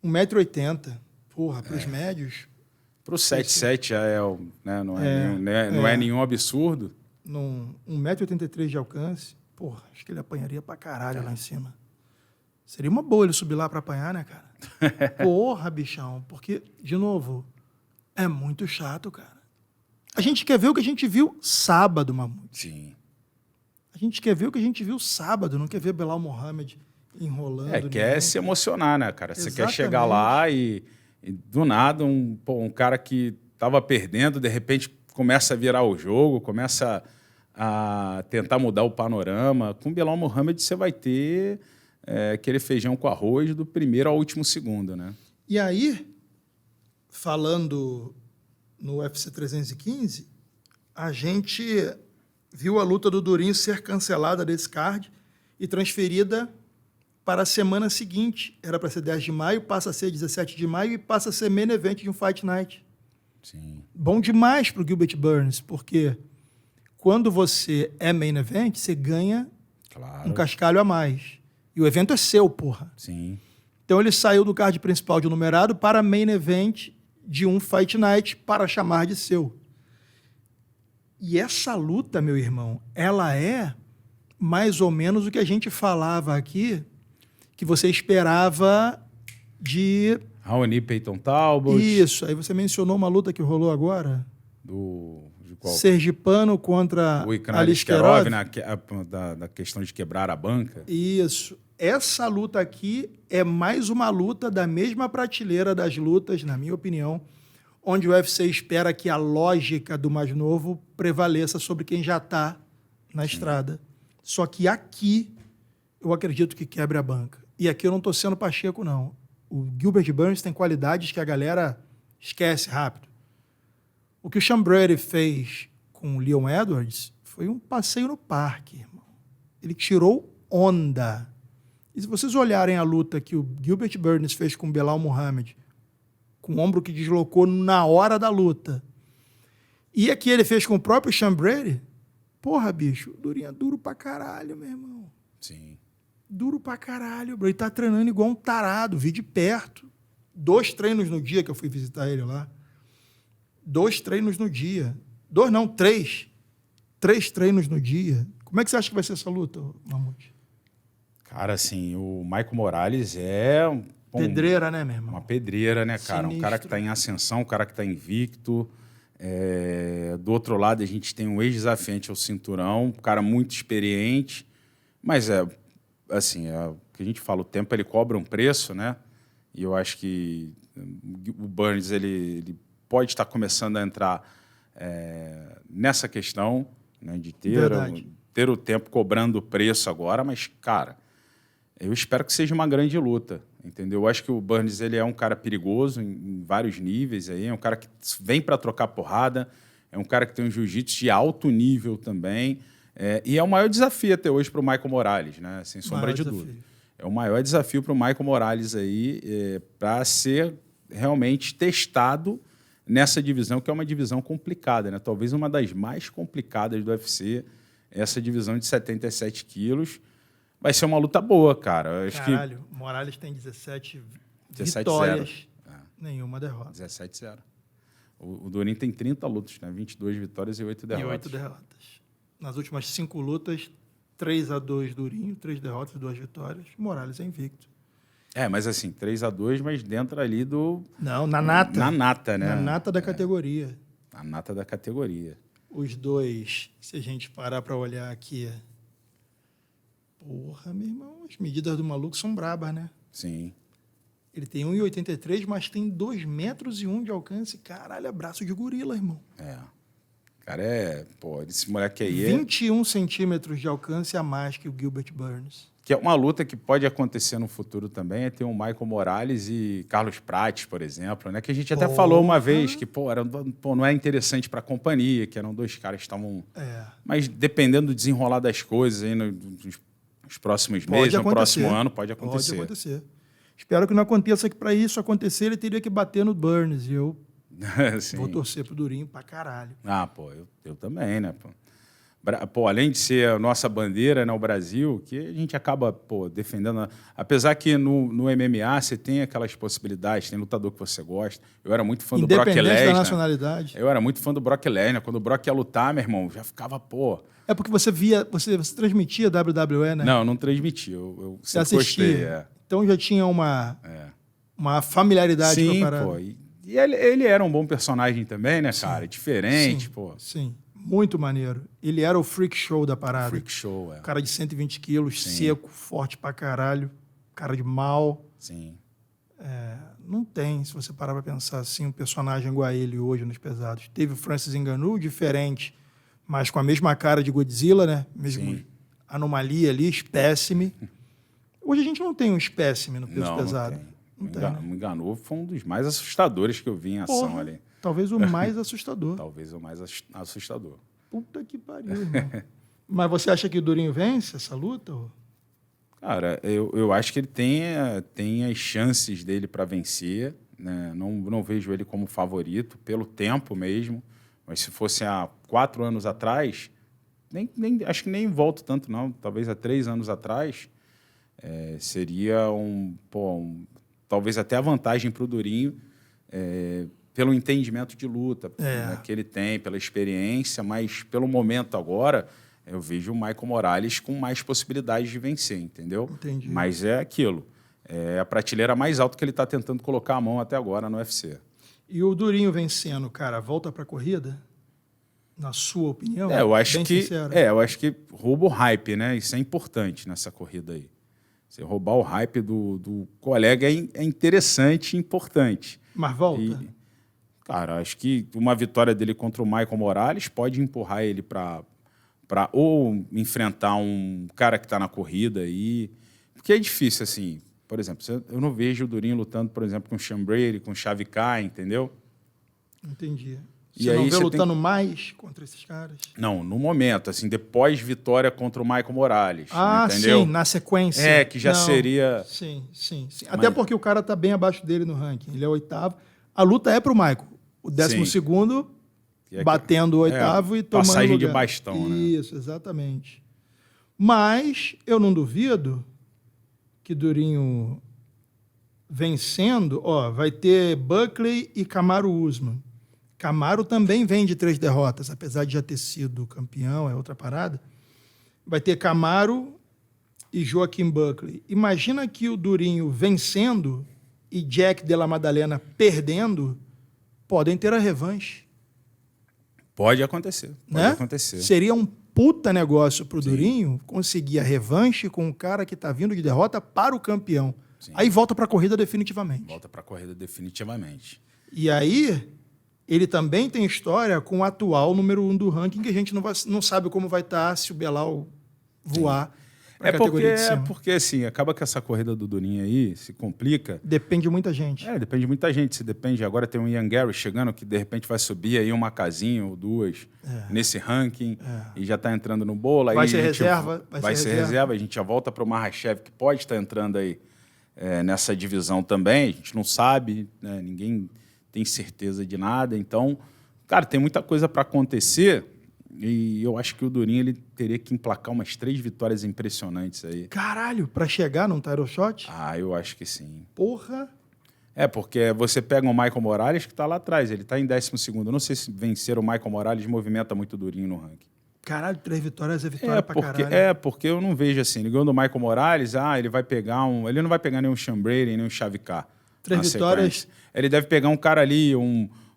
C: 1,80 m. Porra, para os médios.
B: Para o 7-7 já né, não é nenhum absurdo.
C: 1,83 m de alcance. Porra, acho que ele apanharia pra caralho lá em cima. Seria uma boa ele subir lá para apanhar, né, cara? Porra, bichão. Porque, de novo, é muito chato, cara. A gente quer ver o que a gente viu sábado, Mamute.
B: Sim.
C: A gente quer ver o que a gente viu sábado, não quer ver Belal Muhammad enrolando.
B: Quer se emocionar, né, cara? Você
C: Exatamente.
B: quer chegar lá e do nada, um cara que estava perdendo, de repente começa a virar o jogo, começa a tentar mudar o panorama. Com Belal Muhammad você vai ter aquele feijão com arroz do primeiro ao último segundo, né?
C: E aí, falando no UFC 315, a gente viu a luta do Durinho ser cancelada desse card e transferida para a semana seguinte. Era para ser 10 de maio, passa a ser 17 de maio e passa a ser main event de um Fight Night.
B: Sim.
C: Bom demais para o Gilbert Burns, porque quando você é main event, você ganha um cascalho a mais. E o evento é seu, porra.
B: Sim.
C: Então ele saiu do card principal de numerado para main event de um Fight Night para chamar de seu. E essa luta, meu irmão, ela é mais ou menos o que a gente falava aqui, que você esperava de...
B: Raoni Peyton Talbot.
C: Isso. Aí você mencionou uma luta que rolou agora.
B: De qual?
C: Sergipano contra
B: O Ikran
C: Aliskerov.
B: da questão de quebrar a banca.
C: Isso. Essa luta aqui é mais uma luta da mesma prateleira das lutas, na minha opinião, onde o UFC espera que a lógica do mais novo prevaleça sobre quem já está na estrada. Só que aqui eu acredito que quebre a banca. E aqui eu não estou sendo pacheco, não. O Gilbert Burns tem qualidades que a galera esquece rápido. O que o Sean Brady fez com o Leon Edwards foi um passeio no parque, irmão. Ele tirou onda. E se vocês olharem a luta que o Gilbert Burns fez com o Belal Muhammad, com o ombro que deslocou na hora da luta, e a que ele fez com o próprio Sean Brady, porra, bicho, Durinho é duro pra caralho, meu irmão.
B: Sim.
C: Duro pra caralho, bro. Ele tá treinando igual um tarado, vi de perto. 2 treinos no dia que eu fui visitar ele lá. 2 treinos no dia. 2 não, 3. 3 treinos no dia. Como é que você acha que vai ser essa luta, Mamute?
B: Cara, assim, o Michael Morales é...
C: Pedreira, né, meu irmão?
B: Uma pedreira, né, cara?
C: Sinistro.
B: Um cara que está em ascensão, um cara que está invicto. Do outro lado, a gente tem um ex-desafiante ao cinturão, um cara muito experiente. Mas assim, o que a gente fala, o tempo ele cobra um preço, né? E eu acho que o Burns ele pode estar começando a entrar nessa questão, né, de ter o tempo cobrando o preço agora, mas, cara, eu espero que seja uma grande luta. entendeu? Eu acho que o Burns ele é um cara perigoso em vários níveis, aí, é um cara que vem para trocar porrada, é um cara que tem um jiu-jitsu de alto nível também, e é o maior desafio até hoje para o Michael Morales, né? Sem sombra de dúvida. É o maior desafio para o Michael Morales aí, para ser realmente testado nessa divisão, que é uma divisão complicada, né? Talvez uma das mais complicadas do UFC, essa divisão de 77 quilos. Vai ser uma luta boa, cara.
C: Caralho, o Morales tem 17 vitórias, nenhuma derrota.
B: 17-0. O Durinho tem 30 lutas, né? 22 vitórias e 8 derrotas.
C: E 8 derrotas. Nas últimas 5 lutas, 3-2 Durinho, 3 derrotas e 2 vitórias. Morales é invicto.
B: Mas assim, 3-2, mas dentro ali do...
C: Não, na nata.
B: Na nata, né?
C: Na nata da categoria.
B: Na nata da categoria.
C: Os dois, se a gente parar para olhar aqui... Porra, meu irmão, as medidas do maluco são brabas, né?
B: Sim.
C: Ele tem 1,83, mas tem 2,01 metros de alcance. Caralho, é braço de gorila, irmão.
B: O cara Pô, esse moleque aí
C: 21 centímetros de alcance a mais que o Gilbert Burns.
B: Que é uma luta que pode acontecer no futuro também, é ter um Michael Morales e Carlos Prates, por exemplo, né? Que a gente até falou uma vez que não é interessante para a companhia, que eram 2 caras que estavam... Mas dependendo do desenrolar das coisas aí nos próximos meses, no próximo ano, pode acontecer.
C: Pode acontecer. Espero que não aconteça, que para isso acontecer ele teria que bater no Burns. E eu vou torcer pro Durinho pra caralho.
B: Eu também, né? Pô, além de ser a nossa bandeira, né, o Brasil, que a gente acaba defendendo. Apesar que no MMA você tem aquelas possibilidades, tem lutador que você gosta. Eu era muito fã do Brock Lesnar.
C: Independente da nacionalidade.
B: Eu era muito fã do Brock Lesnar. Quando o Brock ia lutar, meu irmão, já ficava,
C: É porque você transmitia WWE, né?
B: Não transmitia. Eu
C: sempre
B: assistia.
C: Gostei. Então já tinha uma familiaridade com a parada.
B: Pô. E ele era um bom personagem também, né, cara? Diferente,
C: Sim. Muito maneiro. Ele era o freak show da parada.
B: Freak show,
C: Cara de 120 quilos, seco, forte pra caralho, cara de mal.
B: Sim.
C: Não tem, se você parar pra pensar assim, um personagem igual a ele hoje nos pesados. Teve o Francis Ngannou, diferente, mas com a mesma cara de Godzilla, né? Mesmo anomalia ali, espécime. Hoje a gente não tem um espécime no peso pesado.
B: Não tem. O Ngannou foi um dos mais assustadores que eu vi em ação ali.
C: Talvez o mais assustador.
B: Talvez o mais assustador.
C: Puta que pariu, irmão. Mas você acha que o Durinho vence essa luta?
B: Cara, eu acho que ele tem as chances dele para vencer. Né? Não vejo ele como favorito, pelo tempo mesmo. Mas se fosse há 4 anos atrás, acho que nem volto tanto, não. Talvez há 3 anos atrás, seria talvez até a vantagem para o Durinho, pelo entendimento de luta né, que ele tem, pela experiência, mas pelo momento agora, eu vejo o Michael Morales com mais possibilidades de vencer, entendeu?
C: Entendi.
B: Mas é aquilo. É a prateleira mais alta que ele está tentando colocar a mão até agora no UFC.
C: E o Durinho vencendo, cara, volta para a corrida? Na sua opinião?
B: Eu acho que rouba o hype, né? Isso é importante nessa corrida aí. Você roubar o hype do colega é interessante e importante.
C: Mas volta?
B: Cara, acho que uma vitória dele contra o Michael Morales pode empurrar ele para ou enfrentar um cara que está na corrida aí. Porque é difícil, assim. Por exemplo, eu não vejo o Durinho lutando, por exemplo, com o Sean Brady, com o Shavkat, entendeu?
C: Entendi.
B: Você
C: não vê lutando mais contra esses caras?
B: Não, no momento, assim, depois vitória contra o Michael Morales.
C: Entendeu? Sim, na sequência.
B: Que já seria...
C: Sim. Até porque o cara tá bem abaixo dele no ranking. Ele é o 8º. A luta é pro Michael. O 12º batendo o 8º e tomando
B: passagem
C: lugar.
B: de bastão, né?
C: Isso, exatamente. Mas eu não duvido que Durinho vencendo, vai ter Buckley e Kamaru Usman. Kamaru também vem de 3 derrotas, apesar de já ter sido campeão, é outra parada. Vai ter Kamaru e Joaquim Buckley. Imagina que o Durinho vencendo e Jack Della Maddalena perdendo, podem ter a revanche.
B: Pode acontecer. Pode acontecer.
C: Seria um puta negócio pro Durinho conseguir a revanche com um cara que tá vindo de derrota para o campeão. Sim. Aí volta para a corrida definitivamente. E aí... ele também tem história com o atual número 1 do ranking, que a gente não sabe como vai estar se o Belal voar. pra categoria de cima.
B: Porque, assim, acaba que essa corrida do Durinho aí se complica.
C: Depende de muita gente.
B: Depende de muita gente. Se depende, agora tem um Ian Gary chegando que, de repente, vai subir aí uma casinha ou duas nesse ranking e já está entrando no bolo.
C: Vai
B: aí
C: ser reserva.
B: Vai ser reserva. A gente já volta para o Makhachev, que pode estar entrando aí nessa divisão também. A gente não sabe, né? Ninguém tem certeza de nada. Então, cara, tem muita coisa para acontecer. E eu acho que o Durinho ele teria que emplacar umas 3 vitórias impressionantes aí.
C: Caralho, pra chegar num title shot?
B: Eu acho que sim.
C: Porra!
B: Porque você pega o Michael Morales, que está lá atrás, ele está em 12º. Eu não sei se vencer o Michael Morales movimenta muito o Durinho no ranking.
C: Caralho, 3 vitórias é vitória pra caralho.
B: Porque eu não vejo assim, ele ganhou do Michael Morales, ele vai pegar ele não vai pegar nenhum Sean Brady, nem um Shavikar.
C: 3 vitórias.
B: Sequência. Ele deve pegar um cara ali,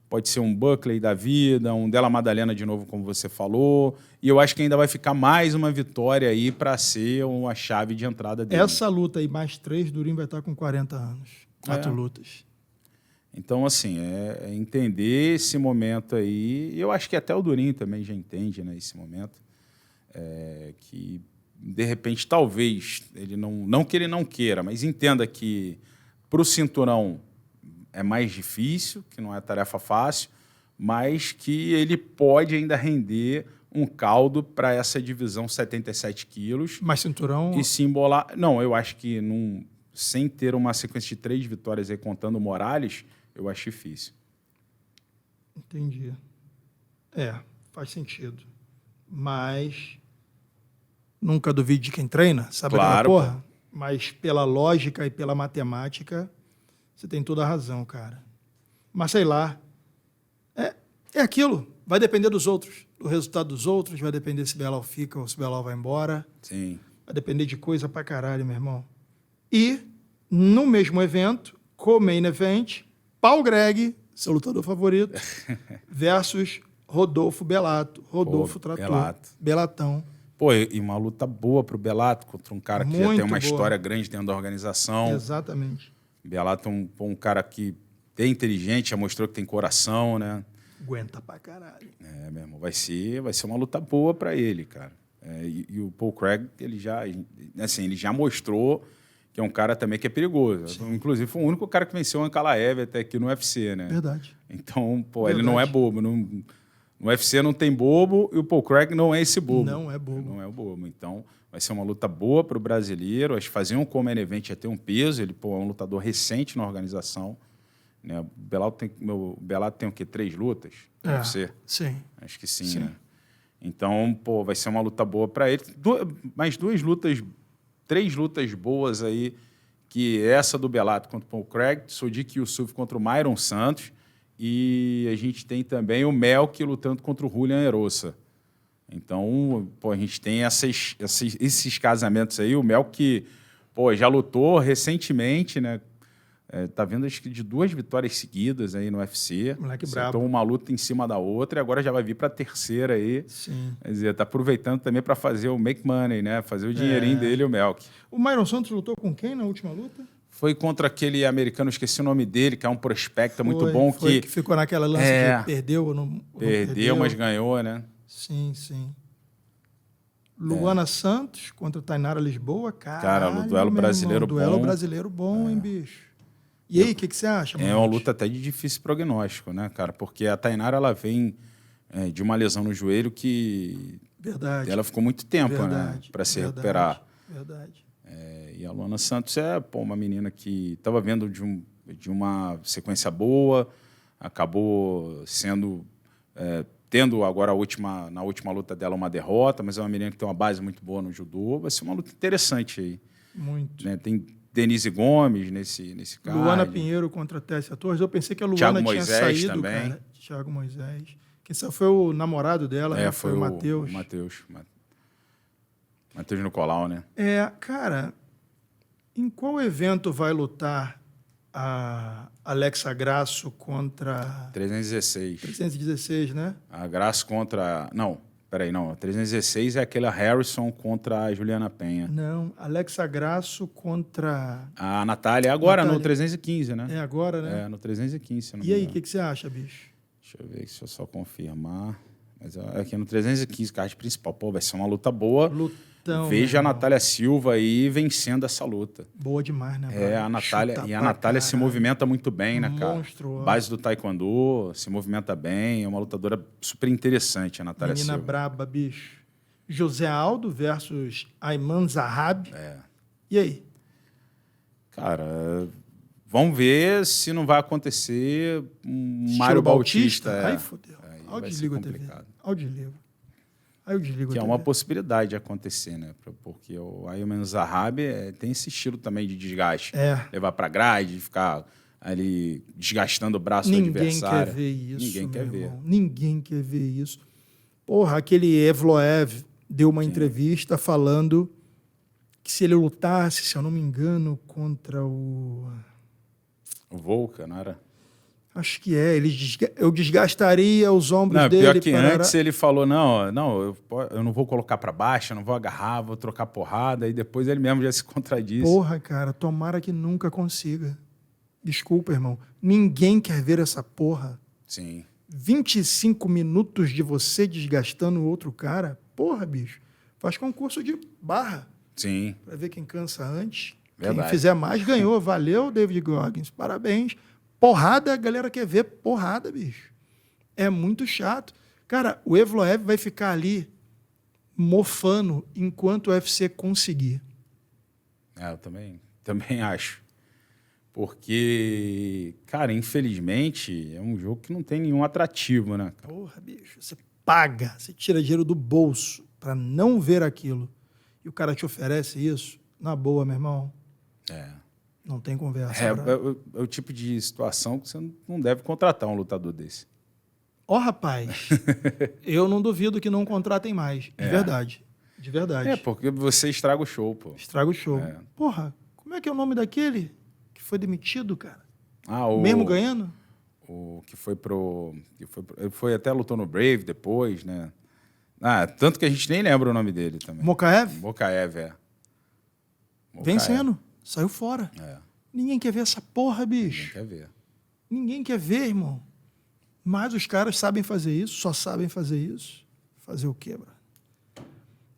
B: pode ser um Buckley da vida, um Della Maddalena de novo, como você falou. E eu acho que ainda vai ficar mais uma vitória aí para ser uma chave de entrada dele.
C: Essa luta aí, mais 3, Durinho vai estar com 40 anos. 4 lutas.
B: Então, assim, é entender esse momento aí. E eu acho que até o Durinho também já entende, né, esse momento. Que, de repente, talvez, ele não que ele não queira, mas entenda que para o cinturão é mais difícil, que não é tarefa fácil, mas que ele pode ainda render um caldo para essa divisão 77 quilos.
C: Mas cinturão...
B: E se embolar... Não, eu acho que sem ter uma sequência de 3 vitórias aí contando o Morales, eu acho difícil.
C: Entendi. Faz sentido. Mas nunca duvide de quem treina, sabe?
B: Claro,
C: porra? Mas pela lógica e pela matemática... Você tem toda a razão, cara. Mas sei lá. É aquilo. Vai depender dos outros. Do resultado dos outros. Vai depender se Belal fica ou se Belal vai embora.
B: Sim.
C: Vai depender de coisa pra caralho, meu irmão. E, no mesmo evento, co-main event, Paul Greg, seu lutador favorito, versus Rodolfo Bellato. Rodolfo Trator. Belatão.
B: E uma luta boa pro Bellato contra um cara que já tem uma história grande dentro da organização.
C: Exatamente.
B: Bellato é um cara que é inteligente, já mostrou que tem coração, né?
C: Aguenta pra caralho.
B: Meu irmão, vai ser uma luta boa para ele, cara. E o Paul Craig, ele já mostrou que é um cara também que é perigoso. Sim. Inclusive, foi o único cara que venceu o Ankalaev até aqui no UFC, né?
C: Verdade.
B: Então, ele não é bobo. No UFC não tem bobo e o Paul Craig não é esse bobo.
C: Não é bobo.
B: Não é o bobo. Então... vai ser uma luta boa para o brasileiro. Acho que fazer um Common Event ia ter um peso. Ele é um lutador recente na organização. Né? O Bellato tem o quê? 3 lutas? UFC?
C: Sim.
B: Acho que sim. Né? Então, vai ser uma luta boa para ele. Mais 3 lutas boas aí, que essa do Bellato contra o Paul Craig, Sodiq Yusuff contra o Myron Santos, e a gente tem também o Melk lutando contra o Julian Erosa. Então, a gente tem esses casamentos aí. O Melk, já lutou recentemente, né? Tá vendo, acho que de 2 vitórias seguidas aí no UFC.
C: Moleque brabo.
B: Então, uma luta em cima da outra e agora já vai vir para a terceira aí.
C: Sim.
B: Quer dizer, tá aproveitando também para fazer o make money, né? Fazer o dinheirinho dele, o Melk.
C: O Myron Santos lutou com quem na última luta?
B: Foi contra aquele americano, esqueci o nome dele, que é um prospecto muito bom.
C: Que ficou naquela lance de perdeu ou não
B: perdeu, mas ganhou, né?
C: Sim. Luana Santos contra Tainara Lisboa,
B: cara, o duelo brasileiro bom.
C: Duelo brasileiro bom, hein, bicho? E aí, o que você acha, mano?
B: É uma luta até de difícil prognóstico, né, cara? Porque a Tainara, ela vem de uma lesão no joelho que...
C: Verdade.
B: Ela ficou muito tempo, né, para se recuperar.
C: Verdade.
B: E a Luana Santos é uma menina que estava vendo de uma sequência boa, acabou sendo... tendo agora na última luta dela uma derrota, mas é uma menina que tem uma base muito boa no judô. Vai ser uma luta interessante aí.
C: Muito.
B: Né? Tem Denise Gomes nesse card.
C: Luana Pinheiro contra Tessia Torres. Eu pensei que a Luana tinha saído,
B: também.
C: cara. Thiago Moisés. Quem saiu foi o namorado dela, né?
B: Foi o Matheus. Matheus Nicolau, né?
C: Cara, em qual evento vai lutar a Alexa Grasso contra...
B: 316.
C: 316, né?
B: A Grasso contra... Não, peraí, não. 316 é aquela Harrison contra a Juliana Penha.
C: Não, Alexa Grasso contra...
B: A Natália, agora no 315, né?
C: É agora, né?
B: No 315.
C: E aí, o que você acha, bicho?
B: Deixa eu ver, deixa eu só confirmar. Mas aqui no 315, card principal. Vai ser uma luta boa.
C: Então,
B: veja a
C: meu irmão.
B: Natália Silva aí vencendo essa luta.
C: Boa demais, né?
B: É, a Natália,
C: Chuta
B: e a
C: pra
B: Natália se
C: caralho.
B: movimenta muito bem, né, cara?
C: Monstruosa.
B: Base do taekwondo, se movimenta bem, é uma lutadora super interessante, a Natália
C: Menina
B: Silva.
C: braba, bicho. José Aldo versus Ayman Zahabi.
B: É.
C: E aí?
B: Cara, vamos ver se não vai acontecer um
C: Estilo
B: Mário Bautista.
C: Aí fodeu.
B: Aí
C: Aí eu
B: vai
C: desligo
B: ser
C: a TV.
B: complicado.
C: Aí eu desligo. Aí eu desligo
B: Que
C: a
B: é
C: TV.
B: uma possibilidade de acontecer, né? Porque o Ayman Zahabi tem esse estilo também de desgaste.
C: É.
B: Levar pra grade, ficar ali desgastando o braço do
C: Ninguém
B: adversário.
C: quer ver isso,
B: Ninguém quer
C: meu
B: ver.
C: irmão. Ninguém quer ver isso. Porra, aquele Evloev deu uma entrevista falando que se ele lutasse, se eu não me engano, contra o...
B: O Volca, não era?
C: Acho que é. Eu desgastaria os ombros
B: Não,
C: dele.
B: pior que
C: parará.
B: antes ele falou, eu não vou colocar pra baixo, eu não vou agarrar, vou trocar porrada, e depois ele mesmo já se contradisse.
C: Porra, cara, tomara que nunca consiga. Desculpa, irmão. Ninguém quer ver essa porra.
B: Sim.
C: 25 minutos de você desgastando o outro cara. Porra, bicho. Faz concurso de barra
B: Sim.
C: pra ver quem cansa antes.
B: Verdade.
C: Quem fizer mais ganhou. Valeu, David Goggins. Parabéns. Porrada, a galera quer ver porrada, bicho. É muito chato. Cara, o Evloev vai ficar ali mofando enquanto o UFC conseguir.
B: Eu também acho. Porque, cara, infelizmente, é um jogo que não tem nenhum atrativo, né? cara?
C: Porra, bicho, você paga, você tira dinheiro do bolso para não ver aquilo e o cara te oferece isso, na boa, meu irmão, não tem conversa.
B: É o tipo de situação que você não deve contratar um lutador desse.
C: Ó, rapaz, eu não duvido que não contratem mais, de verdade, de verdade.
B: É, porque você estraga o show, pô.
C: Estraga o show.
B: É.
C: Porra, como é que é o nome daquele que foi demitido, cara?
B: O
C: Mesmo ganhando?
B: O que foi pro... Ele foi até lutou no Brave depois, né? Tanto que a gente nem lembra o nome dele também.
C: Mokaev?
B: Mokaev, é.
C: Vencendo, saiu fora.
B: É.
C: Ninguém quer ver essa porra, bicho.
B: Ninguém quer ver.
C: Ninguém quer ver, irmão. Mas os caras sabem fazer isso, só sabem fazer isso. Fazer o quê, bro?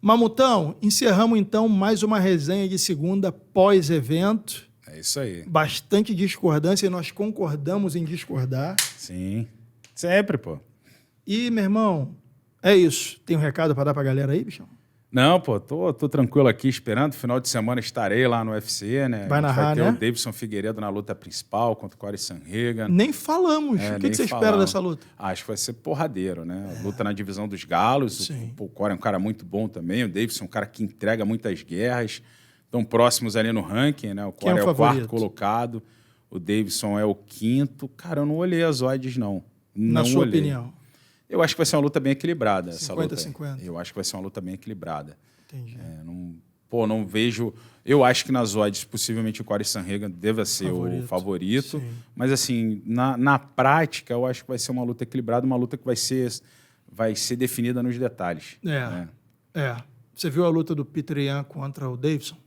C: Mamutão, encerramos então mais uma resenha de segunda pós-evento.
B: É isso aí.
C: Bastante discordância e nós concordamos em discordar.
B: Sim. Sempre, pô.
C: E, meu irmão, é isso. Tem um recado para dar pra galera aí, bichão?
B: Não, pô, tô tranquilo aqui esperando. Final de semana estarei lá no UFC, né?
C: Vai narrar,
B: vai ter
C: né?
B: o Davidson Figueiredo na luta principal contra o Corey Sandhagen.
C: Nem falamos. O que
B: nem
C: você espera
B: falamos.
C: dessa luta?
B: Acho que vai ser porradeiro, né? Luta na divisão dos galos.
C: Sim.
B: O Corey é um cara muito bom também. O Davidson é um cara que entrega muitas guerras. Estão próximos ali no ranking, né? O
C: Quem é
B: Corey
C: o
B: é o quarto
C: favorito?
B: colocado. O Davidson é o quinto. Cara, eu não olhei as odds, não.
C: Na
B: Não
C: sua
B: olhei.
C: opinião.
B: Eu acho que vai ser uma luta bem equilibrada, essa luta.
C: 50-50.
B: Eu acho que vai ser uma luta bem equilibrada.
C: Entendi.
B: Não vejo... Eu acho que nas odds, possivelmente, o Corey Sandhagen deva ser o favorito.
C: Sim.
B: Mas, assim, na prática, eu acho que vai ser uma luta equilibrada, uma luta que vai ser definida nos detalhes. né?
C: Você viu a luta do Peter Yan contra o Davidson?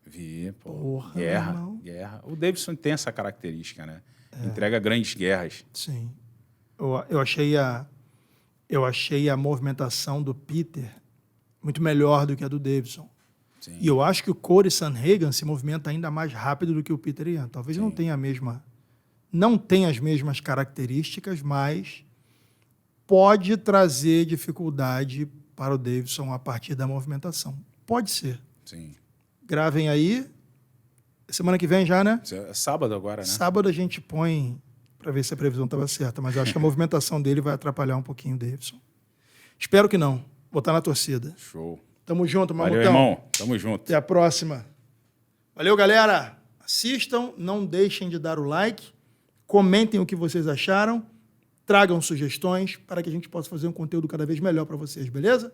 B: Vi, pô.
C: Porra,
B: guerra,
C: meu irmão.
B: guerra. O Davidson tem essa característica, né? Entrega grandes guerras.
C: Sim. Eu achei a movimentação do Peter muito melhor do que a do Davidson.
B: Sim.
C: E eu acho que o Corey Sandhagen se movimenta ainda mais rápido do que o Peter Yan. Talvez não tenha as mesmas características, mas pode trazer dificuldade para o Davidson a partir da movimentação. Pode ser.
B: Sim.
C: Gravem aí. Semana que vem já, né?
B: É sábado agora, né?
C: Sábado a gente põe para ver se a previsão estava certa, mas eu acho que a movimentação dele vai atrapalhar um pouquinho o Davidson. Espero que não. Vou estar na torcida.
B: Show.
C: Tamo junto, Mamutão.
B: Valeu, irmão. Tamo junto.
C: Até a próxima. Valeu, galera. Assistam, não deixem de dar o like, comentem o que vocês acharam, tragam sugestões para que a gente possa fazer um conteúdo cada vez melhor para vocês, beleza?